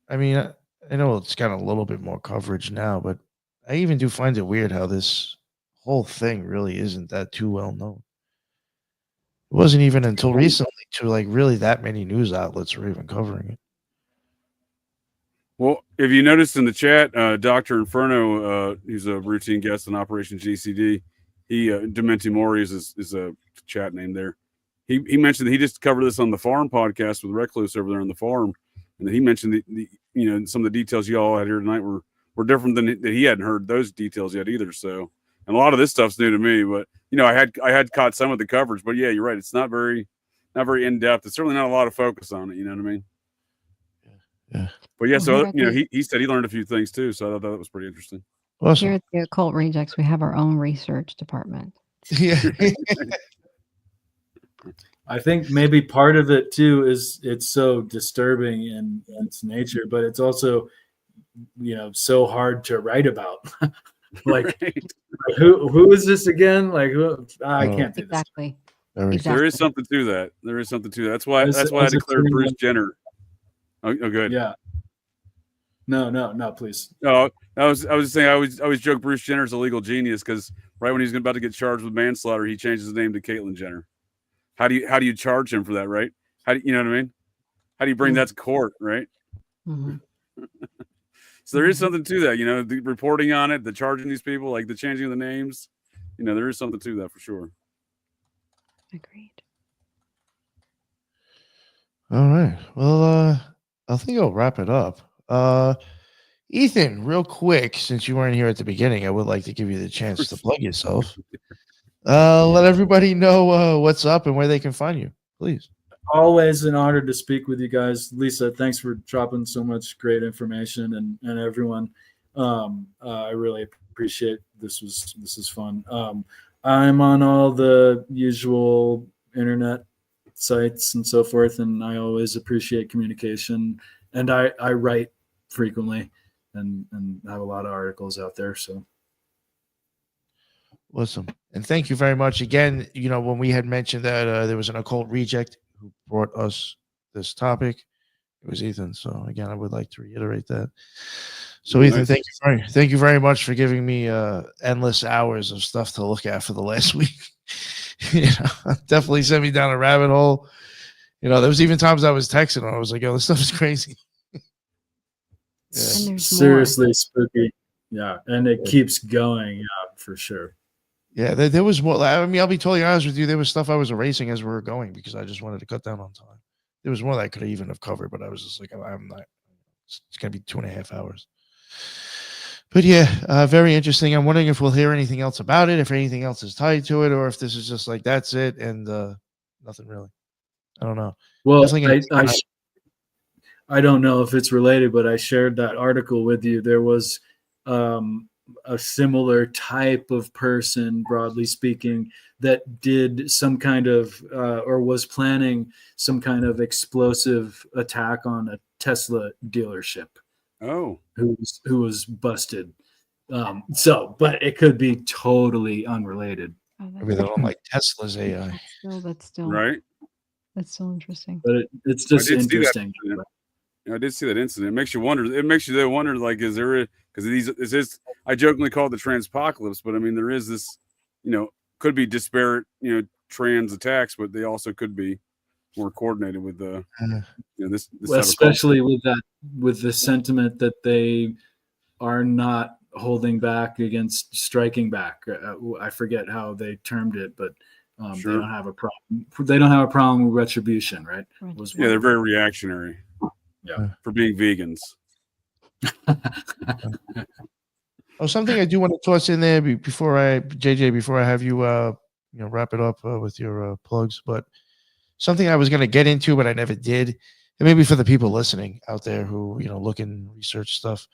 I mean, I know it's got a little bit more coverage now, but I even do find it weird how this whole thing really isn't that too well known. It wasn't even until recently like really that many news outlets were even covering it. Well, if you noticed in the chat, Dr. Inferno, he's a routine guest on Operation GCD. Dementi Mori is a chat name there. He mentioned that he just covered this on the Farm podcast with Recluse over there on the farm, and that he mentioned the some of the details you all had here tonight were different than that he hadn't heard those details yet either. So, and a lot of this stuff's new to me, but I had caught some of the coverage, but yeah, you're right. It's not very in depth. It's certainly not a lot of focus on it. You know what I mean? Yeah. But yeah, so he said he learned a few things too. So I thought that was pretty interesting. Awesome. Here at the Occult Rejects, we have our own research department. Yeah. I think maybe part of it too is it's so disturbing in its nature, but it's also, so hard to write about. Like, who is this again? Like, I can't do this. Exactly. There is something to that. That's why I declared Bruce Jenner. Oh, good. Yeah. No, please. No, I was just saying I always joke Bruce Jenner's a legal genius because right when he's about to get charged with manslaughter, he changes his name to Caitlyn Jenner. How do you charge him for that, right? How do you know what I mean? How do you bring that to court, right? Mm-hmm. So there is something to that, the reporting on it, the charging these people, like the changing of the names. There is something to that for sure. Agreed. All right. Well, I think I'll wrap it up. Ethan, real quick, since you weren't here at the beginning, I would like to give you the chance to plug yourself. Let everybody know what's up and where they can find you, please. Always an honor to speak with you guys. Lisa, thanks for dropping so much great information and everyone. I really appreciate this is fun. I'm on all the usual internet sites and so forth, and I always appreciate communication, and I write frequently and have a lot of articles out there. So awesome. And thank you very much again. When we had mentioned that there was an occult reject who brought us this topic, it was Ethan. So again, I would like to reiterate that. So Ethan, thank you very much for giving me endless hours of stuff to look at for the last week. Definitely sent me down a rabbit hole. There was even times I was texting and I was like, "Yo, this stuff is crazy." Seriously spooky. Yeah, and it keeps going. Yeah, for sure. Yeah, there was more. I mean, I'll be totally honest with you. There was stuff I was erasing as we were going because I just wanted to cut down on time. There was more that I could even have covered, but I was just like, I'm not. It's going to be 2.5 hours. But yeah, very interesting. I'm wondering if we'll hear anything else about it, if anything else is tied to it, or if this is just like that's it and nothing really. I don't know. Well, Definitely I don't know if it's related, but I shared that article with you. There was a similar type of person, broadly speaking, that did some kind of or was planning some kind of explosive attack on a Tesla dealership. Oh, who was busted. But it could be totally unrelated. maybe they don't like Tesla's AI. That's still right. That's so interesting. But it's just interesting. I did see that incident. It makes you wonder. It makes you wonder, like, is there because is this? I jokingly call it the transpocalypse, but I mean there is this, could be disparate, trans attacks, but they also could be more coordinated with the, this well, especially with the sentiment that they are not holding back against striking back. I forget how they termed it, but Sure. They don't have a problem. They don't have a problem with retribution, right? Yeah, they're very reactionary. Yeah, for being vegans. Oh, something I do want to toss in there before I have you wrap it up with your plugs, but something I was going to get into but I never did, and maybe for the people listening out there who look and research stuff,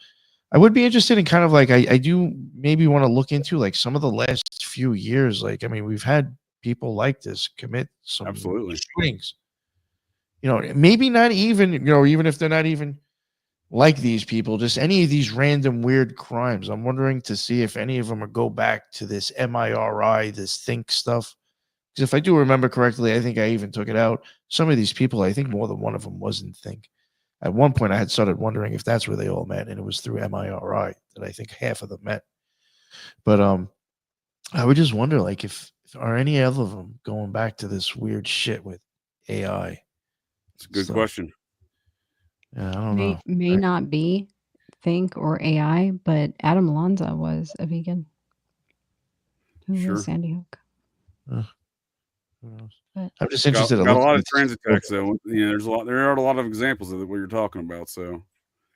I would be interested in kind of like I do maybe want to look into like some of the last few years. Like, I mean, we've had people like this commit some Absolutely shootings. Maybe not even, even if they're not even like these people, just any of these random weird crimes. I'm wondering to see if any of them will go back to this MIRI, this think stuff. Because if I do remember correctly, I think I even took it out. Some of these people, I think more than one of them was in think. At one point, I had started wondering if that's where they all met, and it was through MIRI that I think half of them met. But I would just wonder, like, if are any other of them going back to this weird shit with AI? It's a good question. Yeah, I don't know. May not be think or AI, but Adam Lanza was a vegan. Who was Sandy Hook? I'm just interested. Got a lot of transit attacks, though. There are a lot of examples of what you're talking about. So,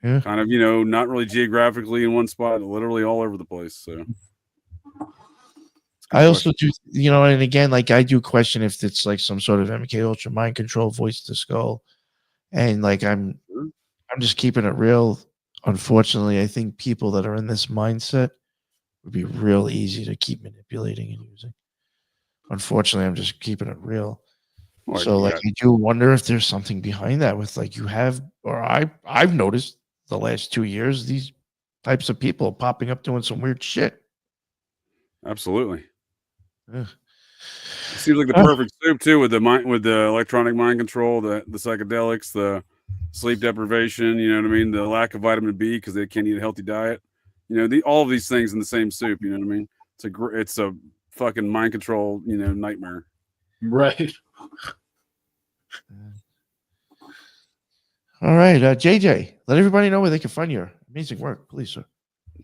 kind of, not really geographically in one spot, literally all over the place. So, I also do, and again, like I do question if it's like some sort of MK Ultra mind control, voice to skull, and like I'm just keeping it real. Unfortunately, I think people that are in this mindset would be real easy to keep manipulating and using. Unfortunately, I'm just keeping it real. So, like, I do wonder if there's something behind that with, like, I've noticed the last 2 years, these types of people popping up doing some weird shit. Absolutely. It seems like the perfect soup too, with the electronic mind control, the psychedelics, the sleep deprivation. You know what I mean? The lack of vitamin B because they can't eat a healthy diet. All of these things in the same soup. You know what I mean? It's a fucking mind control, nightmare. Right. All right, JJ, let everybody know where they can find your amazing work, please, sir.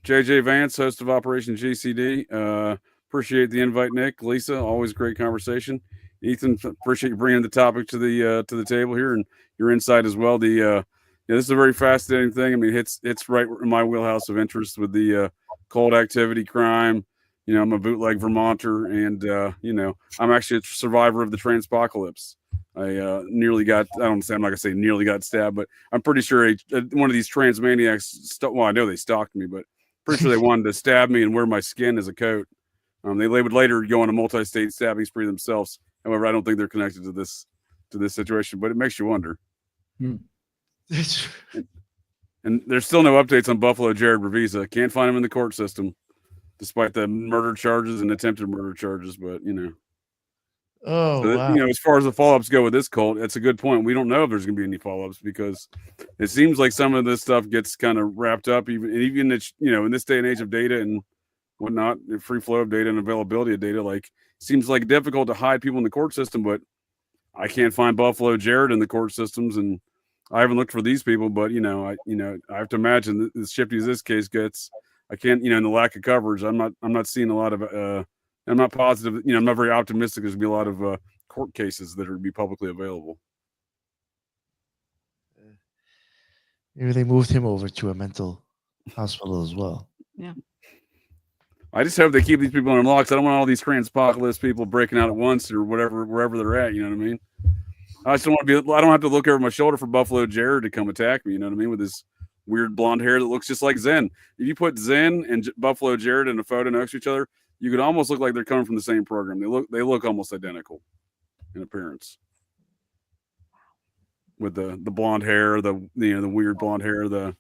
JJ Vance, host of Operation GCD. Appreciate the invite, Nick, Lisa. Always great conversation. Ethan, appreciate you bringing the topic to the table here and your insight as well. This is a very fascinating thing. I mean, it's right in my wheelhouse of interest with the cold activity crime. I'm a bootleg Vermonter, and I'm actually a survivor of the transpocalypse. I nearly got, I'm not gonna say nearly got stabbed, but I'm pretty sure one of these trans maniacs, I know they stalked me, but pretty sure they wanted to stab me and wear my skin as a coat. They would later go on a multi-state stabbing spree themselves. However, I don't think they're connected to this situation, but it makes you wonder. And there's still no updates on Buffalo Jared Revisa. Can't find him in the court system, despite the murder charges and attempted murder charges. But wow. As far as the follow-ups go with this cult, it's a good point. We don't know if there's going to be any follow-ups because it seems like some of this stuff gets kind of wrapped up, even in this day and age of data and whatnot, the free flow of data and availability of data. Like, seems like difficult to hide people in the court system, but I can't find Buffalo Jared in the court systems, and I haven't looked for these people. But I have to imagine that as shifty as this case gets, I can't, in the lack of coverage, I'm not seeing a lot of I'm not positive. I'm not very optimistic. There's gonna be a lot of court cases that are gonna be publicly available. Maybe they moved him over to a mental hospital as well. Yeah. I just hope they keep these people on lock. I don't want all these transpocalypse people breaking out at once or whatever, wherever they're at. You know what I mean? I just don't want to be. I don't have to look over my shoulder for Buffalo Jared to come attack me. You know what I mean? With his weird blonde hair that looks just like Zen. If you put Zen and Buffalo Jared in a photo next to each other, you could almost look like they're coming from the same program. They look almost identical in appearance. With the blonde hair, the weird blonde hair, the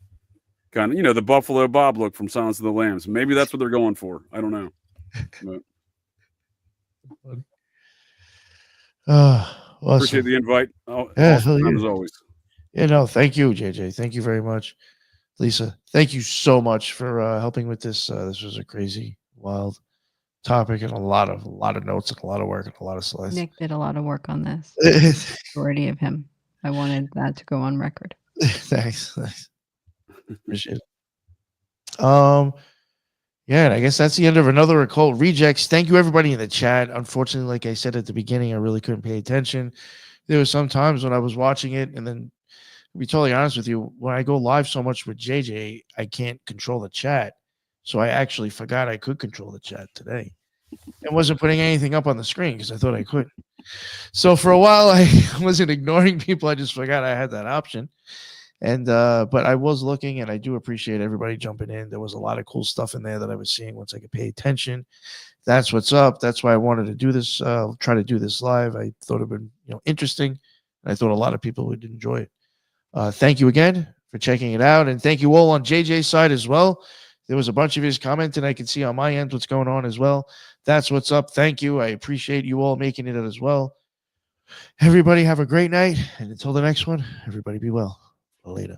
kind of the Buffalo Bob look from Silence of the Lambs. Maybe that's what they're going for. I don't know. Awesome. Appreciate the invite. As always. Yeah, no, thank you, JJ. Thank you very much, Lisa. Thank you so much for helping with this. This was a crazy, wild topic and a lot of notes and a lot of work and a lot of slides. Nick did a lot of work on this. Majority of him. I wanted that to go on record. Thanks. Appreciate it. Yeah, and I guess that's the end of another Occult Rejects. Thank you, everybody in the chat. Unfortunately, like I said at the beginning, I really couldn't pay attention. There were some times when I was watching it, and then to be totally honest with you, when I go live so much with JJ, I can't control the chat. So I actually forgot I could control the chat today. And wasn't putting anything up on the screen because I thought I could. So for a while, I wasn't ignoring people. I just forgot I had that option. And but I was looking, and I do appreciate everybody jumping in. There was a lot of cool stuff in there that I was seeing once I could pay attention. That's what's up. That's why I wanted to do this. Try to do this live. I thought it'd been interesting, and I thought a lot of people would enjoy it. Thank you again for checking it out, and thank you all on JJ's side as well. There was a bunch of his comments, and I can see on my end what's going on as well. That's what's up. Thank you. I appreciate you all making it as well. Everybody have a great night, and until the next one, everybody be well. Later.